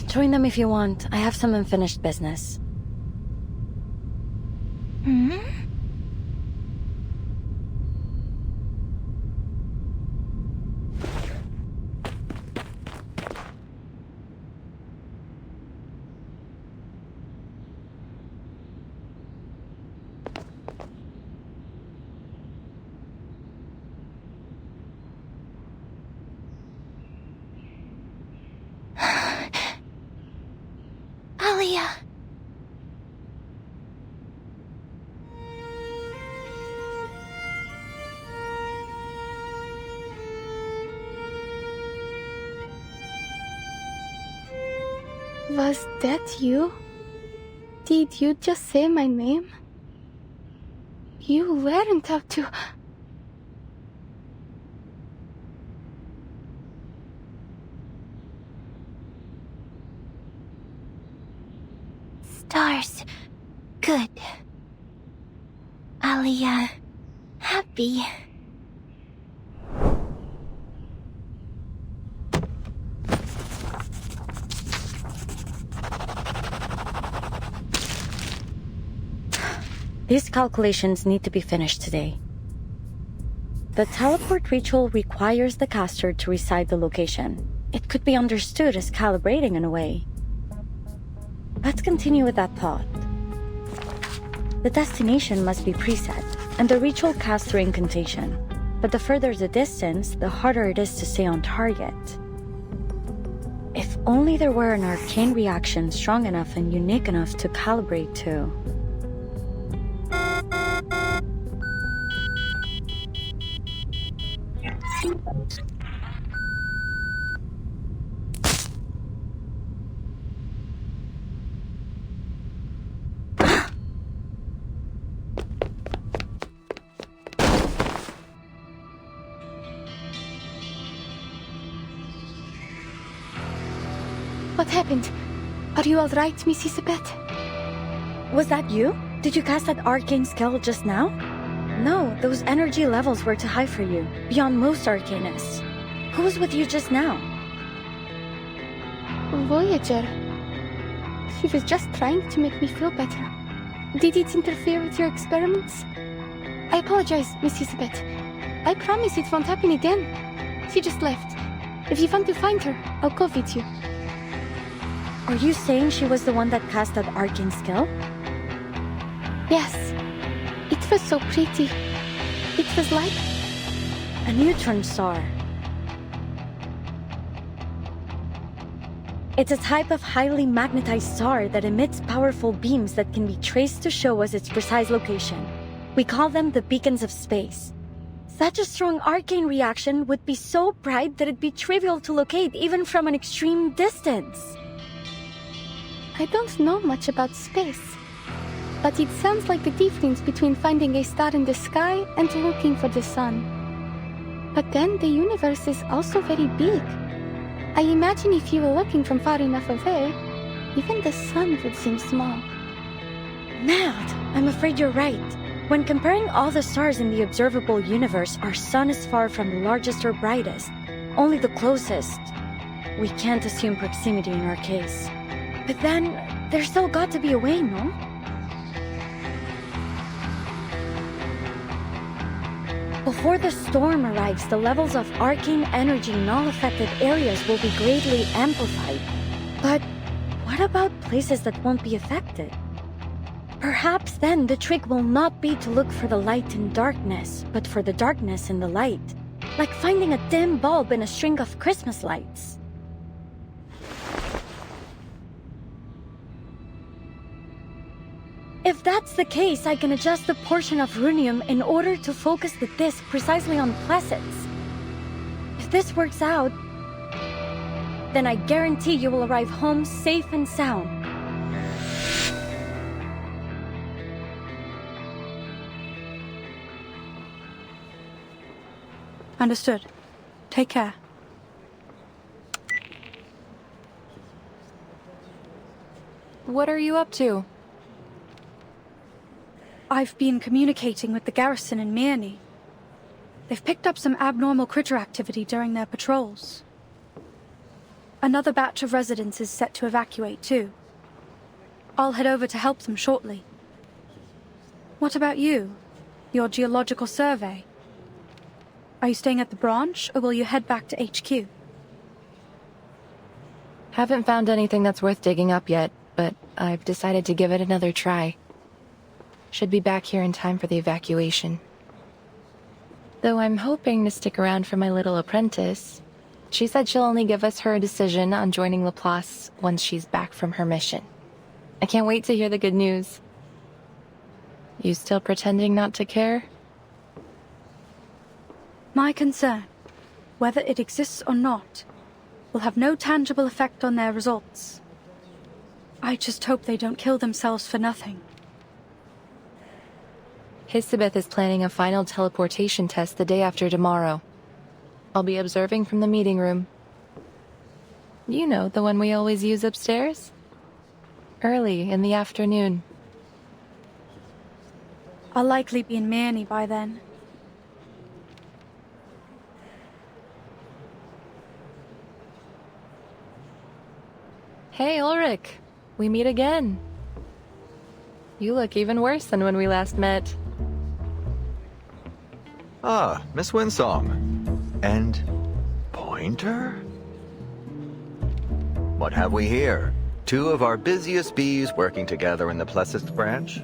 Join them if you want. I have some unfinished business. Alia. Was that you? Did you just say my name? You weren't up to... Stars. Good. Alia. Happy. be. These calculations need to be finished today. The teleport ritual requires the caster to recite the location. It could be understood as calibrating in a way. Let's continue with that thought. The destination must be preset, and the ritual casts through incantation. But the further the distance, the harder it is to stay on target. If only there were an arcane reaction strong enough and unique enough to calibrate to. What happened? Are you alright, Miss Isabeth? Was that you? Did you cast that arcane skill just now? No, those energy levels were too high for you, beyond most arcanists. Who was with you just now? Voyager. He was just trying to make me feel better. Did it interfere with your experiments? I apologize, Miss Isabeth. I promise it won't happen again. She just left. If you want to find her, I'll go with you. Are you saying she was the one that cast that arcane skill? Yes. It was so pretty. It was like a neutron star. It's a type of highly magnetized star that emits powerful beams that can be traced to show us its precise location. We call them the beacons of space. Such a strong arcane reaction would be so bright that it'd be trivial to locate even from an extreme distance. I don't know much about space, but it sounds like the difference between finding a star in the sky and looking for the sun. But then the universe is also very big. I imagine if you were looking from far enough away, even the sun would seem small. Mad, I'm afraid you're right. When comparing all the stars in the observable universe, our sun is far from the largest or brightest, only the closest. We can't assume proximity in our case. But then, there's still got to be a way, no? Before the storm arrives, the levels of arcane energy in all affected areas will be greatly amplified. But what about places that won't be affected? Perhaps then the trick will not be to look for the light in darkness, but for the darkness in the light. Like finding a dim bulb in a string of Christmas lights. If that's the case, I can adjust the portion of runium in order to focus the disc precisely on placets. If this works out, then I guarantee you will arrive home safe and sound. Understood. Take care. What are you up to? I've been communicating with the garrison in Mirny. They've picked up some abnormal critter activity during their patrols. Another batch of residents is set to evacuate too. I'll head over to help them shortly. What about you? Your geological survey? Are you staying at the branch, or will you head back to HQ? Haven't found anything that's worth digging up yet, but I've decided to give it another try. Should be back here in time for the evacuation. Though I'm hoping to stick around for my little apprentice. She said she'll only give us her decision on joining Laplace once she's back from her mission. I can't wait to hear the good news. You still pretending not to care? My concern, whether it exists or not, will have no tangible effect on their results. I just hope they don't kill themselves for nothing. Hisabeth is planning a final teleportation test the day after tomorrow. I'll be observing from the meeting room. You know, the one we always use upstairs? Early in the afternoon. I'll likely be in Mirny by then. Hey, Ulrich. We meet again. You look even worse than when we last met. Ah, Miss Winsong. And Pointer? What have we here? Two of our busiest bees working together in the Plessist branch?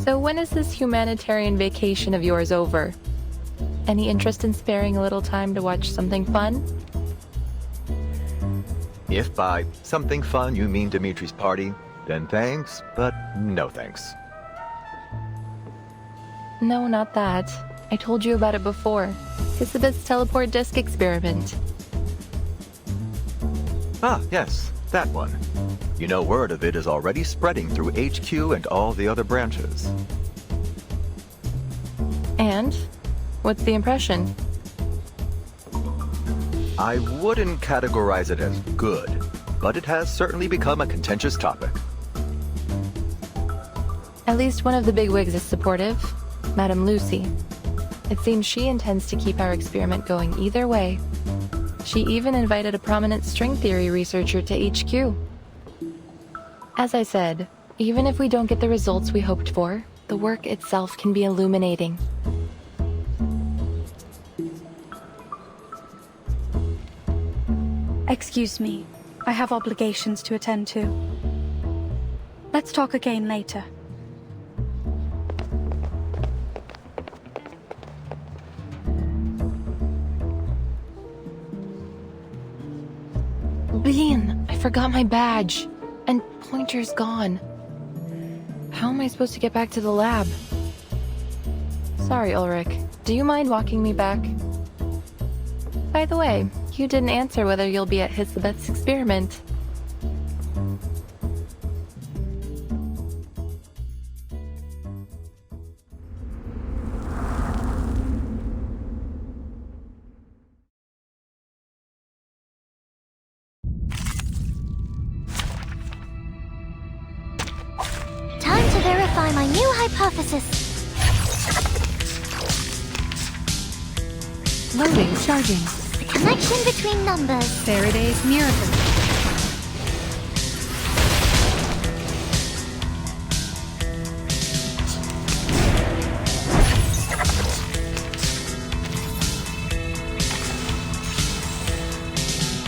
So when is this humanitarian vacation of yours over? Any interest in sparing a little time to watch something fun? If by something fun you mean Dimitri's party, then thanks, but no thanks. No, not that. I told you about it before. Hisabe's teleport disk experiment. Ah, yes, that one. You know, word of it is already spreading through HQ and all the other branches. And? What's the impression? I wouldn't categorize it as good, but it has certainly become a contentious topic. At least one of the bigwigs is supportive, Madame Lucy. It seems she intends to keep our experiment going either way. She even invited a prominent string theory researcher to HQ. As I said, even if we don't get the results we hoped for, the work itself can be illuminating. Excuse me. I have obligations to attend to. Let's talk again later. Bean, I forgot my badge. And Pointer's gone. How am I supposed to get back to the lab? Sorry, Ulrich. Do you mind walking me back? By the way, you didn't answer whether you'll be at Hisabe's experiment. Time to verify my new hypothesis. Loading, charging. The connection between numbers. Faraday's miracle.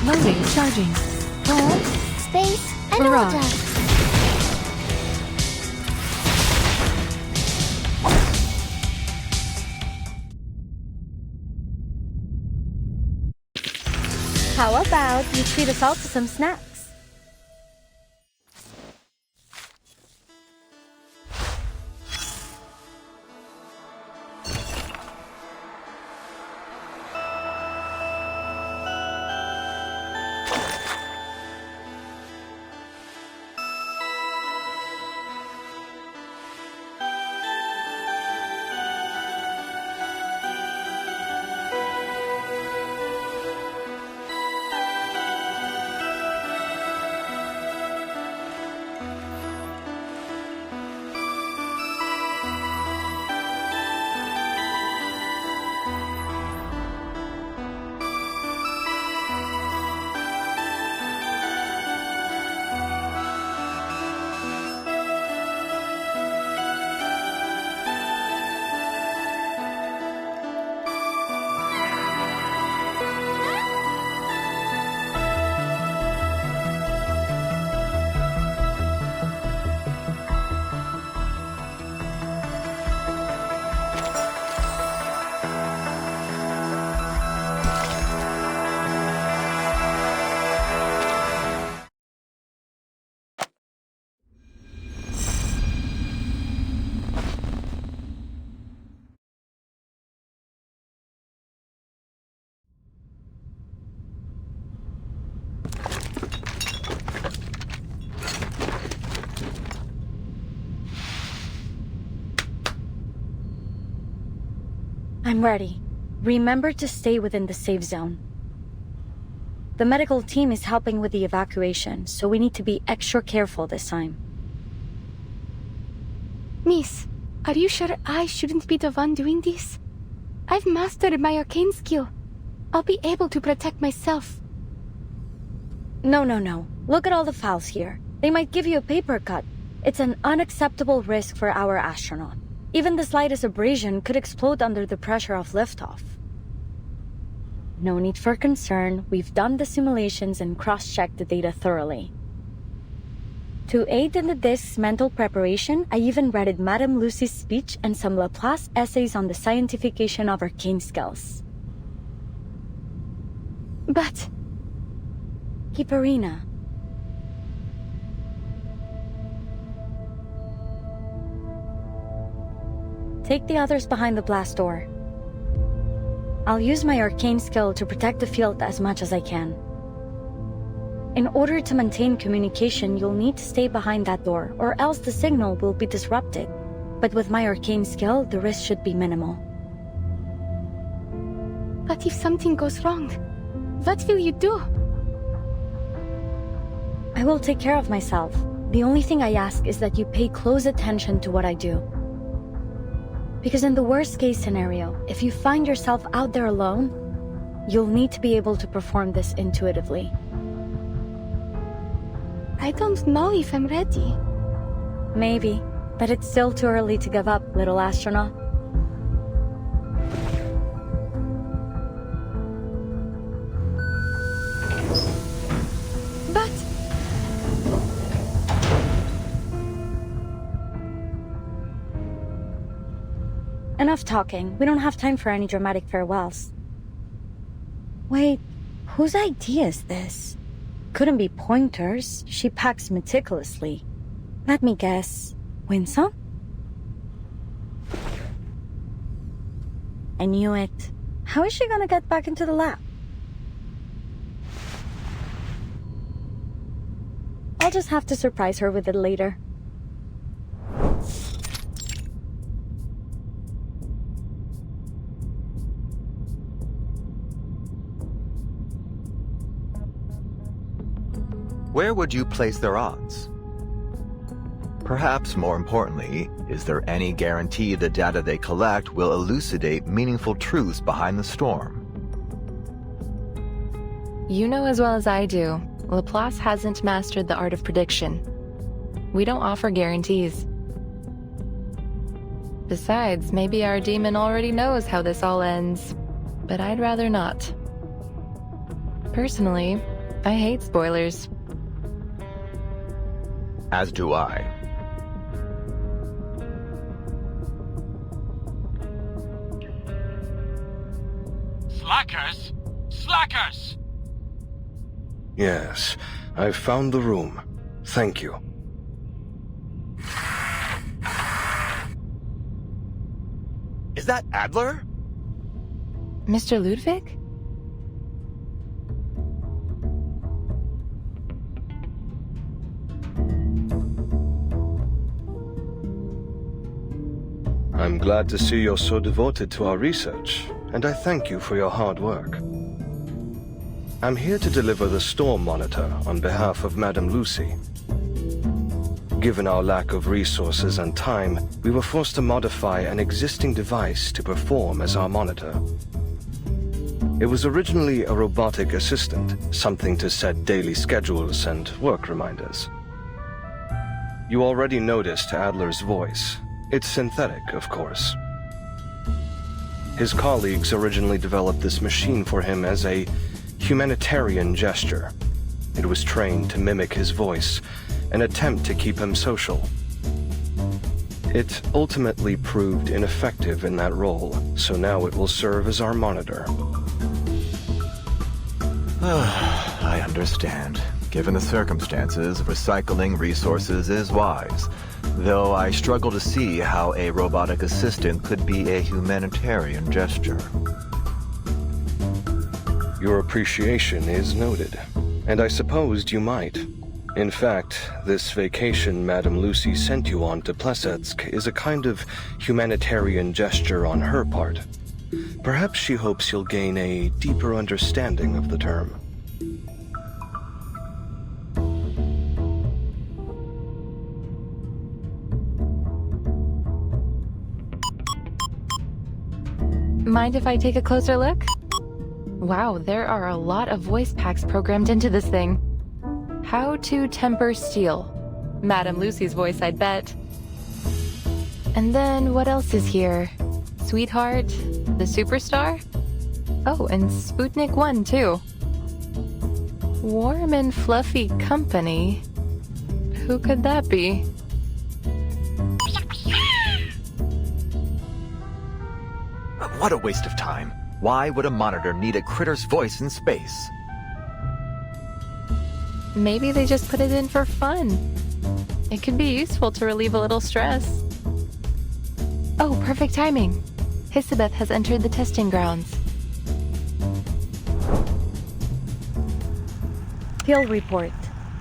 Loading, charging. Home, space, and Barrage. order. How about you treat us all to some snacks? I'm ready. Remember to stay within the safe zone. The medical team is helping with the evacuation, so we need to be extra careful this time. Miss, are you sure I shouldn't be the one doing this? I've mastered my arcane skill. I'll be able to protect myself. No. Look at all the files here. They might give you a paper cut. It's an unacceptable risk for our astronaut. Even the slightest abrasion could explode under the pressure of liftoff. No need for concern. We've done the simulations and cross-checked the data thoroughly. To aid in the disk's mental preparation, I even read Madame Lucy's speech and some Laplace essays on the scientification of arcane skills. But... Kipereena. Take the others behind the blast door. I'll use my arcane skill to protect the field as much as I can. In order to maintain communication, you'll need to stay behind that door, or else the signal will be disrupted. But with my arcane skill, the risk should be minimal. But if something goes wrong, what will you do? I will take care of myself. The only thing I ask is that you pay close attention to what I do. Because in the worst case scenario, if you find yourself out there alone, you'll need to be able to perform this intuitively. I don't know if I'm ready. Maybe, but it's still too early to give up, little astronaut. But... Enough talking. We don't have time for any dramatic farewells. Wait, whose idea is this? Couldn't be Pointer's. She packs meticulously. Let me guess. Winsome? I knew it. How is she gonna get back into the lab? I'll just have to surprise her with it later. Where would you place their odds? Perhaps more importantly, is there any guarantee the data they collect will elucidate meaningful truths behind the storm? You know as well as I do, Laplace hasn't mastered the art of prediction. We don't offer guarantees. Besides, maybe our demon already knows how this all ends, but I'd rather not. Personally, I hate spoilers. As do I. Slackers! Slackers! Yes, I've found the room. Thank you. Is that Adler? Mr. Ludwig? I'm glad to see you're so devoted to our research, and I thank you for your hard work. I'm here to deliver the storm monitor on behalf of Madame Lucy. Given our lack of resources and time, we were forced to modify an existing device to perform as our monitor. It was originally a robotic assistant, something to set daily schedules and work reminders. You already noticed Adler's voice. It's synthetic, of course. His colleagues originally developed this machine for him as a humanitarian gesture. It was trained to mimic his voice, an attempt to keep him social. It ultimately proved ineffective in that role, so now it will serve as our monitor. I understand. Given the circumstances, recycling resources is wise. Though I struggle to see how a robotic assistant could be a humanitarian gesture. Your appreciation is noted, and I supposed you might. In fact, this vacation Madame Lucy sent you on to Plesetsk is a kind of humanitarian gesture on her part. Perhaps she hopes you'll gain a deeper understanding of the term. Mind if I take a closer look? Wow, there are a lot of voice packs programmed into this thing. How to temper steel. Madame Lucy's voice, I'd bet. And then what else is here? Sweetheart? The Superstar? Oh, and Sputnik 1 too. Warm and fluffy company. Who could that be? What a waste of time. Why would a monitor need a critter's voice in space? Maybe they just put it in for fun. It could be useful to relieve a little stress. Oh, perfect timing. Hisabeth has entered the testing grounds. Field report.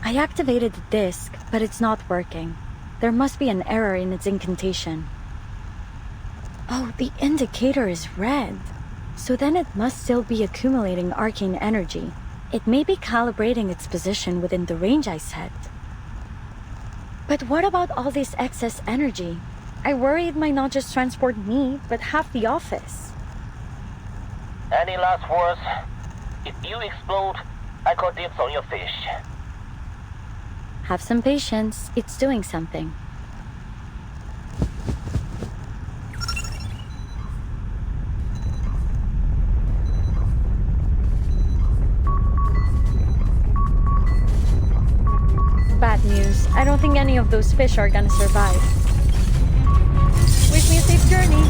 I activated the disk, but it's not working. There must be an error in its incantation. Oh, the indicator is red. So then it must still be accumulating arcane energy. It may be calibrating its position within the range I set. But what about all this excess energy? I worry it might not just transport me, but half the office. Any last words? If you explode, I call dibs on your fish. Have some patience. It's doing something. Bad news. I don't think any of those fish are gonna survive. Wish me a safe journey.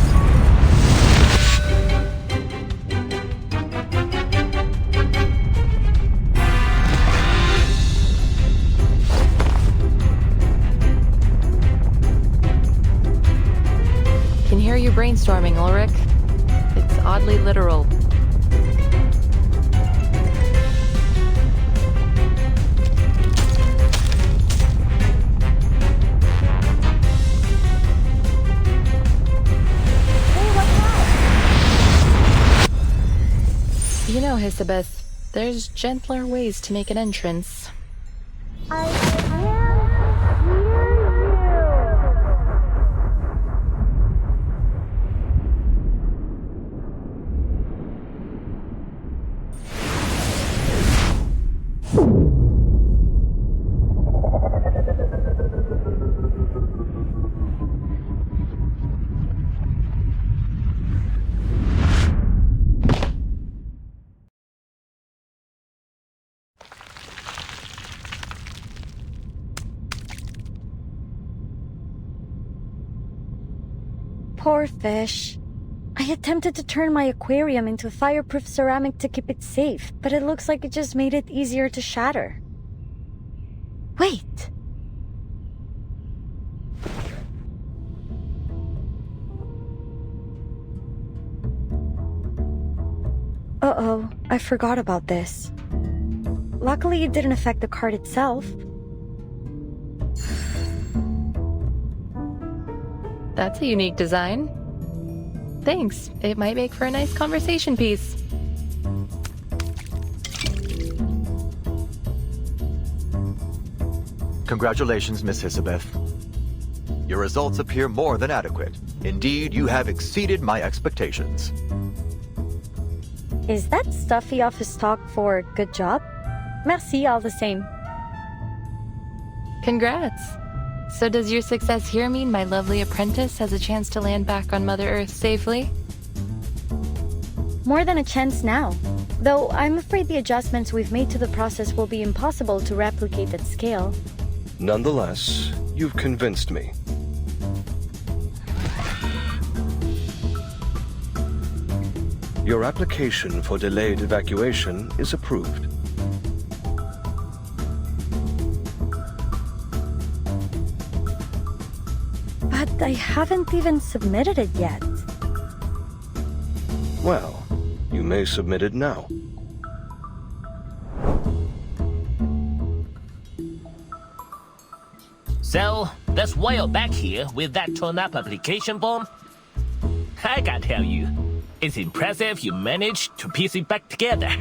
Can hear you brainstorming, Ulrich. It's oddly literal. You know, Hisabeth, there's gentler ways to make an entrance. Poor fish. I attempted to turn my aquarium into fireproof ceramic to keep it safe, but it looks like it just made it easier to shatter. Wait! Uh-oh, I forgot about this. Luckily, it didn't affect the card itself. That's a unique design. Thanks. It might make for a nice conversation piece. Congratulations, Miss Hisabeth. Your results appear more than adequate. Indeed, you have exceeded my expectations. Is that stuffy office talk for good job? Merci all the same. Congrats. So does your success here mean my lovely apprentice has a chance to land back on Mother Earth safely? More than a chance now. Though I'm afraid the adjustments we've made to the process will be impossible to replicate at scale. Nonetheless, you've convinced me. Your application for delayed evacuation is approved. But I haven't even submitted it yet. Well, you may submit it now. So, that's why you're back here with that torn-up application form? I gotta tell you, it's impressive you managed to piece it back together.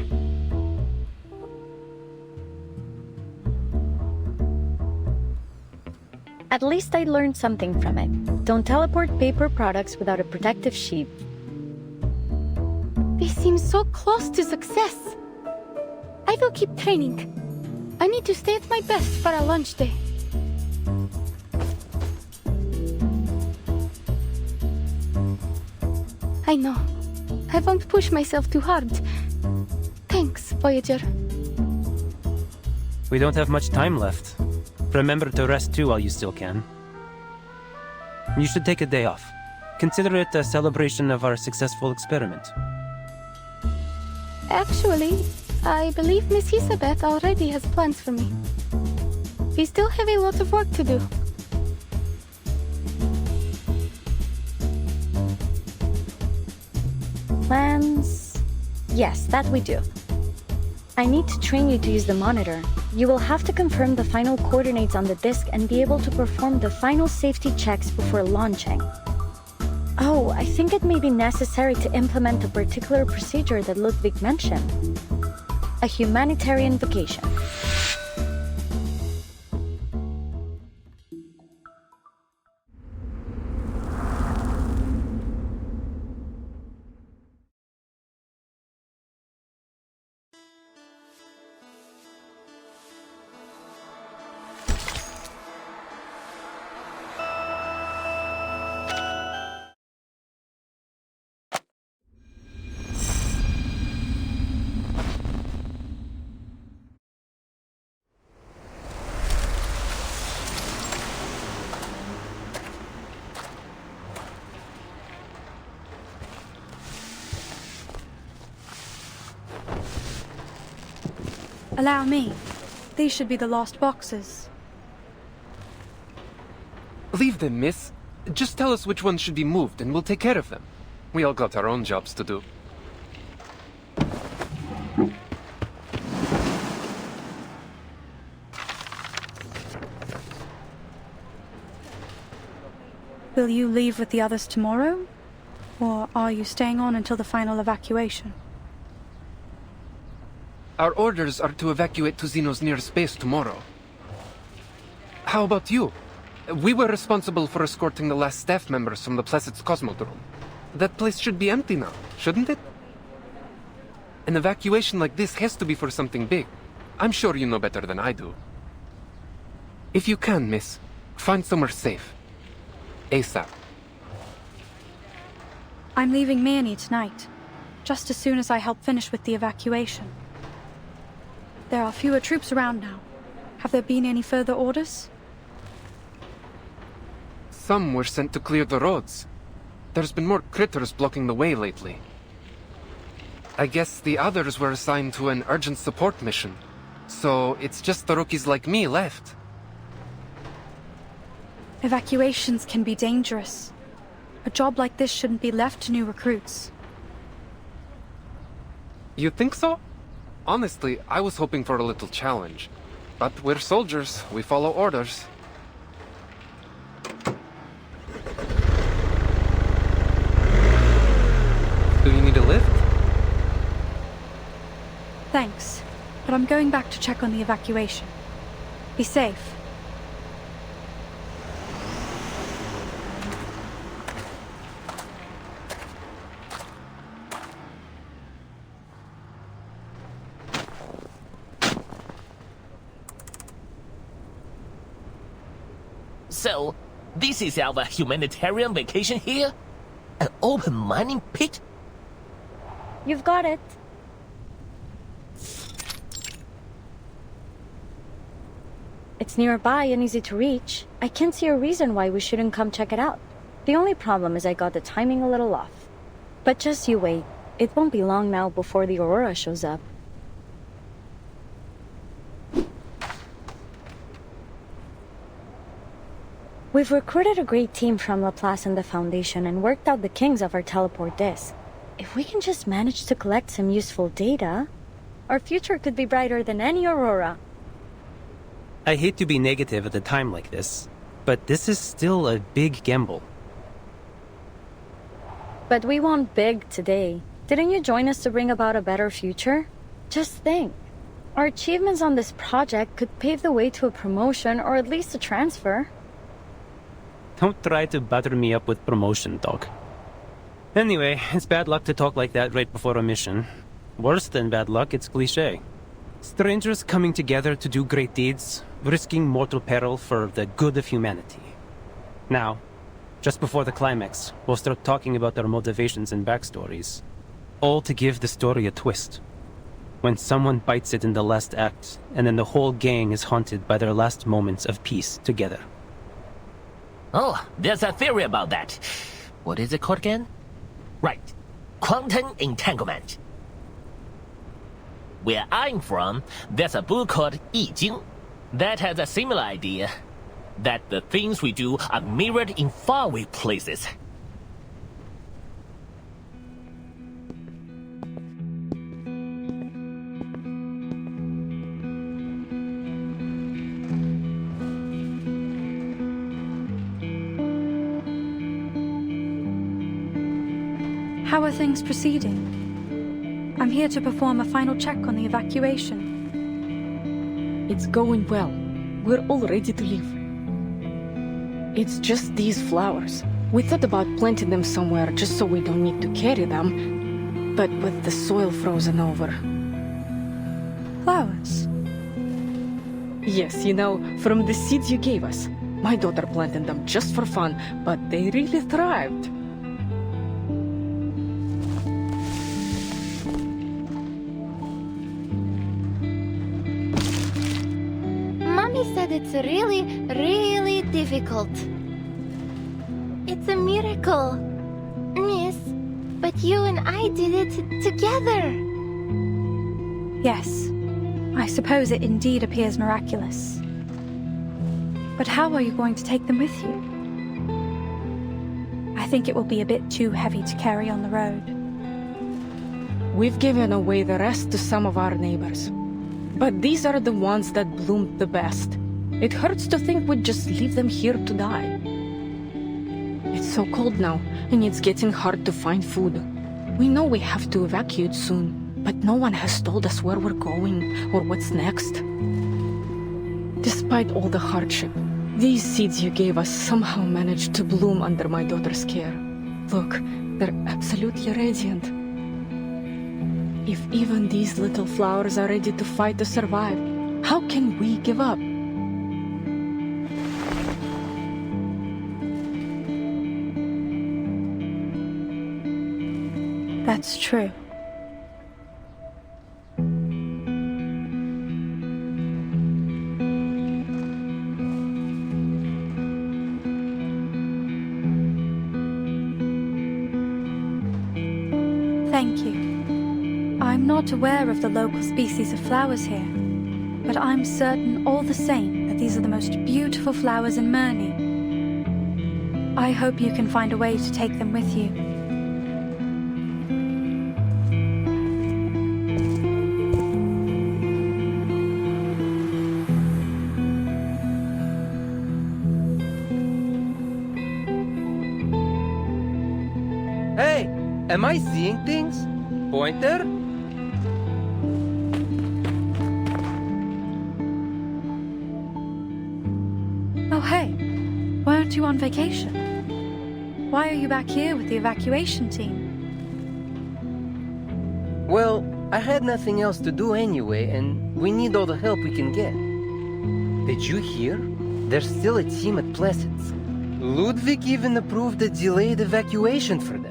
At least I learned something from it. Don't teleport paper products without a protective sheet. seem so close to success. I will keep training. I need to stay at my best for our launch day. I know. I won't push myself too hard. Thanks, Voyager. We don't have much time left. Remember to rest too while you still can. You should take a day off. Consider it a celebration of our successful experiment. Actually, I believe Miss Hisabe's already has plans for me. We still have a lot of work to do. Plans? Yes, that we do. I need to train you to use the monitor. You will have to confirm the final coordinates on the disk and be able to perform the final safety checks before launching. Oh, I think it may be necessary to implement a particular procedure that Ludwig mentioned. A humanitarian vacation. Allow me. These should be the lost boxes. Leave them, miss. Just tell us which ones should be moved and we'll take care of them. We all got our own jobs to do. Will you leave with the others tomorrow? Or are you staying on until the final evacuation? Our orders are to evacuate to Xeno's nearest base tomorrow. How about you? We were responsible for escorting the last staff members from the Placid's Cosmodrome. That place should be empty now, shouldn't it? An evacuation like this has to be for something big. I'm sure you know better than I do. If you can, miss, find somewhere safe. ASAP. I'm leaving Mirny tonight, just as soon as I help finish with the evacuation. There are fewer troops around now. Have there been any further orders? Some were sent to clear the roads. There's been more critters blocking the way lately. I guess the others were assigned to an urgent support mission. So it's just the rookies like me left. Evacuations can be dangerous. A job like this shouldn't be left to new recruits. You think so? Honestly, I was hoping for a little challenge. But we're soldiers. We follow orders. Do you need a lift? Thanks, but I'm going back to check on the evacuation. Be safe. So, this is our humanitarian vacation here? An open mining pit? You've got it. It's nearby and easy to reach. I can't see a reason why we shouldn't come check it out. The only problem is I got the timing a little off. But just you wait. It won't be long now before the Aurora shows up. We've recruited a great team from Laplace and the Foundation and worked out the kinks of our teleport disk. If we can just manage to collect some useful data, our future could be brighter than any Aurora. I hate to be negative at a time like this, but this is still a big gamble. But we want big today. Didn't you join us to bring about a better future? Just think. Our achievements on this project could pave the way to a promotion or at least a transfer. Don't try to butter me up with promotion, dog. Anyway, it's bad luck to talk like that right before a mission. Worse than bad luck, it's cliché. Strangers coming together to do great deeds, risking mortal peril for the good of humanity. Now, just before the climax, we'll start talking about their motivations and backstories. All to give the story a twist. When someone bites it in the last act, and then the whole gang is haunted by their last moments of peace together. Oh, there's a theory about that. What is it called again? Right, quantum entanglement. Where I'm from, there's a book called I Ching that has a similar idea, that the things we do are mirrored in faraway places. How are things proceeding? I'm here to perform a final check on the evacuation. It's going well. We're all ready to leave. It's just these flowers. We thought about planting them somewhere just so we don't need to carry them, but with the soil frozen over. Flowers? Yes, you know, from the seeds you gave us. My daughter planted them just for fun, but they really thrived. Mommy said it's really, really difficult. It's a miracle, Miss, but you and I did it together. Yes, I suppose it indeed appears miraculous. But how are you going to take them with you? I think it will be a bit too heavy to carry on the road. We've given away the rest to some of our neighbors. But these are the ones that bloomed the best. It hurts to think we'd just leave them here to die. It's so cold now, and it's getting hard to find food. We know we have to evacuate soon, but no one has told us where we're going or what's next. Despite all the hardship, these seeds you gave us somehow managed to bloom under my daughter's care. Look, they're absolutely radiant. If even these little flowers are ready to fight to survive, how can we give up? That's true. Thank you. I'm not aware of the local species of flowers here, but I'm certain all the same that these are the most beautiful flowers in Mel'ny. I hope you can find a way to take them with you. Hey, am I seeing things? Pointer? Oh, hey. Weren't you on vacation? Why are you back here with the evacuation team? Well, I had nothing else to do anyway, and we need all the help we can get. Did you hear? There's still a team at Placid's. Ludwig even approved a delayed evacuation for them.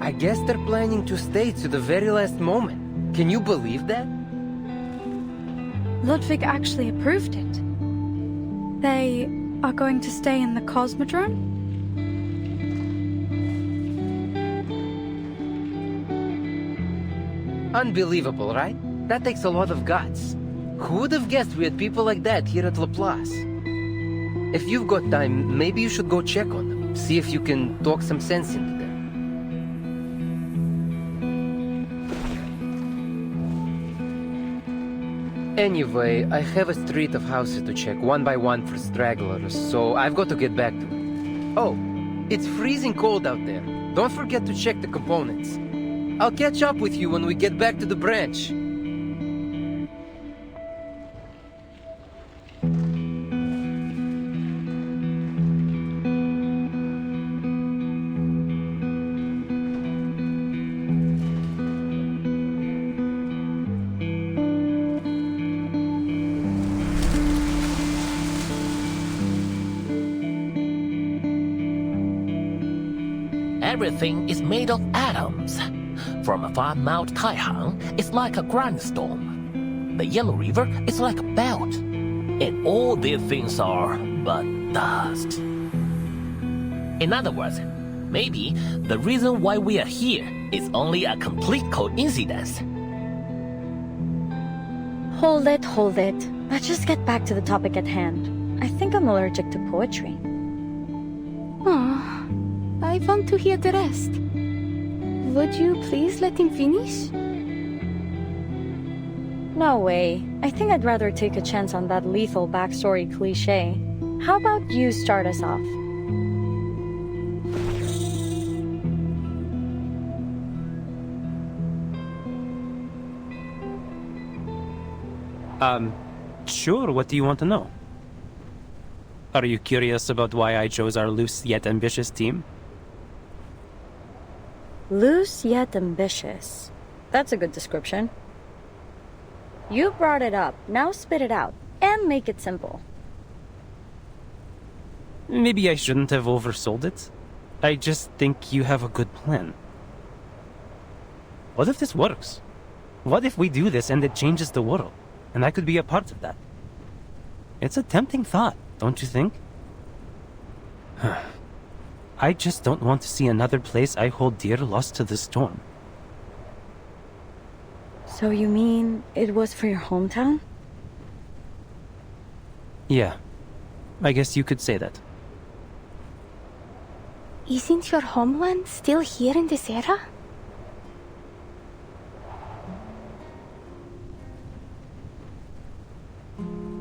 I guess they're planning to stay to the very last moment. Can you believe that? Ludwig actually approved it. They are going to stay in the Cosmodrome? Unbelievable, right? That takes a lot of guts. Who would have guessed we had people like that here at Laplace? If you've got time, maybe you should go check on them. See if you can talk some sense into them. Anyway, I have a street of houses to check one by one for stragglers, so I've got to get back to it. Oh, it's freezing cold out there. Don't forget to check the components. I'll catch up with you when we get back to the branch. everything is made of atoms. From afar, Mount Taihang is like a grindstone. The Yellow River is like a belt. And all these things are but dust. In other words, maybe the reason why we are here is only a complete coincidence. Hold it. Let's just get back to the topic at hand. I think I'm allergic to poetry. Oh, I want to hear the rest. Would you please let him finish? No way. I think I'd rather take a chance on that lethal backstory cliche. How about you start us off? Sure, what do you want to know? Are you curious about why I chose our loose yet ambitious team? Loose yet ambitious. That's a good description. You brought it up. Now spit it out. And make it simple. Maybe I shouldn't have oversold it. I just think you have a good plan. What if this works? What if we do this and it changes the world? And I could be a part of that. It's a tempting thought, don't you think? I just don't want to see another place I hold dear lost to the storm. So you mean it was for your hometown? Yeah, I guess you could say that. Isn't your homeland still here in this era?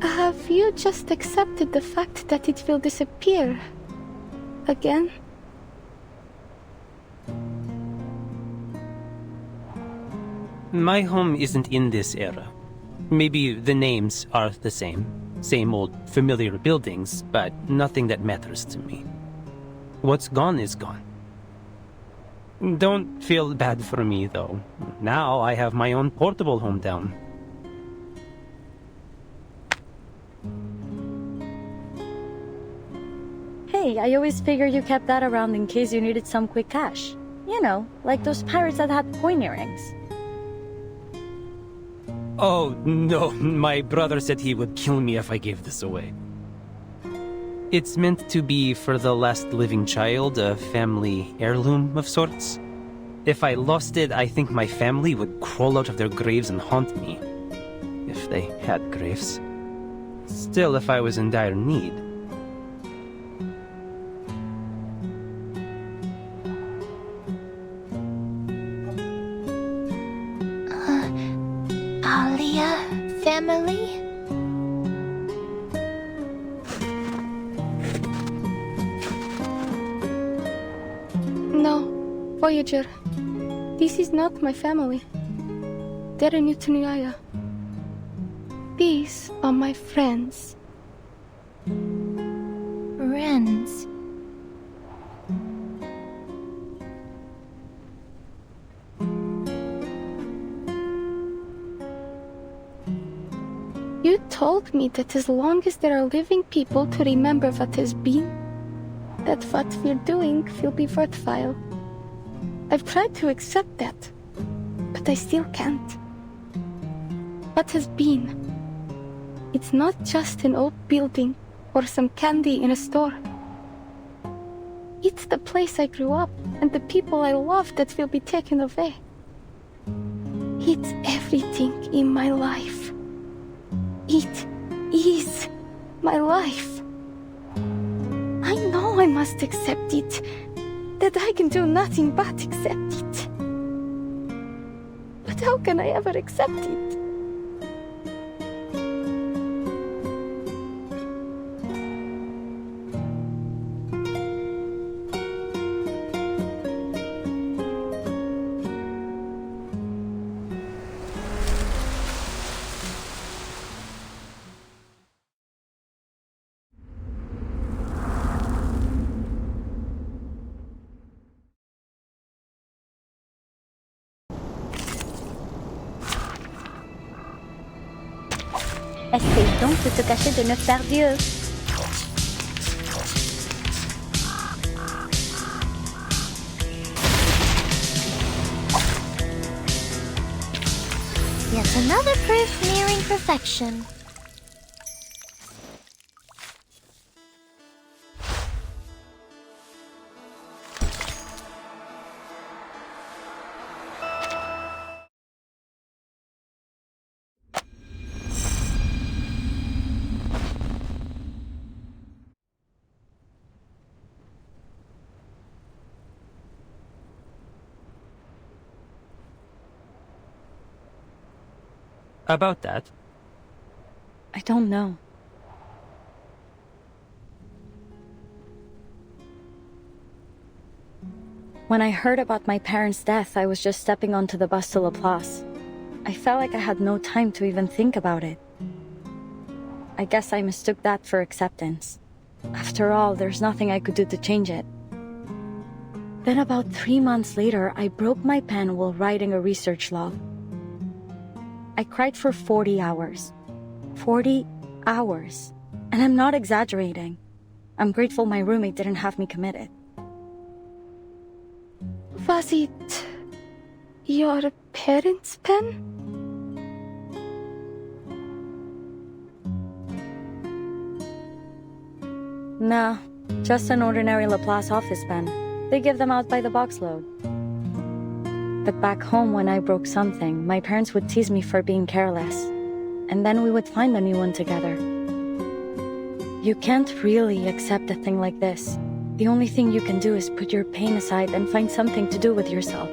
Have you just accepted the fact that it will disappear again? My home isn't in this era. Maybe the names are the same. Same old familiar buildings, but nothing that matters to me. What's gone is gone. Don't feel bad for me, though. Now I have my own portable hometown. Hey, I always figured you kept that around in case you needed some quick cash. You know, like those pirates that had coin earrings. Oh, no, my brother said he would kill me if I gave this away. It's meant to be for the last living child, a family heirloom of sorts. If I lost it, I think my family would crawl out of their graves and haunt me. If they had graves. Still, if I was in dire need. Family? No, Voyager. This is not my family. They're in Utrennaya. These are my friends. Friends? You told me that as long as there are living people to remember what has been, that what we're doing will be worthwhile. I've tried to accept that, but I still can't. What has been? It's not just an old building or some candy in a store. It's the place I grew up and the people I love that will be taken away. It's everything in my life. It is my life. I know I must accept it, that I can do nothing but accept it. But how can I ever accept it? Essaye donc de te cacher de notre Dieu. Yet another proof nearing perfection. About that, I don't know. When I heard about my parents' death, I was just stepping onto the bus to Laplace. I felt like I had no time to even think about it. I guess I mistook that for acceptance. After all, there's nothing I could do to change it. Then about 3 months later, I broke my pen while writing a research log. I cried for 40 hours. 40 hours. And I'm not exaggerating. I'm grateful my roommate didn't have me committed. Was it your parents' pen? Nah, just an ordinary Laplace office pen. They give them out by the boxload. But back home, when I broke something, my parents would tease me for being careless. And then we would find a new one together. You can't really accept a thing like this. The only thing you can do is put your pain aside and find something to do with yourself.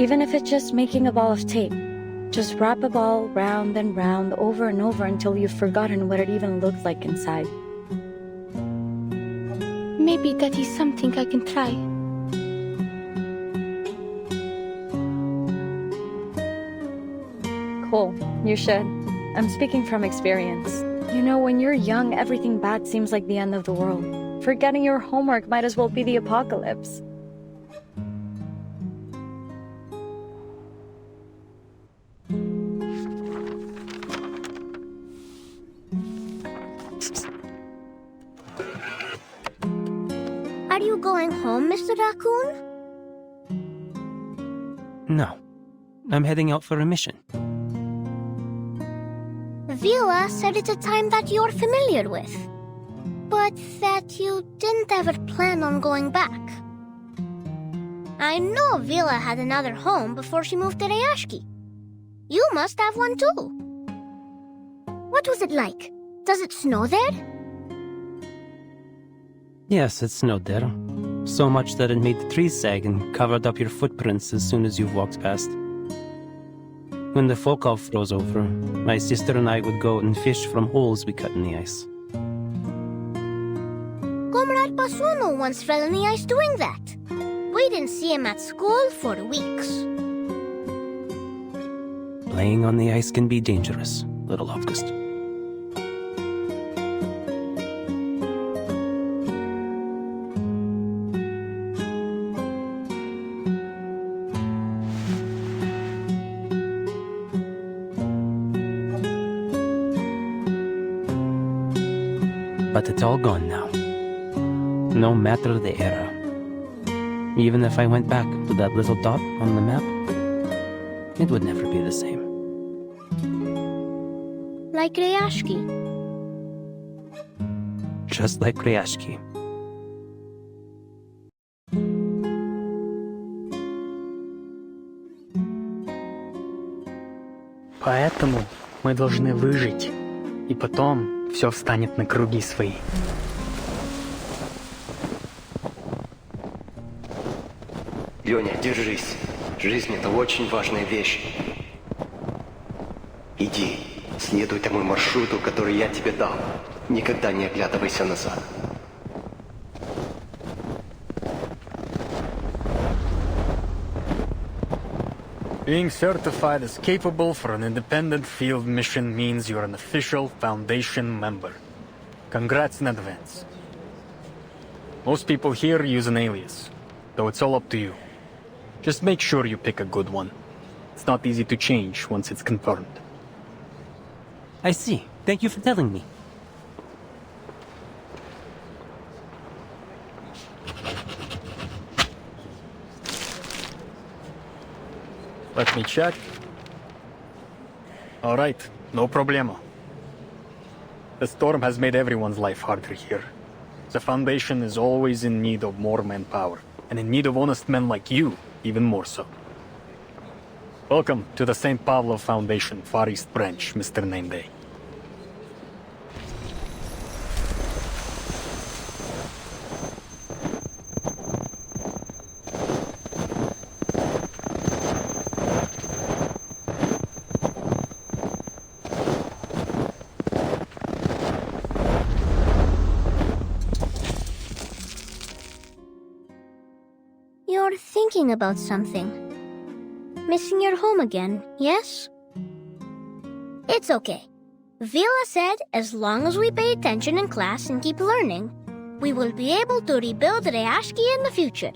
Even if it's just making a ball of tape. Just wrap a ball round and round over and over until you've forgotten what it even looked like inside. Maybe that is something I can try. Cool, you should. I'm speaking from experience. You know, when you're young, everything bad seems like the end of the world. Forgetting your homework might as well be the apocalypse. Are you going home, Mr. Raccoon? no. I'm heading out for a mission. Vila said it's a time that you're familiar with, but that you didn't ever plan on going back. I know Vila had another home before she moved to Rayashki. You must have one too. What was it like? Does it snow there? Yes, it snowed there. So much that it made the trees sag and covered up your footprints as soon as you've walked past. When the Fokal froze over, my sister and I would go out and fish from holes we cut in the ice. Comrade Pasuno once fell in the ice doing that. We didn't see him at school for weeks. Playing on the ice can be dangerous, little August. But it's all gone now. No matter the era. Even if I went back to that little dot on the map, it would never be the same. Like Rayashki. Just like Rayashki. Поэтому мы должны выжить, и потом все встанет на круги свои. Леня, держись. Жизнь — это очень важная вещь. Иди, следуй тому маршруту, который я тебе дал. Никогда не оглядывайся назад. Being certified as capable for an independent field mission means you're an official Foundation member. Congrats in advance. Most people here use an alias, though it's all up to you. Just make sure you pick a good one. It's not easy to change once it's confirmed. I see. Thank you for telling me. Let me check. All right, no problemo. The storm has made everyone's life harder here. The Foundation is always in need of more manpower, and in need of honest men like you, even more so. Welcome to the St. Pavlov Foundation Far East Branch, Mr. Nameday. You're thinking about something. Missing your home again, yes? It's okay. Vila said as long as we pay attention in class and keep learning, we will be able to rebuild Reashki in the future.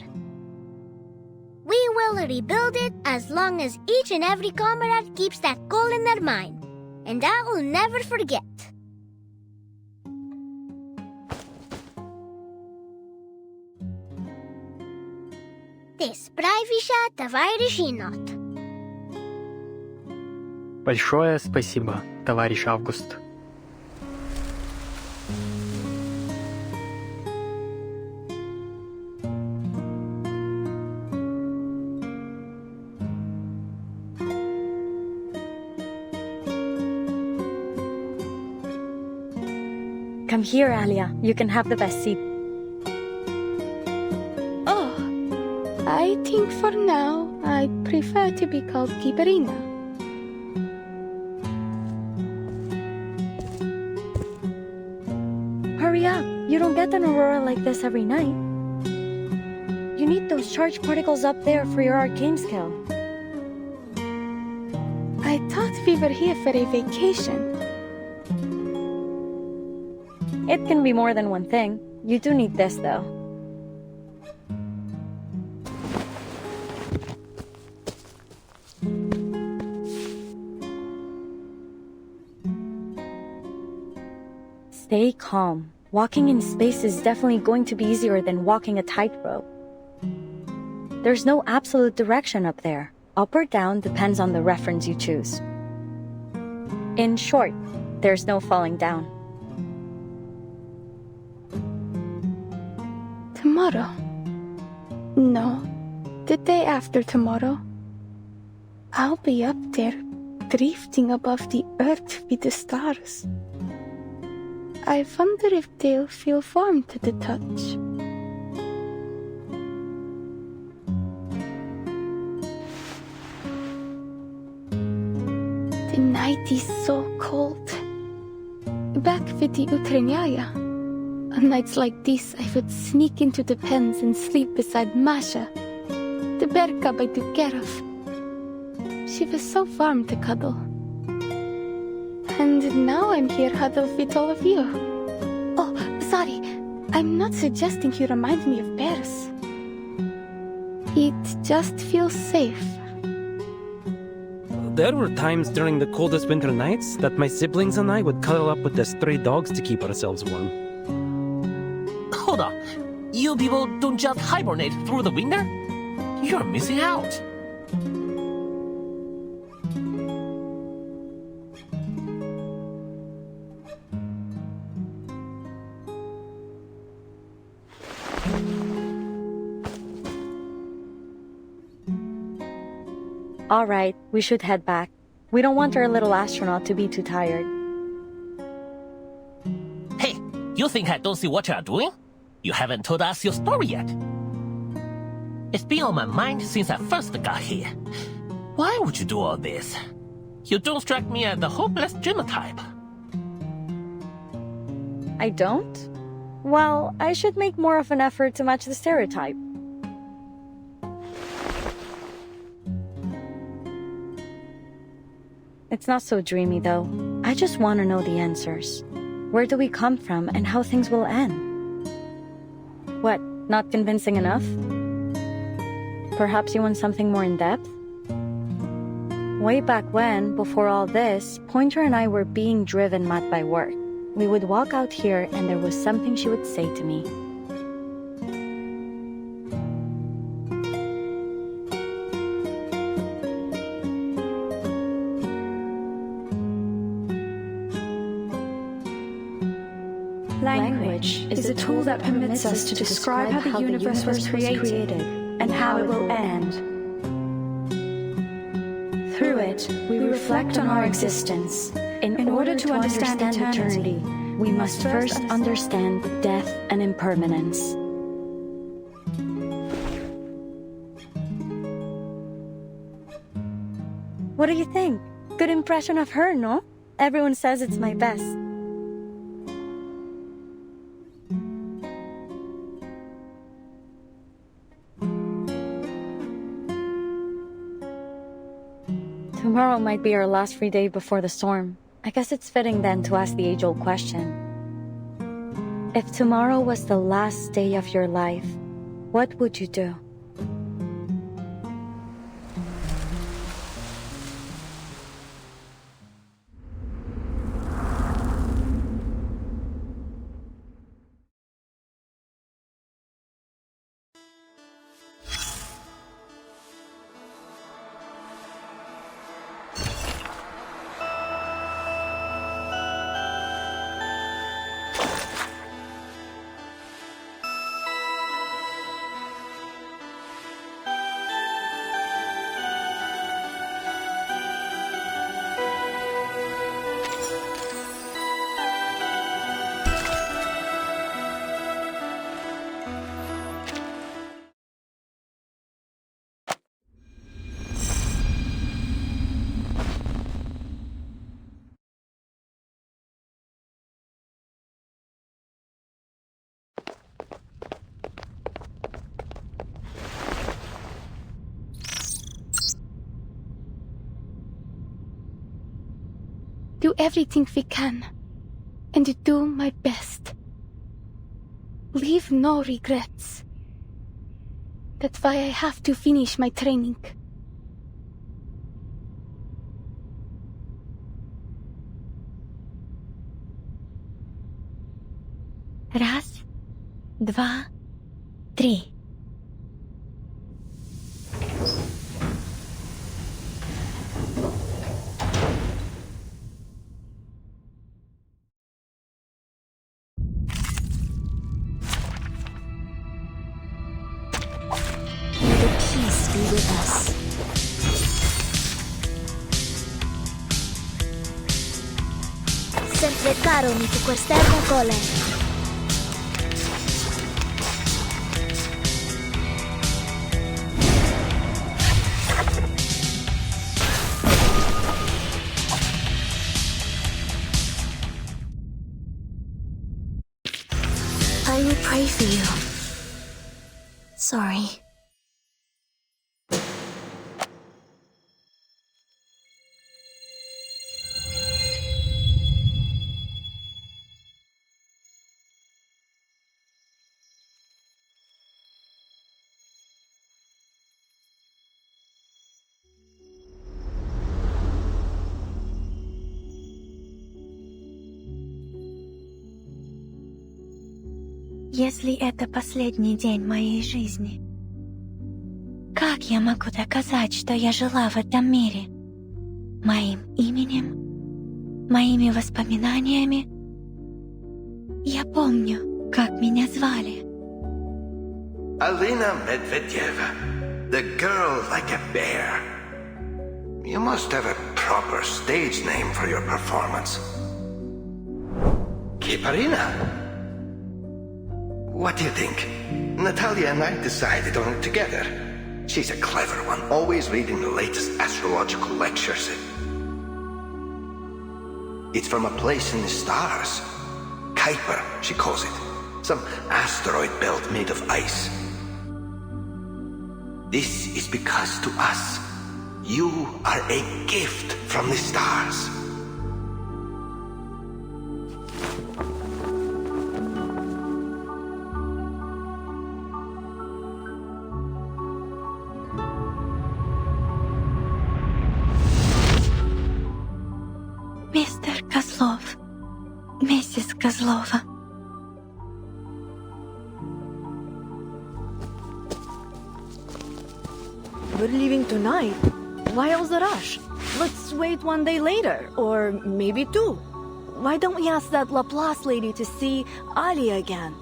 We will rebuild it as long as each and every comrade keeps that goal in their mind. And I will never forget. Ты справишься, товарищ Енот. Большое спасибо, товарищ Август. Come here, Alia. You can have the best seat. I think for now, I prefer to be called Kiperina. Hurry up. You don't get an aurora like this every night. You need those charged particles up there for your arcane skill. I thought we were here for a vacation. It can be more than one thing. You do need this, though. Stay calm. Walking in space is definitely going to be easier than walking a tightrope. There's no absolute direction up there. Up or down depends on the reference you choose. In short, there's no falling down. Tomorrow? No, the day after tomorrow. I'll be up there, drifting above the earth with the stars. I wonder if they'll feel warm to the touch. The night is so cold. Back with the Utrennaya, on nights like this I would sneak into the pens and sleep beside Masha, the bear cub I took care of. She was so warm to cuddle. And now I'm here huddled with all of you. Oh, sorry. I'm not suggesting you remind me of bears. It just feels safe. There were times during the coldest winter nights that my siblings and I would cuddle up with the stray dogs to keep ourselves warm. Hold on. You people don't just hibernate through the winter? You're missing out. All right, we should head back. We don't want our little astronaut to be too tired. Hey, you think I don't see what you're doing? You haven't told us your story yet. It's been on my mind since I first got here. Why would you do all this? You don't strike me as the hopeless dreamer type. I don't? Well, I should make more of an effort to match the stereotype. It's not so dreamy, though. I just want to know the answers. Where do we come from and how things will end? What, not convincing enough? Perhaps you want something more in-depth? Way back when, before all this, Pointer and I were being driven mad by work. We would walk out here and there was something she would say to me. knowledge is a tool that permits us to describe how the universe was created and how it will end. Through it, we reflect on our existence. In order to understand eternity, we must first understand death and impermanence. What do you think? Good impression of her, no? Everyone says it's my best. Tomorrow might be our last free day before the storm. I guess it's fitting then to ask the age-old question. If tomorrow was the last day of your life, what would you do? Do everything we can, and do my best. Leave no regrets. That's why I have to finish my training. Раз, два, три. Be with us. Sempre caro mi tu quest'erba cole. I will pray for you. Sorry. Если это последний день моей жизни, как я могу доказать, что я жила в этом мире? Моим именем? Моими воспоминаниями? Я помню, как меня звали. Alina Medvedeva, the girl like a bear. You must have a proper stage name for your performance. Kipeрина? What do you think? Natalia and I decided on it together. She's a clever one, always reading the latest astrological lectures. It's from a place in the stars. Kuiper, she calls it. Some asteroid belt made of ice. This is because to us, you are a gift from the stars. Mr. Kozlov, Mrs. Kozlova. We're leaving tonight. Why all the rush? Let's wait one day later, or maybe two. why don't we ask that Laplace lady to see Alia again?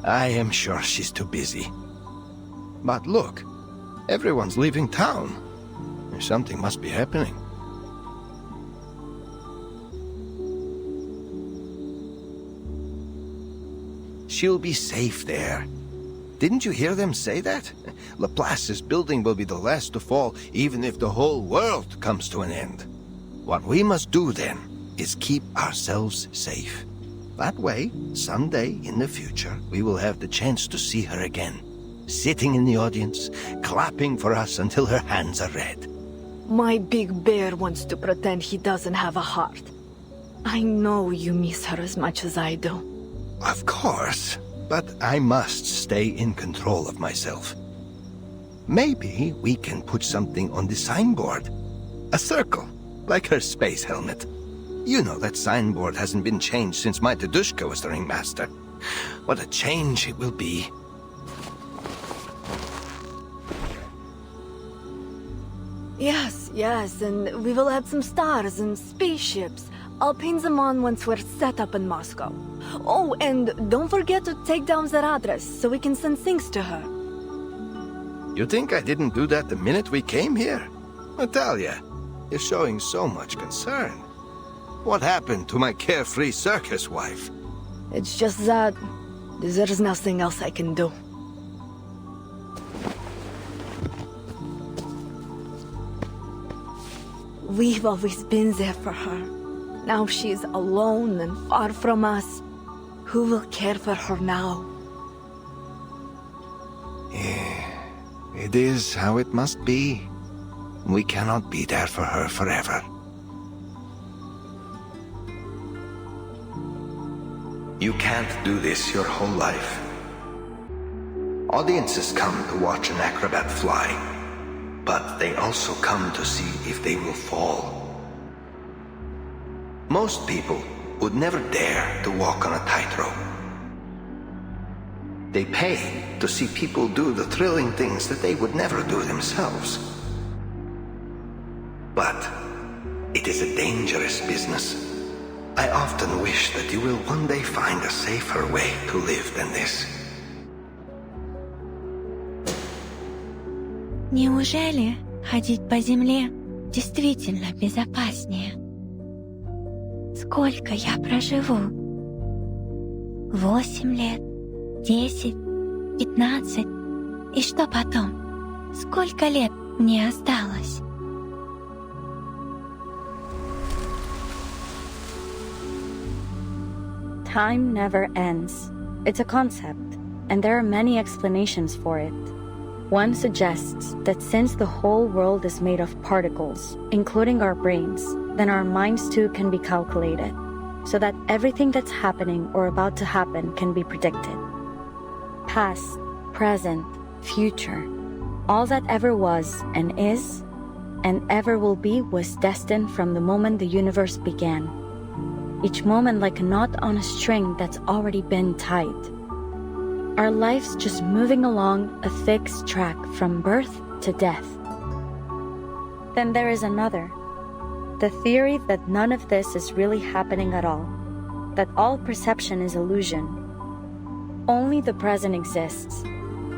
I am sure she's too busy. But look, everyone's leaving town. Something must be happening. She'll be safe there. Didn't you hear them say that? Laplace's building will be the last to fall, even if the whole world comes to an end. What we must do then is keep ourselves safe. That way, someday in the future, we will have the chance to see her again, sitting in the audience, clapping for us until her hands are red. My big bear wants to pretend he doesn't have a heart. I know you miss her as much as I do. Of course, but I must stay in control of myself. Maybe we can put something on the signboard. A circle, like her space helmet. You know that signboard hasn't been changed since my Dedushka was the ringmaster. What a change it will be. Yes, and we will add some stars and spaceships. I'll paint them on once we're set up in Moscow. Oh, and don't forget to take down their address so we can send things to her. You think I didn't do that the minute we came here? Natalia, you're showing so much concern. What happened to my carefree circus wife? It's just that there's nothing else I can do. We've always been there for her. Now she's alone and far from us. Who will care for her now? It is how it must be. We cannot be there for her forever. You can't do this your whole life. Audiences come to watch an acrobat fly, but they also come to see if they will fall. Most people would never dare to walk on a tightrope. They pay to see people do the thrilling things that they would never do themselves. But it is a dangerous business. I often wish that you will one day find a safer way to live than this. Неужели ходить по земле действительно безопаснее? Сколько я проживу? 8 лет, 10, 15. И что потом? Сколько лет мне осталось? Time never ends. It's a concept, and there are many explanations for it. One suggests that since the whole world is made of particles, including our brains, then our minds too can be calculated, so that everything that's happening or about to happen can be predicted. Past, present, future, all that ever was and is, and ever will be was destined from the moment the universe began. Each moment like a knot on a string that's already been tied. Our lives just moving along a fixed track from birth to death. Then there is another. The theory that none of this is really happening at all. That all perception is illusion. Only the present exists,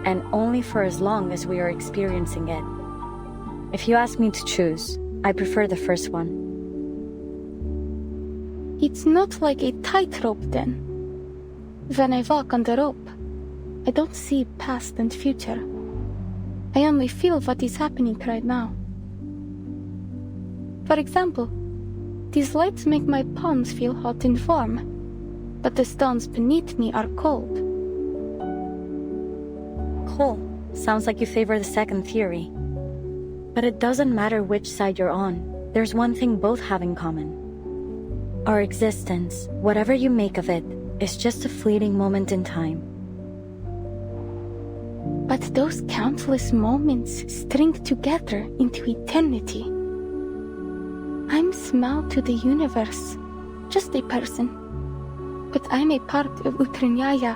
and only for as long as we are experiencing it. If you ask me to choose, I prefer the first one. It's not like a tightrope then. When I walk on the rope, I don't see past and future. I only feel what is happening right now. For example, these lights make my palms feel hot and warm, but the stones beneath me are cold. Cool. Sounds like you favor the second theory. But it doesn't matter which side you're on. There's one thing both have in common. Our existence, whatever you make of it, is just a fleeting moment in time. But those countless moments string together into eternity. I'm small to the universe, just a person. But I'm a part of Utrennaya,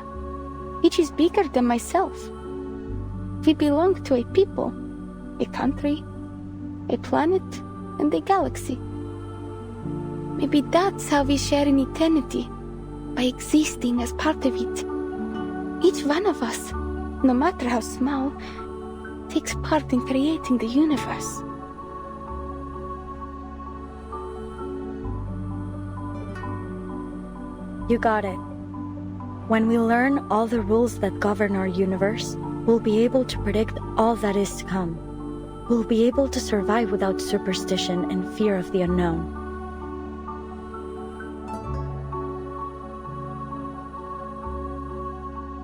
which is bigger than myself. We belong to a people, a country, a planet, and a galaxy. Maybe that's how we share in eternity, by existing as part of it. Each one of us, no matter how small, takes part in creating the universe. You got it. When we learn all the rules that govern our universe, we'll be able to predict all that is to come. We'll be able to survive without superstition and fear of the unknown.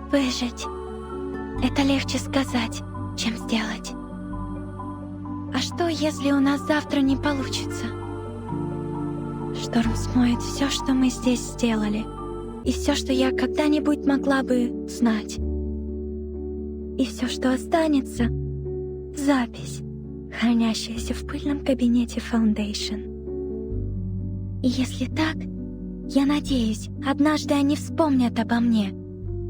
Выжить. Это легче сказать, чем сделать. А что, если у нас завтра не получится? Шторм смоет все, что мы здесь сделали, и все, что я когда-нибудь могла бы знать. И все, что останется — запись, хранящаяся в пыльном кабинете Foundation. И если так, я надеюсь, однажды они вспомнят обо мне,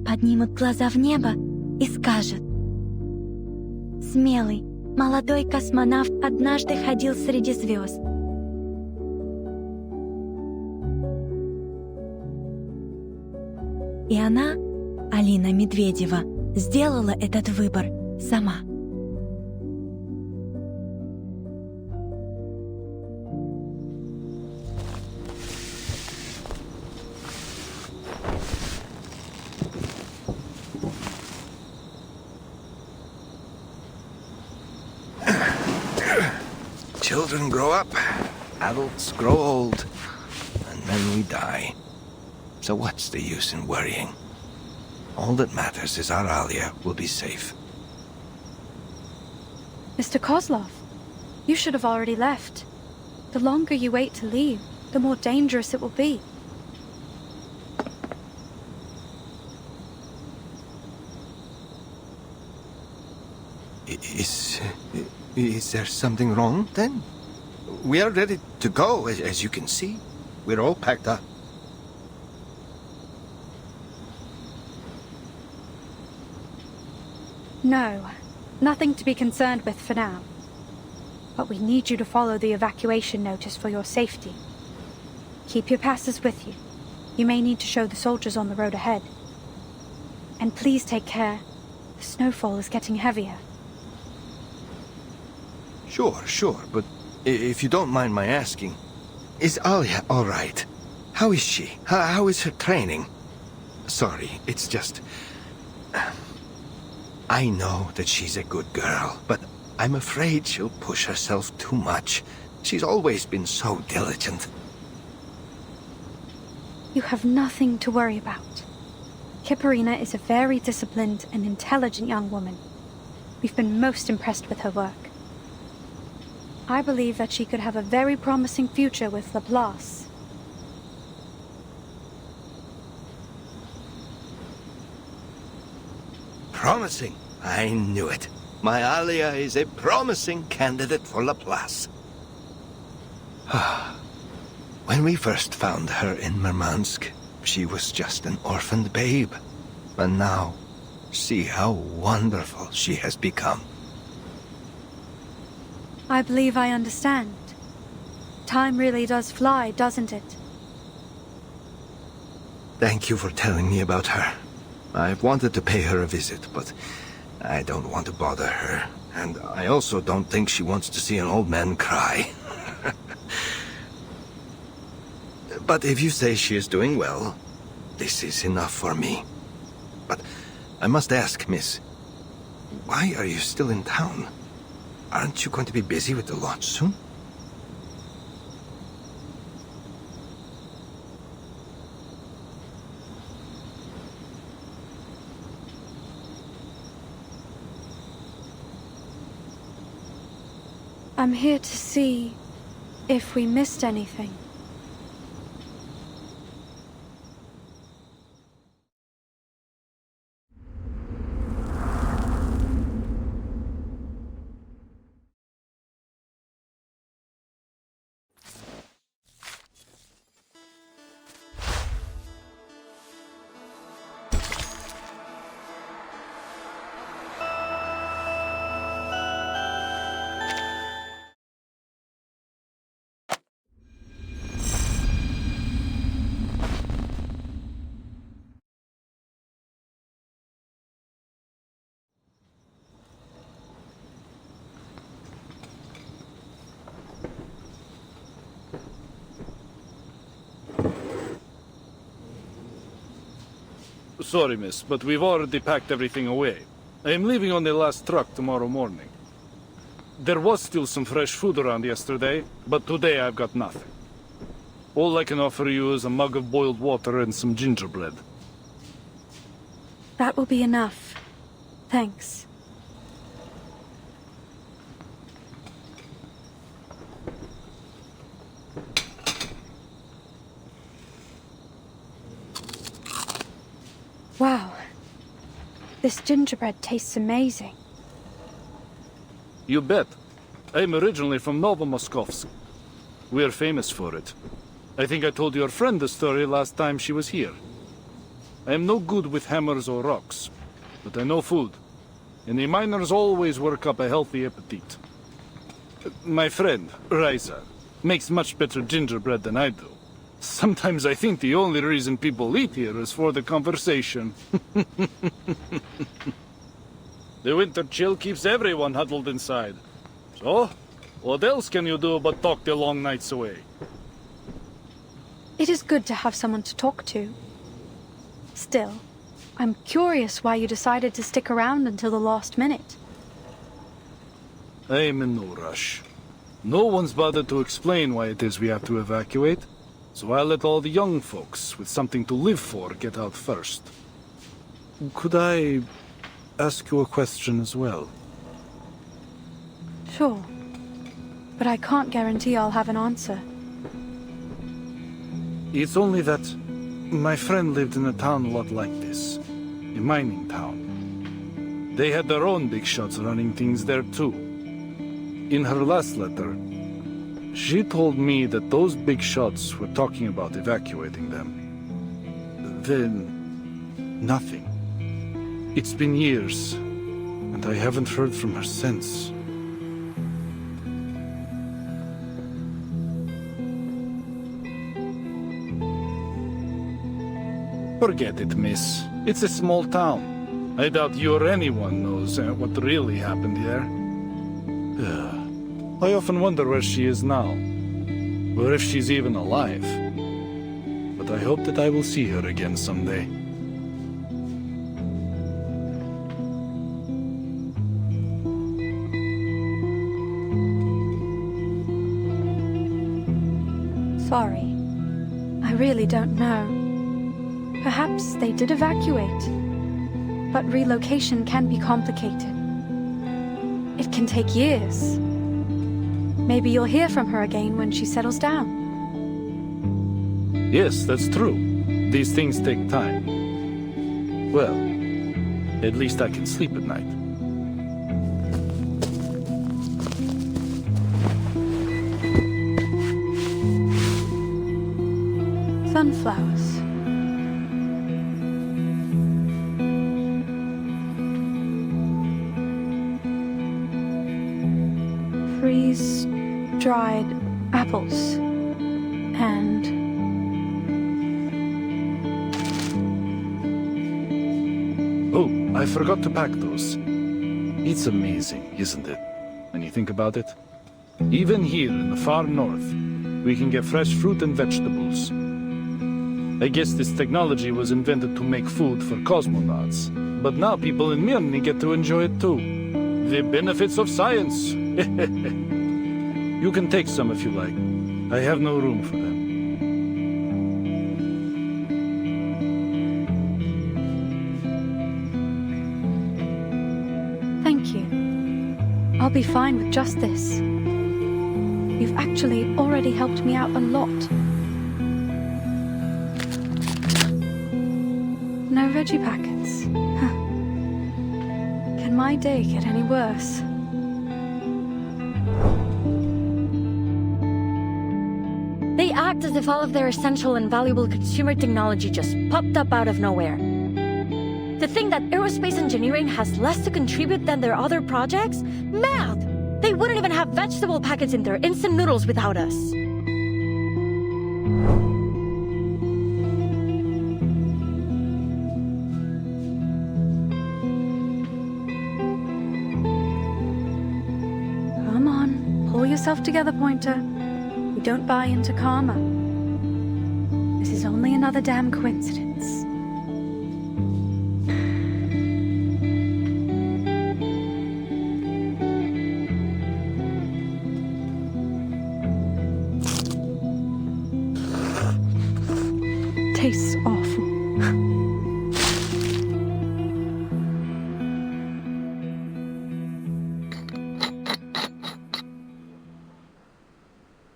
поднимут глаза в небо и скажут: «Смелый, молодой космонавт однажды ходил среди звезд». И она, Алина Медведева, сделала этот выбор сама. Children grow up, adults grow old, and then we die. So what's the use in worrying? All that matters is our Alia will be safe. Mr. Kozlov, you should have already left. The longer you wait to leave, the more dangerous it will be. Is there something wrong, then? We are ready to go, as you can see. We're all packed up. No, nothing to be concerned with for now. But we need you to follow the evacuation notice for your safety. Keep your passes with you. You may need to show the soldiers on the road ahead. And please take care. The snowfall is getting heavier. Sure, but if you don't mind my asking, is Alia all right? How is she? How is her training? Sorry, it's just... I know that she's a good girl, but I'm afraid she'll push herself too much. She's always been so diligent. You have nothing to worry about. Kiperina is a very disciplined and intelligent young woman. We've been most impressed with her work. I believe that she could have a very promising future with Laplace. Promising? I knew it. My Alia is a promising candidate for Laplace. When we first found her in Murmansk, she was just an orphaned babe. And now, see how wonderful she has become. I believe I understand. Time really does fly, doesn't it? Thank you for telling me about her. I've wanted to pay her a visit, but I don't want to bother her. And I also don't think she wants to see an old man cry. But if you say she is doing well, this is enough for me. But I must ask, miss, why are you still in town? Aren't you going to be busy with the launch soon? I'm here to see if we missed anything. sorry, miss, but we've already packed everything away. I am leaving on the last truck tomorrow morning. There was still some fresh food around yesterday, but today I've got nothing. All I can offer you is a mug of boiled water and some gingerbread. That will be enough. Thanks. Wow. This gingerbread tastes amazing. You bet. I'm originally from Novomoskovsk. We're famous for it. I think I told your friend the story last time she was here. I am no good with hammers or rocks, but I know food, and the miners always work up a healthy appetite. My friend, Raisa, makes much better gingerbread than I do. Sometimes I think the only reason people eat here is for the conversation. The winter chill keeps everyone huddled inside. So, what else can you do but talk the long nights away? It is good to have someone to talk to. Still, I'm curious why you decided to stick around until the last minute. I am in no rush. No one's bothered to explain why it is we have to evacuate, so I'll let all the young folks with something to live for get out first. Could I ask you a question as well? Sure. But I can't guarantee I'll have an answer. It's only that my friend lived in a town a lot like this. A mining town. They had their own big shots running things there too. In her last letter, she told me that those big shots were talking about evacuating them. Then, nothing. It's been years, and I haven't heard from her since. Forget it, miss. It's a small town. I doubt you or anyone knows what really happened here. I often wonder where she is now, or if she's even alive. But I hope that I will see her again someday. Sorry. I really don't know. Perhaps they did evacuate. But relocation can be complicated. It can take years. Maybe you'll hear from her again when she settles down. Yes, that's true. These things take time. Well, at least I can sleep at night. Sunflowers. Freeze-dried apples. And oh, I forgot to pack those. It's amazing, isn't it, when you think about it? Even here in the far north, we can get fresh fruit and vegetables. I guess this technology was invented to make food for cosmonauts, but now people in Mirny get to enjoy it too. The benefits of science. You can take some if you like. I have no room for them. thank you. I'll be fine with just this. You've actually already helped me out a lot. No veggie packets. Huh. Can my day get any worse? They act as if all of their essential and valuable consumer technology just popped up out of nowhere. To think that aerospace engineering has less to contribute than their other projects? Mad! They wouldn't even have vegetable packets in their instant noodles without us. Come on, pull yourself together, Pointer. We don't buy into karma. This is only another damn coincidence.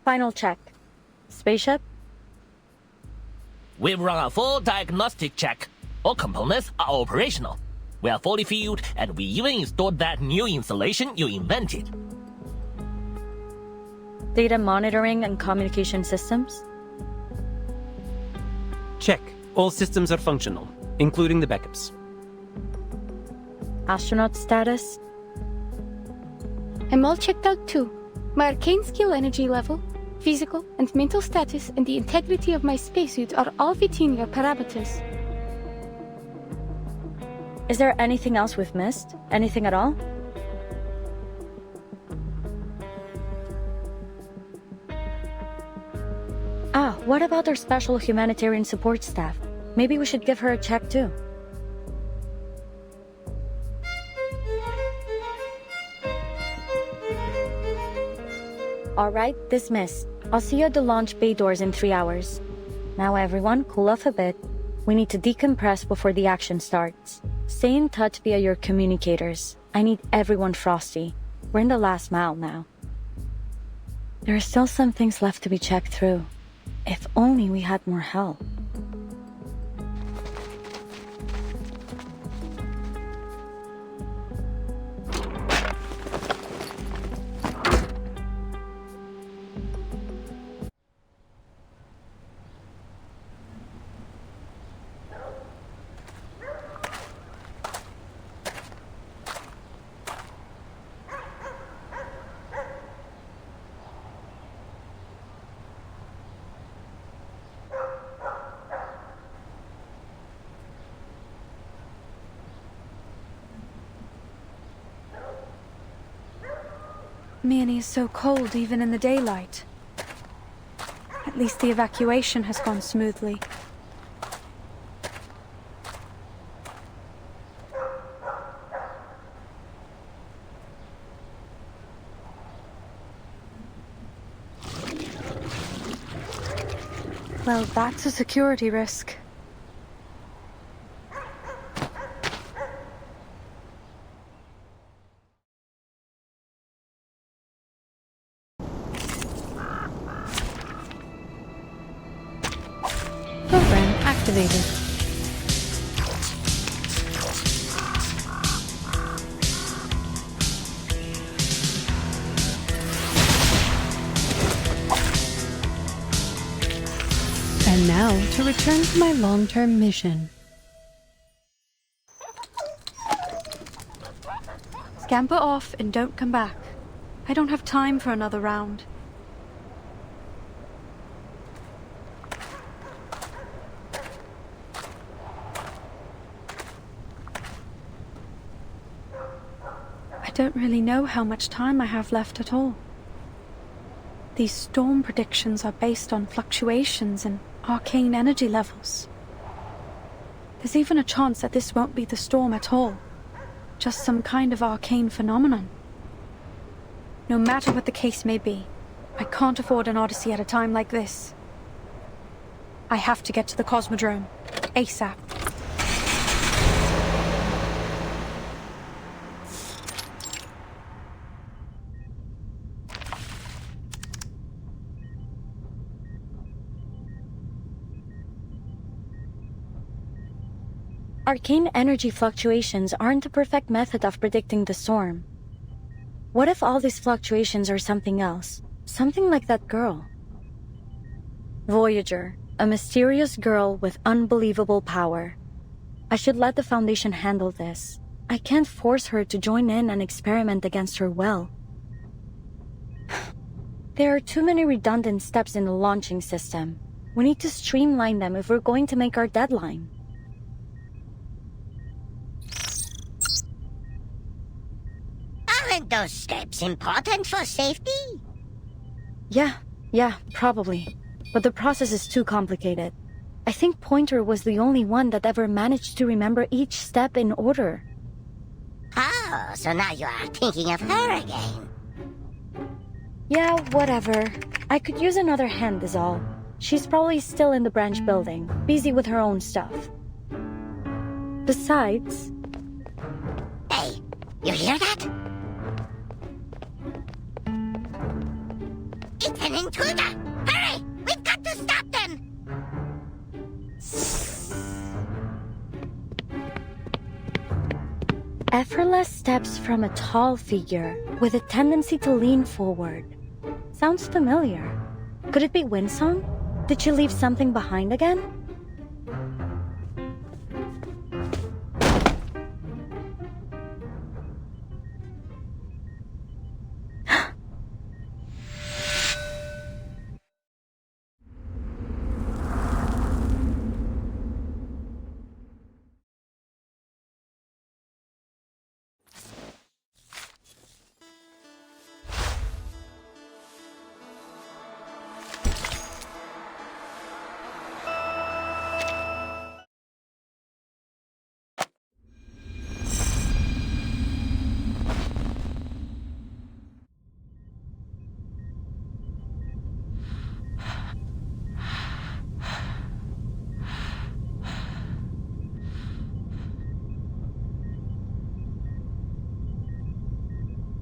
Final check. Spaceship? We've run a full diagnostic check. All components are operational. We are fully fueled, and we even installed that new installation you invented. Data monitoring and communication systems? Check. All systems are functional, including the backups. Astronaut status? I'm all checked out too. My arcane skill energy level, physical and mental status, and the integrity of my spacesuit are all within your parameters. Is there anything else we've missed? Anything at all? What about our special humanitarian support staff? Maybe we should give her a check too. Alright, dismissed. I'll see you at the launch bay doors in 3 hours. Now everyone, cool off a bit. We need to decompress before the action starts. Stay in touch via your communicators. I need everyone frosty. We're in the last mile now. There are still some things left to be checked through. If only we had more help. Mirny is so cold even in the daylight. At least the evacuation has gone smoothly. Well, that's a security risk. Program activated. And now to return to my long-term mission. Scamper off and don't come back. I don't have time for another round. I don't really know how much time I have left at all. These storm predictions are based on fluctuations in arcane energy levels. There's even a chance that this won't be the storm at all, just some kind of arcane phenomenon. No matter what the case may be, I can't afford an odyssey at a time like this. I have to get to the Cosmodrome, ASAP. Arcane energy fluctuations aren't a perfect method of predicting the storm. What if all these fluctuations are something else? Something like that girl. Voyager, a mysterious girl with unbelievable power. I should let the Foundation handle this. I can't force her to join in and experiment against her will. There are too many redundant steps in the launching system. We need to streamline them if we're going to make our deadline. Aren't those steps important for safety? Yeah, probably. But the process is too complicated. I think Pointer was the only one that ever managed to remember each step in order. Oh, so now you are thinking of her again. Yeah, whatever. I could use another hand is all. She's probably still in the branch building, busy with her own stuff. Besides... Hey, you hear that? It's an intruder! Hurry! We've got to stop them! Effortless steps from a tall figure with a tendency to lean forward. Sounds familiar. Could it be Winsong? Did she leave something behind again?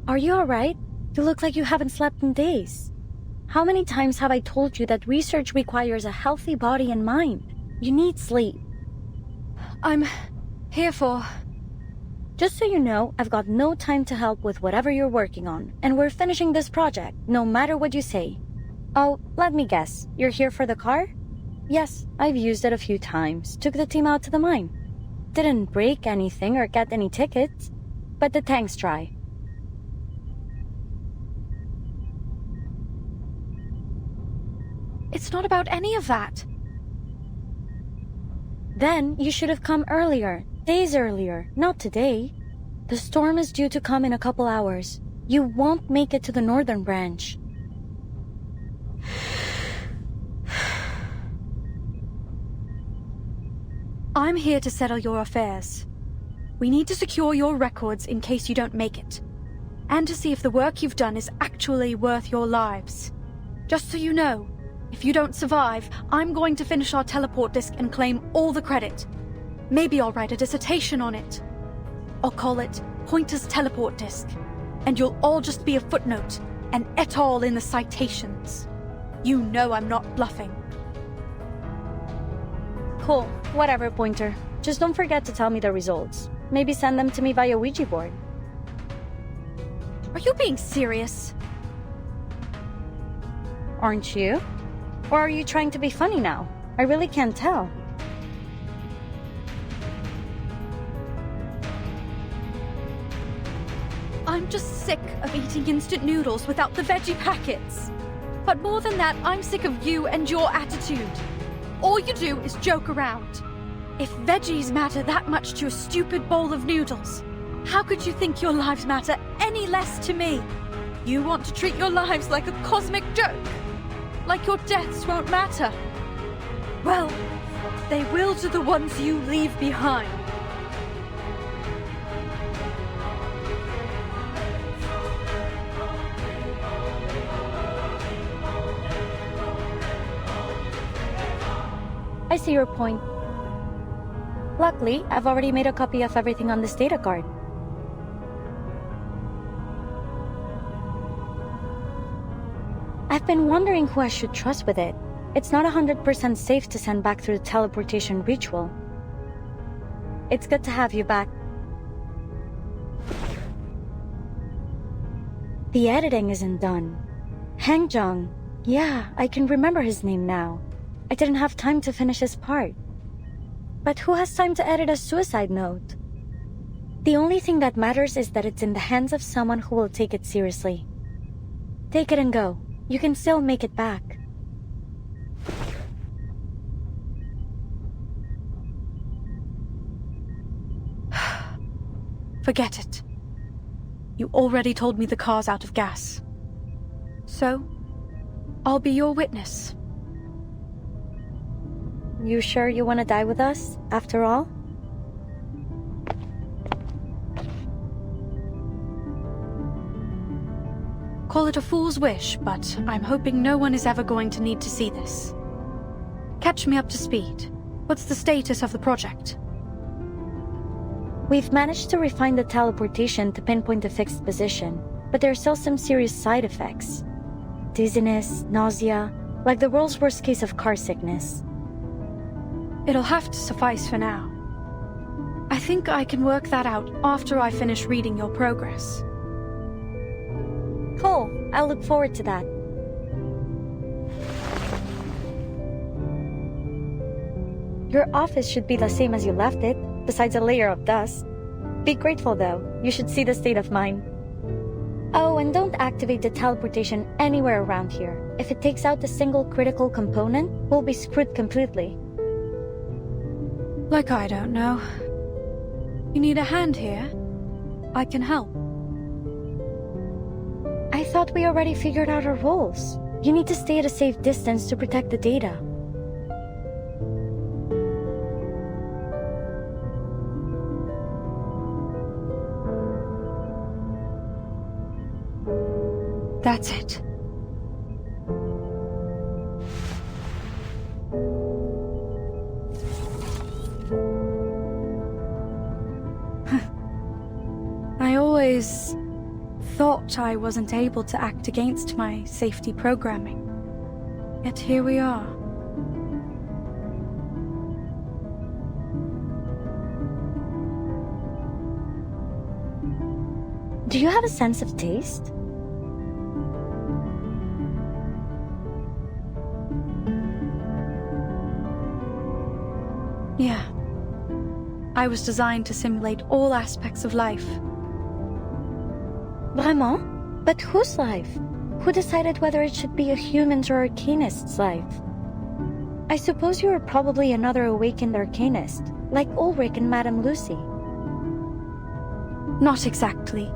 Are you alright? You look like you haven't slept in days. How many times have I told you that research requires a healthy body and mind? You need sleep. I'm here for... Just so you know, I've got no time to help with whatever you're working on, and we're finishing this project, no matter what you say. Oh, let me guess, you're here for the car? Yes, I've used it a few times, took the team out to the mine. Didn't break anything or get any tickets, but the tank's dry. It's not about any of that. Then you should have come earlier, days earlier, not today. The storm is due to come in a couple hours. You won't make it to the northern branch. I'm here to settle your affairs. We need to secure your records in case you don't make it, and to see if the work you've done is actually worth your lives. Just so you know, if you don't survive, I'm going to finish our teleport disk and claim all the credit. Maybe I'll write a dissertation on it. I'll call it Pointer's Teleport Disk, and you'll all just be a footnote, an et al. In the citations. You know I'm not bluffing. Cool, whatever, Pointer. Just don't forget to tell me the results. Maybe send them to me via Ouija board. Are you being serious? Aren't you? Or are you trying to be funny now? I really can't tell. I'm just sick of eating instant noodles without the veggie packets. But more than that, I'm sick of you and your attitude. All you do is joke around. If veggies matter that much to a stupid bowl of noodles, how could you think your lives matter any less to me? You want to treat your lives like a cosmic joke? Like your deaths won't matter? Well, they will to the ones you leave behind. I see your point. Luckily, I've already made a copy of everything on this data card. I've been wondering who I should trust with it. It's not 100% safe to send back through the teleportation ritual. It's good to have you back. The editing isn't done. Hangjong. Yeah, I can remember his name now. I didn't have time to finish his part. But who has time to edit a suicide note? The only thing that matters is that it's in the hands of someone who will take it seriously. Take it and go. You can still make it back. Forget it. You already told me the car's out of gas. So, I'll be your witness. You sure you want to die with us, after all? Call it a fool's wish, but I'm hoping no one is ever going to need to see this. Catch me up to speed. What's the status of the project? We've managed to refine the teleportation to pinpoint a fixed position, but there are still some serious side effects. dizziness, nausea, like the world's worst case of car sickness. It'll have to suffice for now. I think I can work that out after I finish reading your progress. Cool. I'll look forward to that. Your office should be the same as you left it, besides a layer of dust. Be grateful though. You should see the state of mine. Oh, and don't activate the teleportation anywhere around here. If it takes out a single critical component, we'll be screwed completely. Like I don't know. You need a hand here? I can help. I thought we already figured out our roles. You need to stay at a safe distance to protect the data. That's it. I always thought I wasn't able to act against my safety programming. Yet here we are. Do you have a sense of taste? Yeah. I was designed to simulate all aspects of life. Vraiment? But whose life? Who decided whether it should be a human's or arcanist's life? I suppose you were probably another awakened arcanist, like Ulrich and Madame Lucy. Not exactly,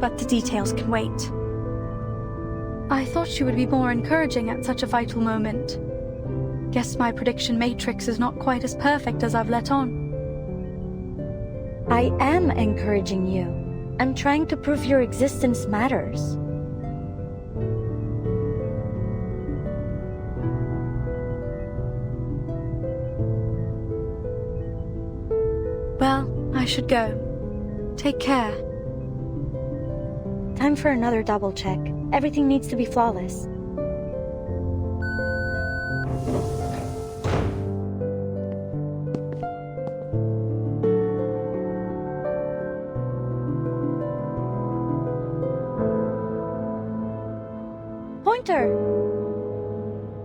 but the details can wait. I thought you would be more encouraging at such a vital moment. Guess my prediction matrix is not quite as perfect as I've let on. I am encouraging you. I'm trying to prove your existence matters. Well, I should go. Take care. Time for another double check. Everything needs to be flawless. Pointer!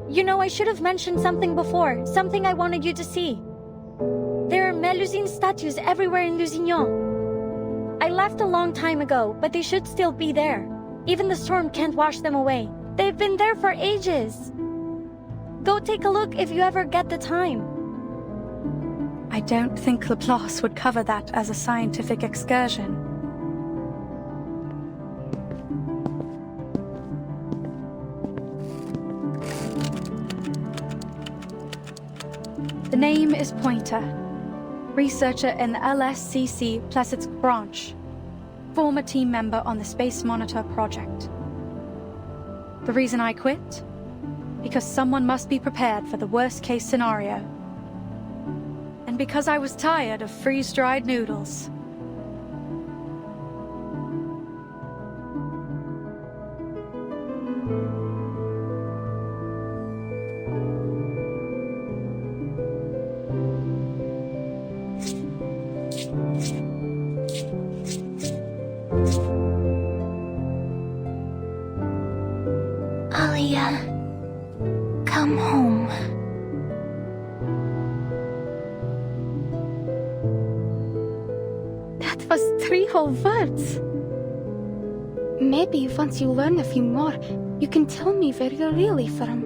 You know, I should have mentioned something before. Something I wanted you to see. There are 멜륭진 statues everywhere in Lusignan. I left a long time ago, but they should still be there. Even the storm can't wash them away. They've been there for ages. Go take a look if you ever get the time. I don't think Laplace would cover that as a scientific excursion. The name is Pointer, researcher in the LSCC Plesetsk branch, former team member on the Space Monitor project. The reason I quit? Because someone must be prepared for the worst case scenario. And because I was tired of freeze-dried noodles. Alia, come home. That was 3 whole words. Maybe once you learn a few more, you can tell me where you're really from.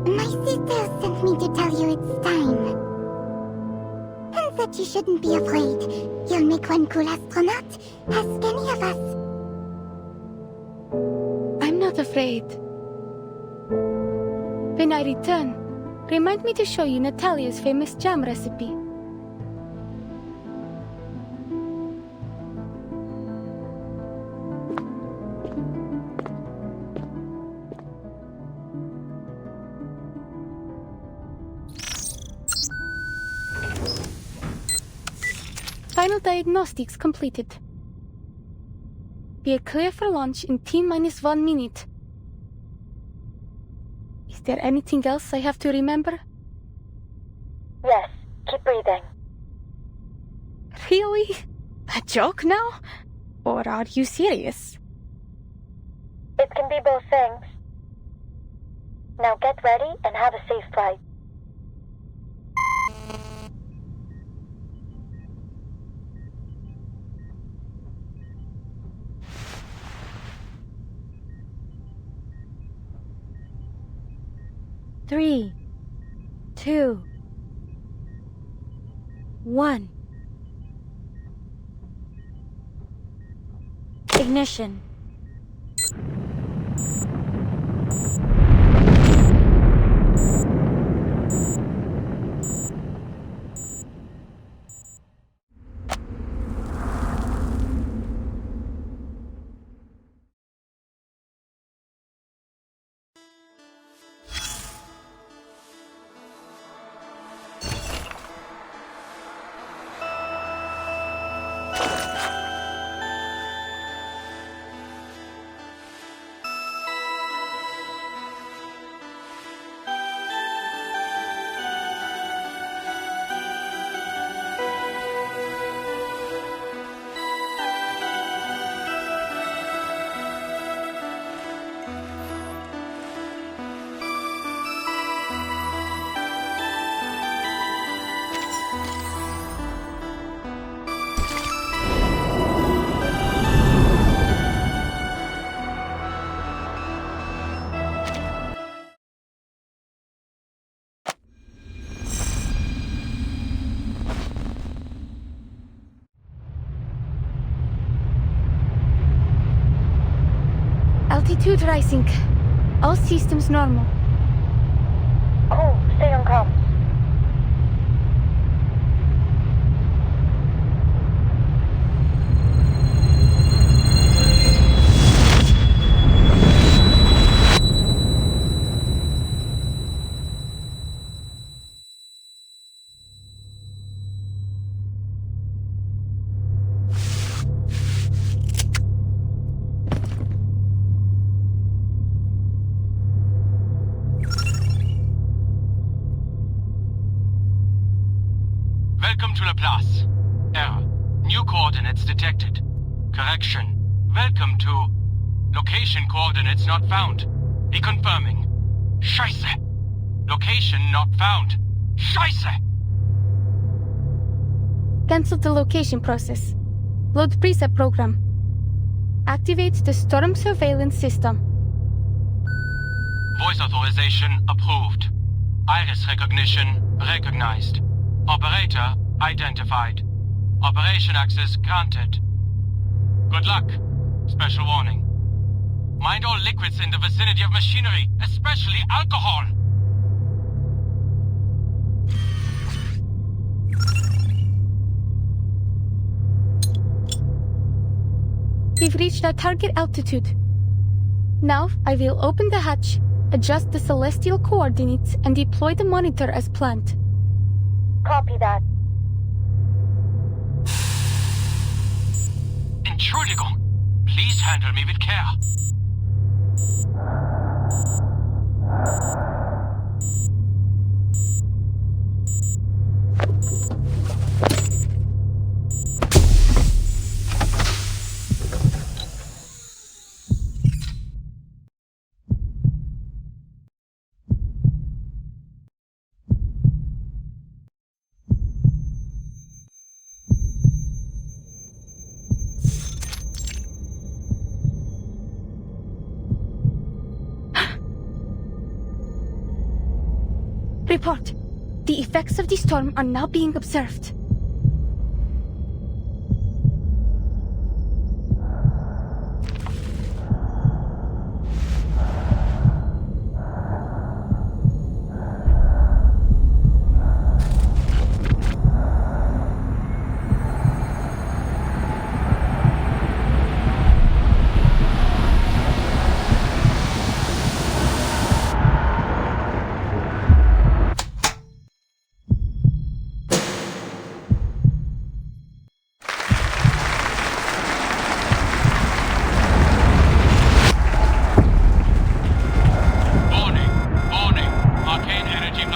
My sister sent me to tell you it's time. And that you shouldn't be afraid. You'll make one cool astronaut. Ask any of us. I'm not afraid. When I return, remind me to show you Natalia's famous jam recipe. Final diagnostics completed. We are clear for launch in T-1 minute. Is there anything else I have to remember? Yes, keep breathing. Really? A joke now? Or are you serious? It can be both things. Now get ready and have a safe flight. Three, 2, 1. Ignition. Altitude rising. All systems normal. Cool, stay on comms. Welcome to Laplace. Error. New coordinates detected. Correction. Welcome to... Location coordinates not found. Reconfirming. Scheiße. Location not found. Scheiße. Cancel the location process. Load preset program. Activate the storm surveillance system. Voice authorization approved. Iris recognition recognized. Operator identified. Operation access granted. Good luck. Special warning. Mind all liquids in the vicinity of machinery, especially alcohol. We've reached our target altitude. Now I will open the hatch, adjust the celestial coordinates, and deploy the monitor as planned. Copy that. Entschuldigung. Please handle me with care. Report. The effects of the storm are now being observed.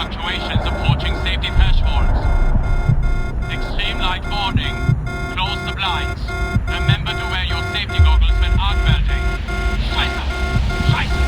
fluctuations approaching safety thresholds. Extreme light warning. Close the blinds. Remember to wear your safety goggles when outbuilding. Scheiße! Scheiße!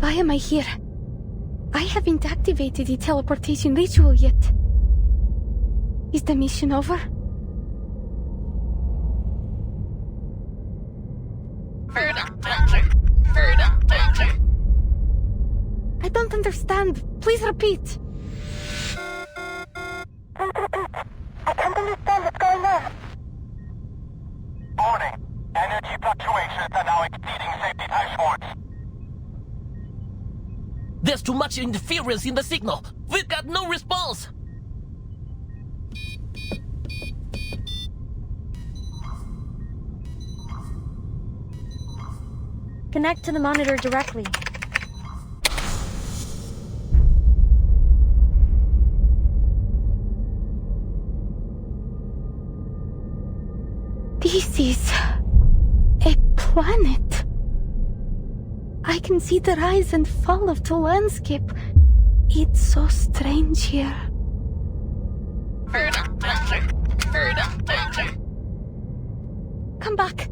Why am I here? I haven't activated the teleportation ritual yet. Is the mission over? I don't understand. Please repeat. I can't understand what's going on. Warning. Energy fluctuations are now exceeding safety thresholds. There's too much interference in the signal. We've got no response. Connect to the monitor directly. This is a planet. I can see the rise and fall of the landscape. It's so strange here. Come back.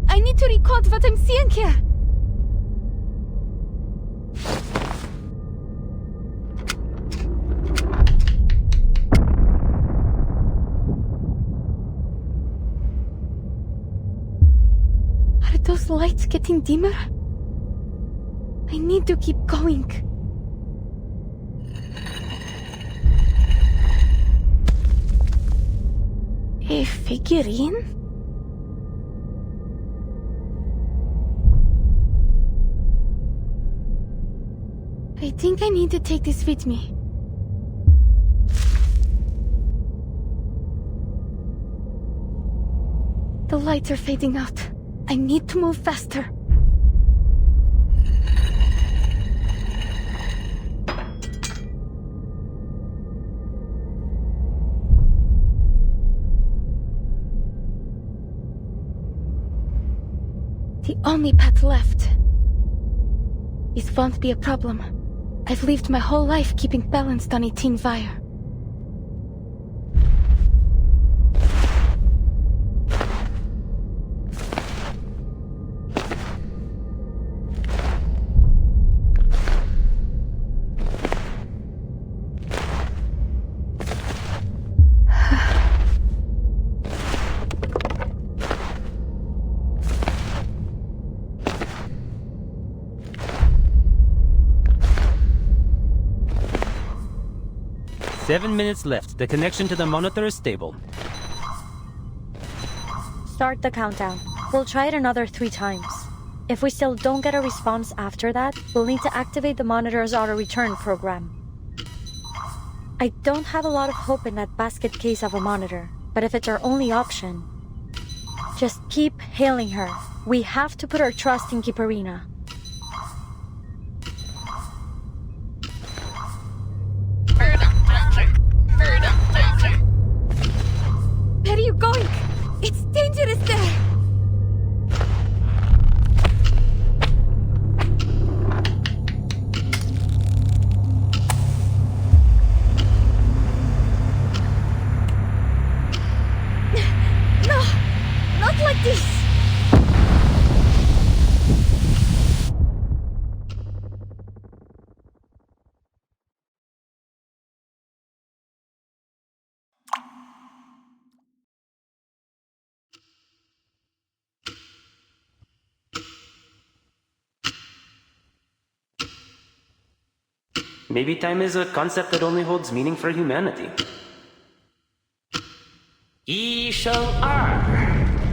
I need to record what I'm seeing here. Are those lights getting dimmer? I need to keep going. A figurine? I think I need to take this with me. The lights are fading out. I need to move faster. The only path left. This won't be a problem. I've lived my whole life keeping balanced on a tin wire. Seven minutes left. The connection to the monitor is stable. Start the countdown. We'll try it another 3 times. If we still don't get a response after that, we'll need to activate the monitor's auto-return program. I don't have a lot of hope in that basket case of a monitor, but if it's our only option, just keep hailing her. We have to put our trust in Kipereena. Where are you going? It's dangerous there! No! Not like this! Maybe time is a concept that only holds meaning for humanity. 1生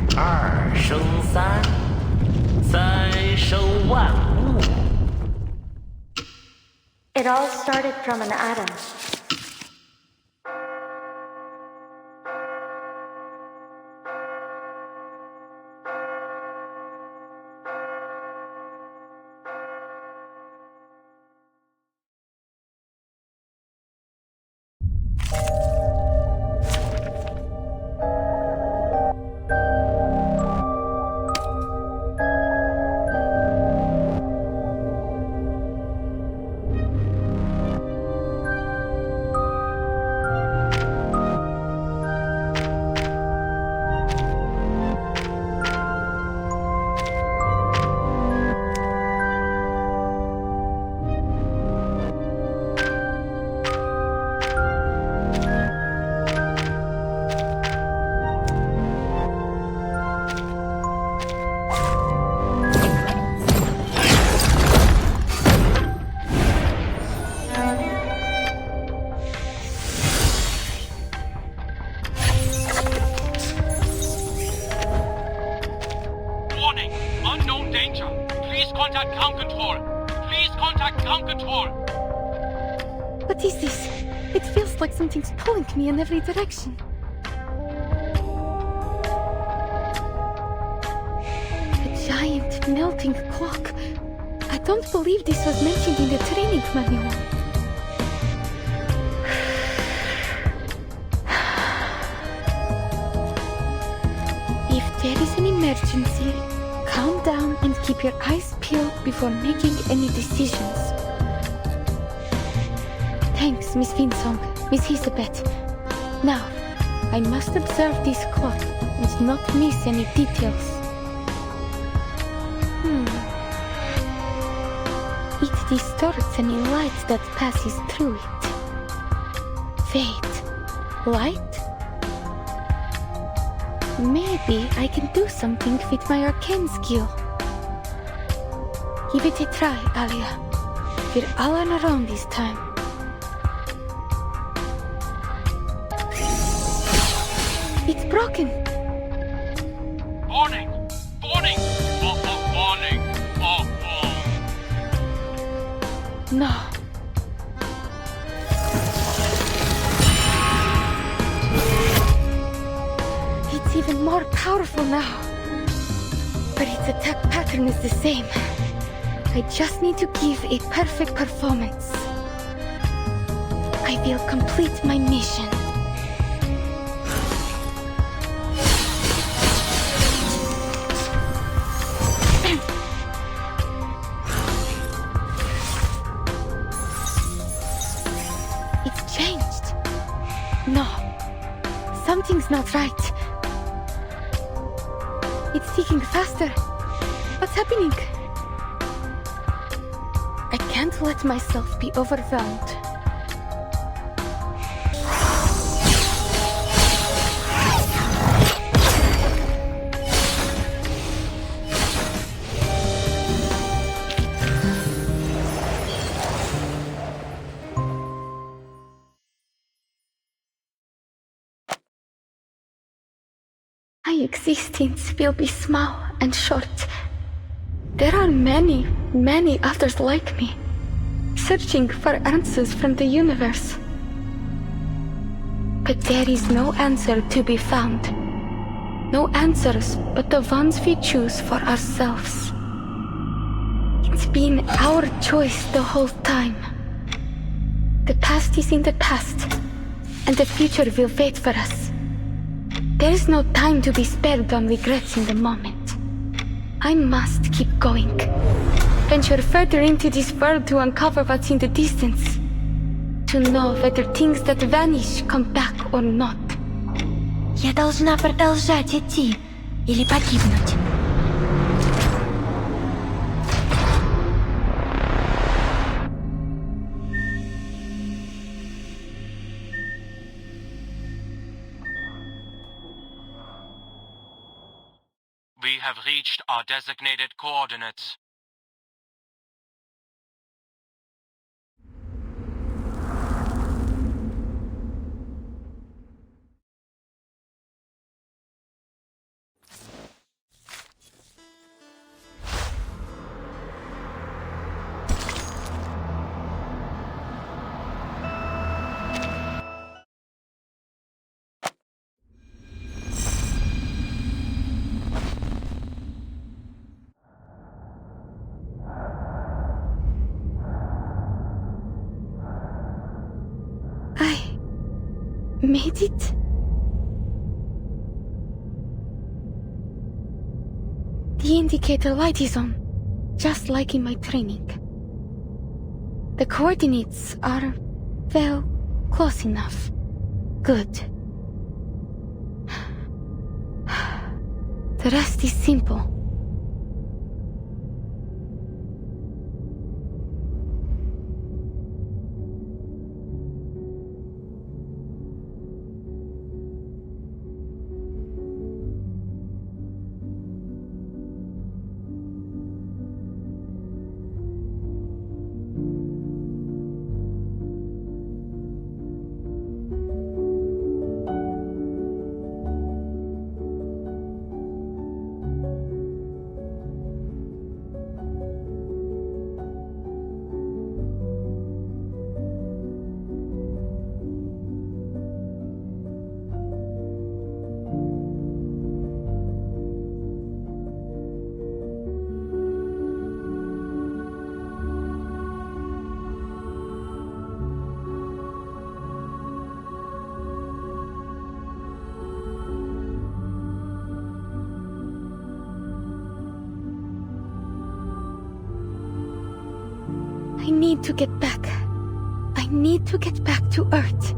2，2生3，3生万物。 It all started from an atom. contact ground control. Please contact ground control. What is this? It feels like something's pulling me in every direction. A giant melting clock. I don't believe this was mentioned in the training manual. If there is an emergency, calm down and keep your eyes peeled before making any decisions. Thanks, Miss Vinsong, Miss Hisabeth. Now, I must observe this clock and not miss any details. It distorts any light that passes through it. Wait, light? Maybe I can do something with my arcane skill. Give it a try, Alia. We're all on our own this time. It's broken. Warning! Warning! Warning! No. It's even more powerful now. But its attack pattern is the same. I just need to give a perfect performance. I will complete my mission. It's changed. No, something's not right. It's ticking faster. What's happening? I can't let myself be overwhelmed. My existence will be small and short. There are many, many others like me, searching for answers from the universe. But there is no answer to be found. No answers but the ones we choose for ourselves. It's been our choice the whole time. The past is in the past, and the future will wait for us. There is no time to be spared on regrets in the moment. I must keep going. Venture further into this world to uncover what's in the distance. To know whether things that vanish come back or not. Я должна продолжать идти или погибнуть. We have reached our designated coordinates. Made it? The indicator light is on, just like in my training. The coordinates are, well, close enough. Good. The rest is simple. I need to get back. I need to get back to Earth.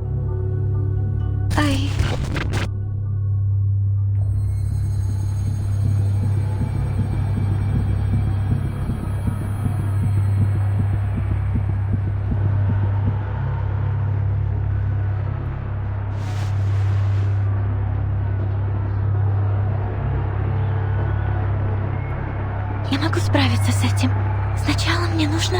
Я могу справиться с этим. Сначала мне нужно...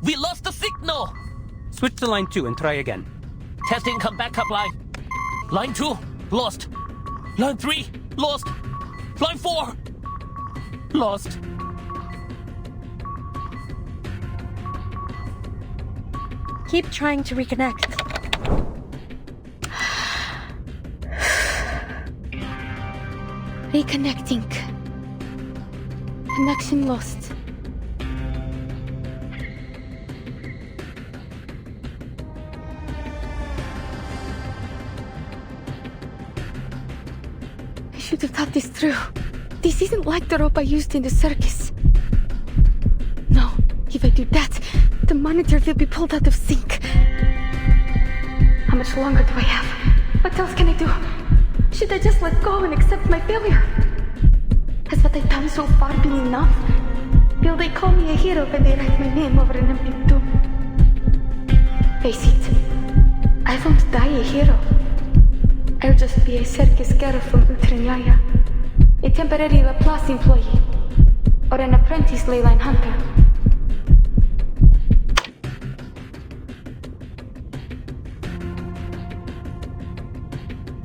We lost the signal! Switch to line 2 and try again. Testing, come back up line. Line 2, lost. Line 3, lost. Line 4, lost. Keep trying to reconnect. Reconnecting. Connection lost. I should have thought this through. This isn't like the rope I used in the circus. No, if I do that, the monitor will be pulled out of sync. How much longer do I have? What else can I do? Should I just let go and accept my failure? Has what I've done so far been enough? Will they call me a hero when they write my name over an empty tomb? Face it, I won't die a hero. I'll just be a circus girl from Utrennaya, a temporary Laplace employee, or an apprentice leyline hunter.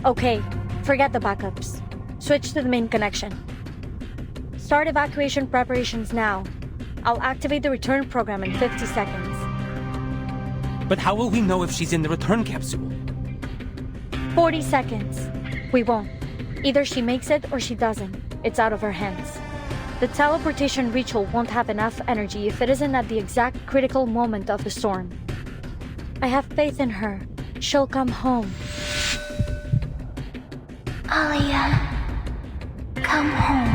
Okay, forget the backups. Switch to the main connection. Start evacuation preparations now. I'll activate the return program in 50 seconds. But how will we know if she's in the return capsule? 40 seconds. We won't. Either she makes it or she doesn't. It's out of her hands. The teleportation ritual won't have enough energy if it isn't at the exact critical moment of the storm. I have faith in her. She'll come home. Alia, come home.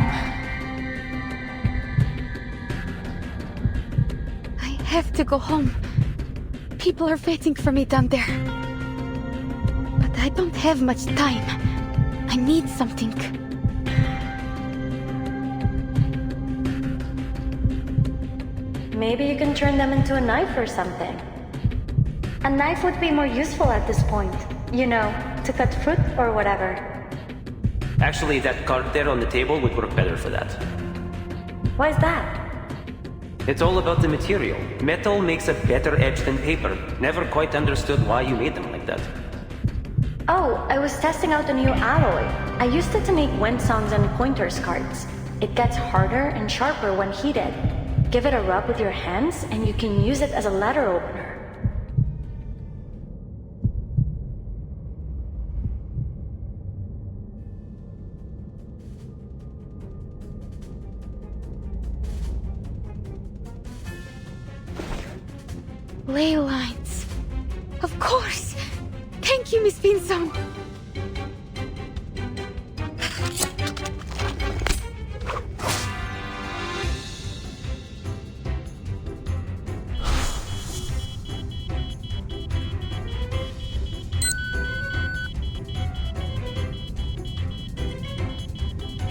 I have to go home. People are waiting for me down there. But I don't have much time. I need something. Maybe you can turn them into a knife or something. A knife would be more useful at this point. You know, to cut fruit or whatever. Actually, that card there on the table would work better for that. Why is that? It's all about the material. Metal makes a better edge than paper. Never quite understood why you made them like that. Oh, I was testing out a new alloy. I used it to make wind songs and pointers cards. It gets harder and sharper when heated. Give it a rub with your hands and you can use it as a letter opener. Ley lines. Of course! Thank you, Miss Vinson!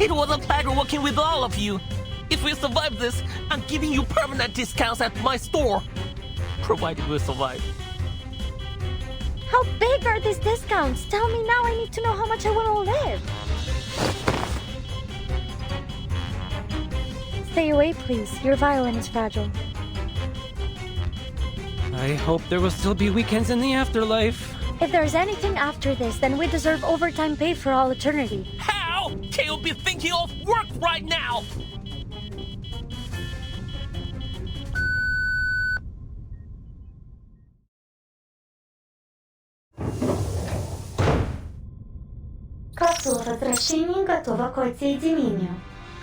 It was a pleasure working with all of you. If we survive this, I'm giving you permanent discounts at my store. Provided we survive. How big are these discounts? Tell me now, I need to know how much I want to live. Stay away, please. Your violin is fragile. I hope there will still be weekends in the afterlife. If there's anything after this, then we deserve overtime pay for all eternity. How can you be thinking of work right now? Капсула возвращения готова к отсоединению.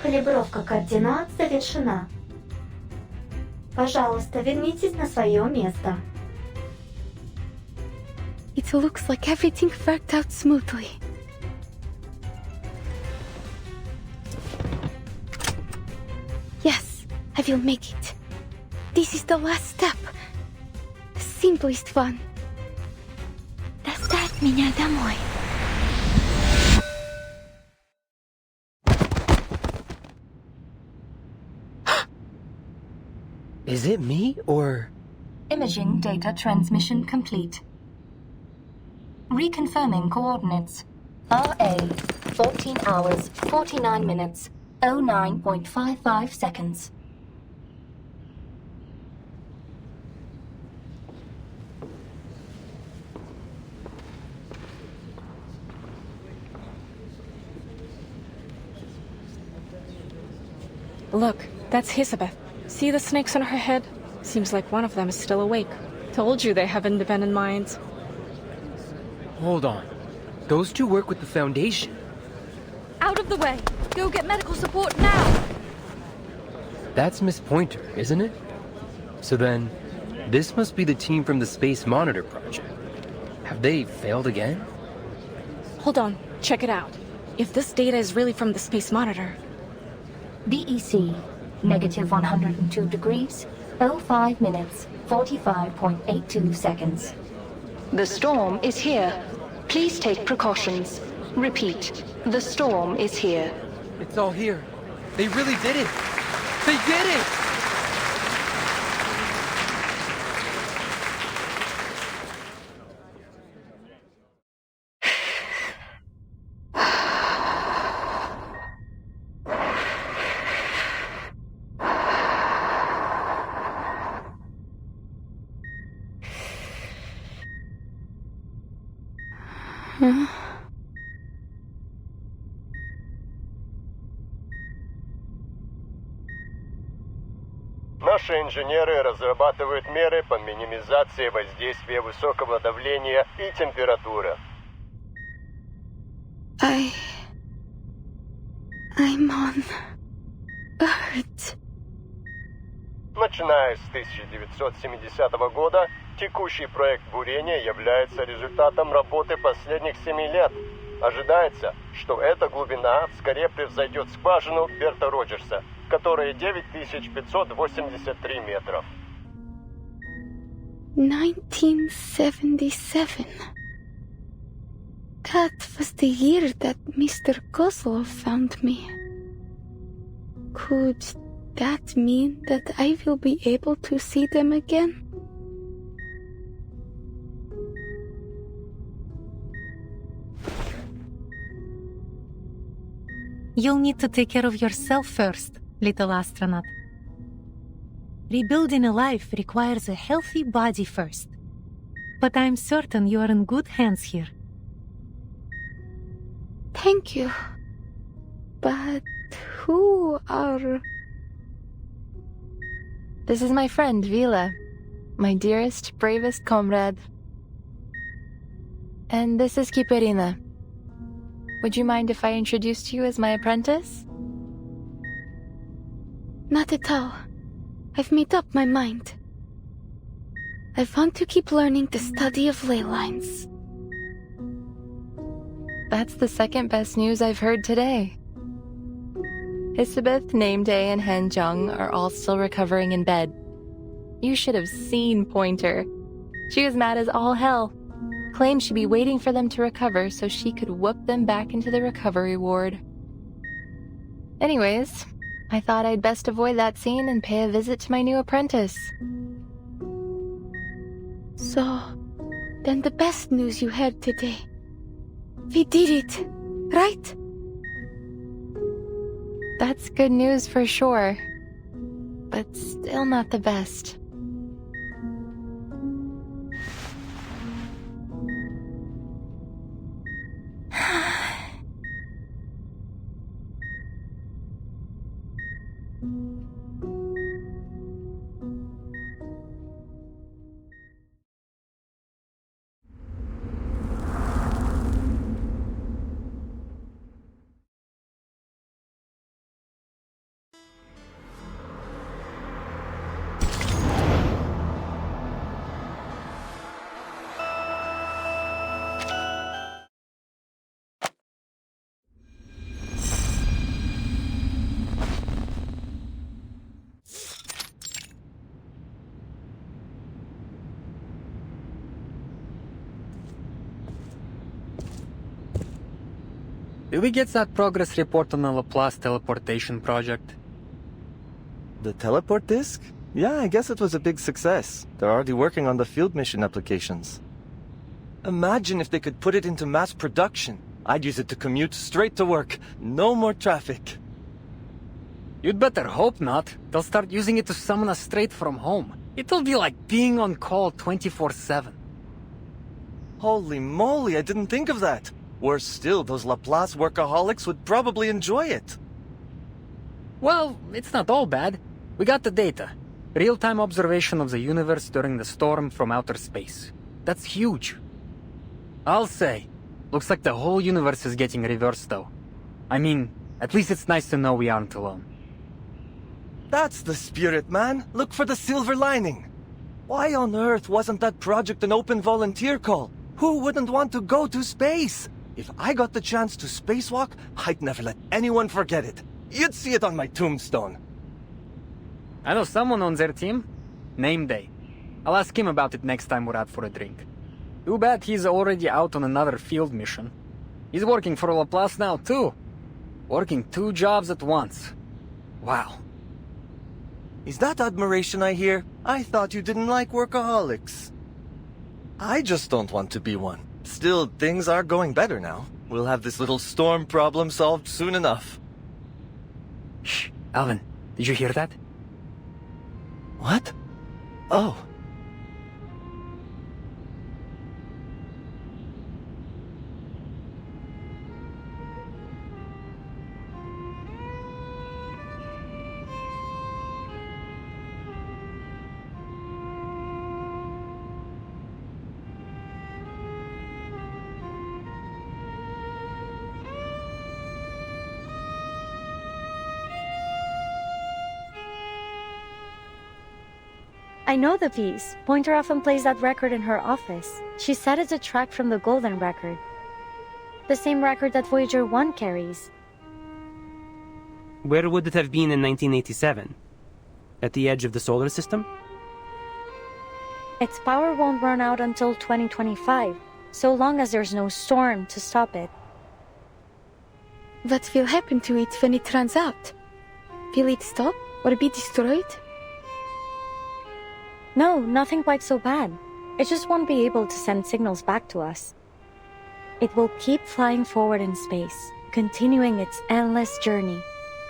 Калибровка координат завершена. Пожалуйста, вернитесь на свое место. It looks like everything worked out smoothly. Yes, I will make it. This is the last step. The simplest one. Доставь меня домой. Is it me, or... Imaging data transmission complete. Reconfirming coordinates. RA, 14 hours, 49 minutes, 09.55 seconds. Look, that's Hisabe's. See the snakes on her head? Seems like one of them is still awake. Told you they have independent minds. Hold on. Those two work with the Foundation. Out of the way! Go get medical support now! That's Miss Pointer, isn't it? So then, this must be the team from the Space Monitor project. Have they failed again? Hold on, check it out. If this data is really from the Space Monitor... DEC, negative 102 degrees, 05 minutes, 45.82 seconds. The storm is here. Please take precautions. Repeat, the storm is here. It's all here. They really did it! They did it! Наши инженеры разрабатывают меры по минимизации воздействия высокого давления и температуры. I'm on Earth. Начиная с 1970 года, текущий проект бурения является результатом работы последних 7 лет. Ожидается, что эта глубина вскоре превзойдет скважину Берта Роджерса, которая 9583 метров. 1977. That was the year that Mr. Kozlov found me. Could that mean that I will be able to see them again? You'll need to take care of yourself first, little astronaut. Rebuilding a life requires a healthy body first. But I'm certain you are in good hands here. Thank you. But who are... This is my friend, Vila. My dearest, bravest comrade. And this is Kiperina. Would you mind if I introduced you as my apprentice? Not at all. I've made up my mind. I want to keep learning the study of ley lines. That's the second best news I've heard today. Hisabe's, Nameday, and Hanjung are all still recovering in bed. You should have seen Pointer. She was mad as all hell. Claimed she'd be waiting for them to recover so she could whoop them back into the recovery ward. Anyways, I thought I'd best avoid that scene and pay a visit to my new apprentice. So, then the best news you heard today. We did it, right? That's good news for sure, but still not the best. Did we get that progress report on the Laplace teleportation project? The teleport disk? Yeah, I guess it was a big success. They're already working on the field mission applications. Imagine if they could put it into mass production. I'd use it to commute straight to work. No more traffic. You'd better hope not. They'll start using it to summon us straight from home. It'll be like being on call 24/7. Holy moly, I didn't think of that. Worse still, those Laplace workaholics would probably enjoy it. Well, it's not all bad. We got the data. Real-time observation of the universe during the storm from outer space. That's huge. I'll say, looks like the whole universe is getting reversed though. I mean, at least it's nice to know we aren't alone. That's the spirit, man. Look for the silver lining. Why on earth wasn't that project an open volunteer call? Who wouldn't want to go to space? If I got the chance to spacewalk, I'd never let anyone forget it. You'd see it on my tombstone. I know someone on their team. Nameday. I'll ask him about it next time we're out for a drink. Too bad he's already out on another field mission. He's working for Laplace now, too. Working 2 jobs at once. Wow. Is that admiration I hear? I thought you didn't like workaholics. I just don't want to be one. Still, things are going better now. We'll have this little storm problem solved soon enough. Shh, Alvin, did you hear that? What? Oh. I know the piece. Pointer often plays that record in her office. She said it's a track from the Golden Record. The same record that Voyager 1 carries. Where would it have been in 1987? At the edge of the solar system? Its power won't run out until 2025, so long as there's no storm to stop it. What will happen to it when it runs out? Will it stop or be destroyed? No, nothing quite so bad. It just won't be able to send signals back to us. It will keep flying forward in space, continuing its endless journey.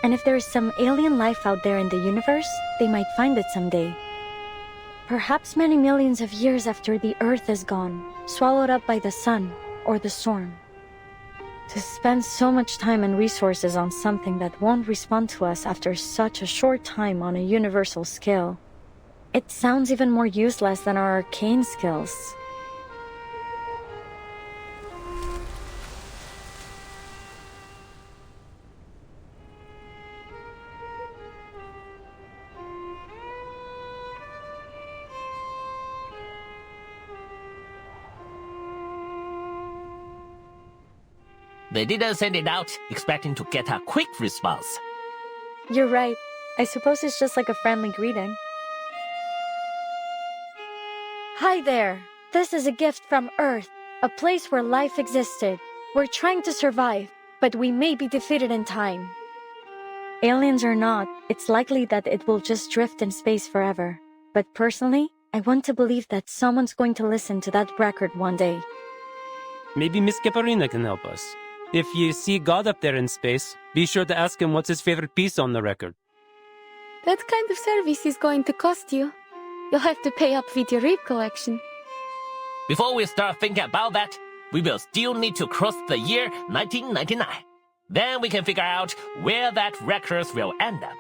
And if there is some alien life out there in the universe, they might find it someday. Perhaps many millions of years after the Earth is gone, swallowed up by the sun or the storm. To spend so much time and resources on something that won't respond to us after such a short time on a universal scale. It sounds even more useless than our arcane skills. They didn't send it out expecting to get a quick response. You're right. I suppose it's just like a friendly greeting. Hi there. This is a gift from Earth, a place where life existed. We're trying to survive, but we may be defeated in time. Aliens or not, it's likely that it will just drift in space forever. But personally, I want to believe that someone's going to listen to that record one day. Maybe Miss Kiperina can help us. If you see God up there in space, be sure to ask him what's his favorite piece on the record. That kind of service is going to cost you. You'll have to pay up with your rib collection. Before we start thinking about that, we will still need to cross the year 1999. Then we can figure out where that record will end up.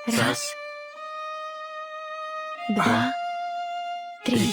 Раз, два, три.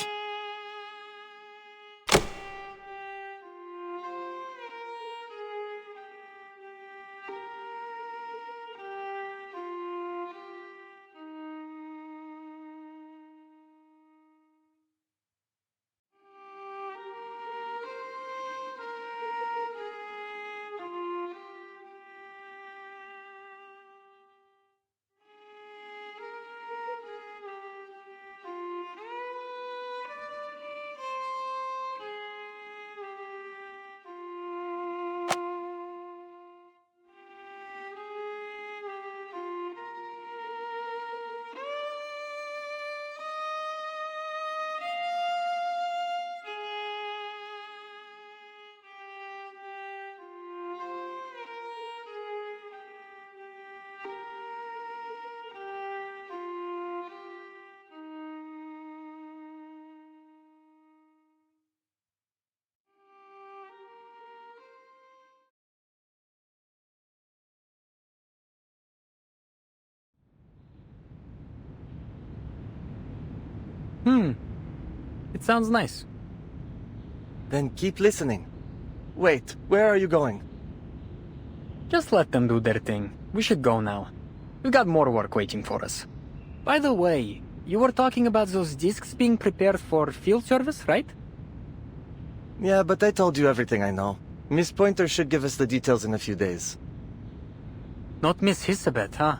It sounds nice. Then keep listening. Wait, where are you going? Just let them do their thing. We should go now. We've got more work waiting for us. By the way, you were talking about those discs being prepared for field service, right? Yeah, but I told you everything I know. Miss Pointer should give us the details in a few days. Not Miss Hisabeth, huh?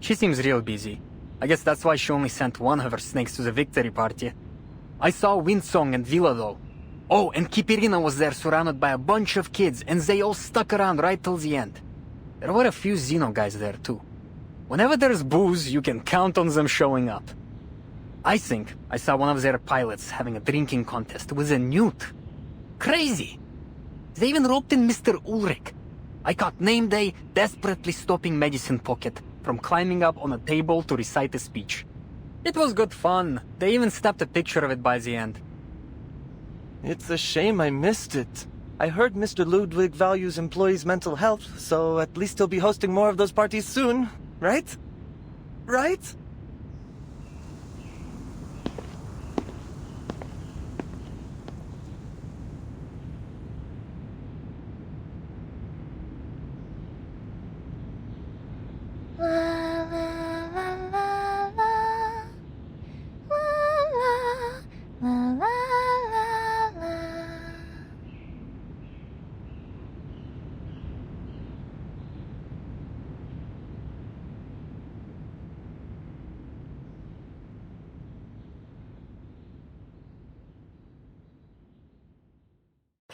She seems real busy. I guess that's why she only sent one of her snakes to the victory party. I saw Windsong and Villa though. Oh, and Kiperina was there surrounded by a bunch of kids, and they all stuck around right till the end. There were a few Xeno guys there too. Whenever there's booze, you can count on them showing up. I think I saw one of their pilots having a drinking contest with a newt. Crazy! They even roped in Mr. Ulrich. I caught Nameday desperately stopping Medicine Pocket from climbing up on a table to recite a speech. It was good fun. They even snapped a picture of it by the end. It's a shame I missed it. I heard Mr. Ludwig values employees' mental health, so at least he'll be hosting more of those parties soon, right? Right?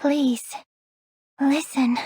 Please, listen.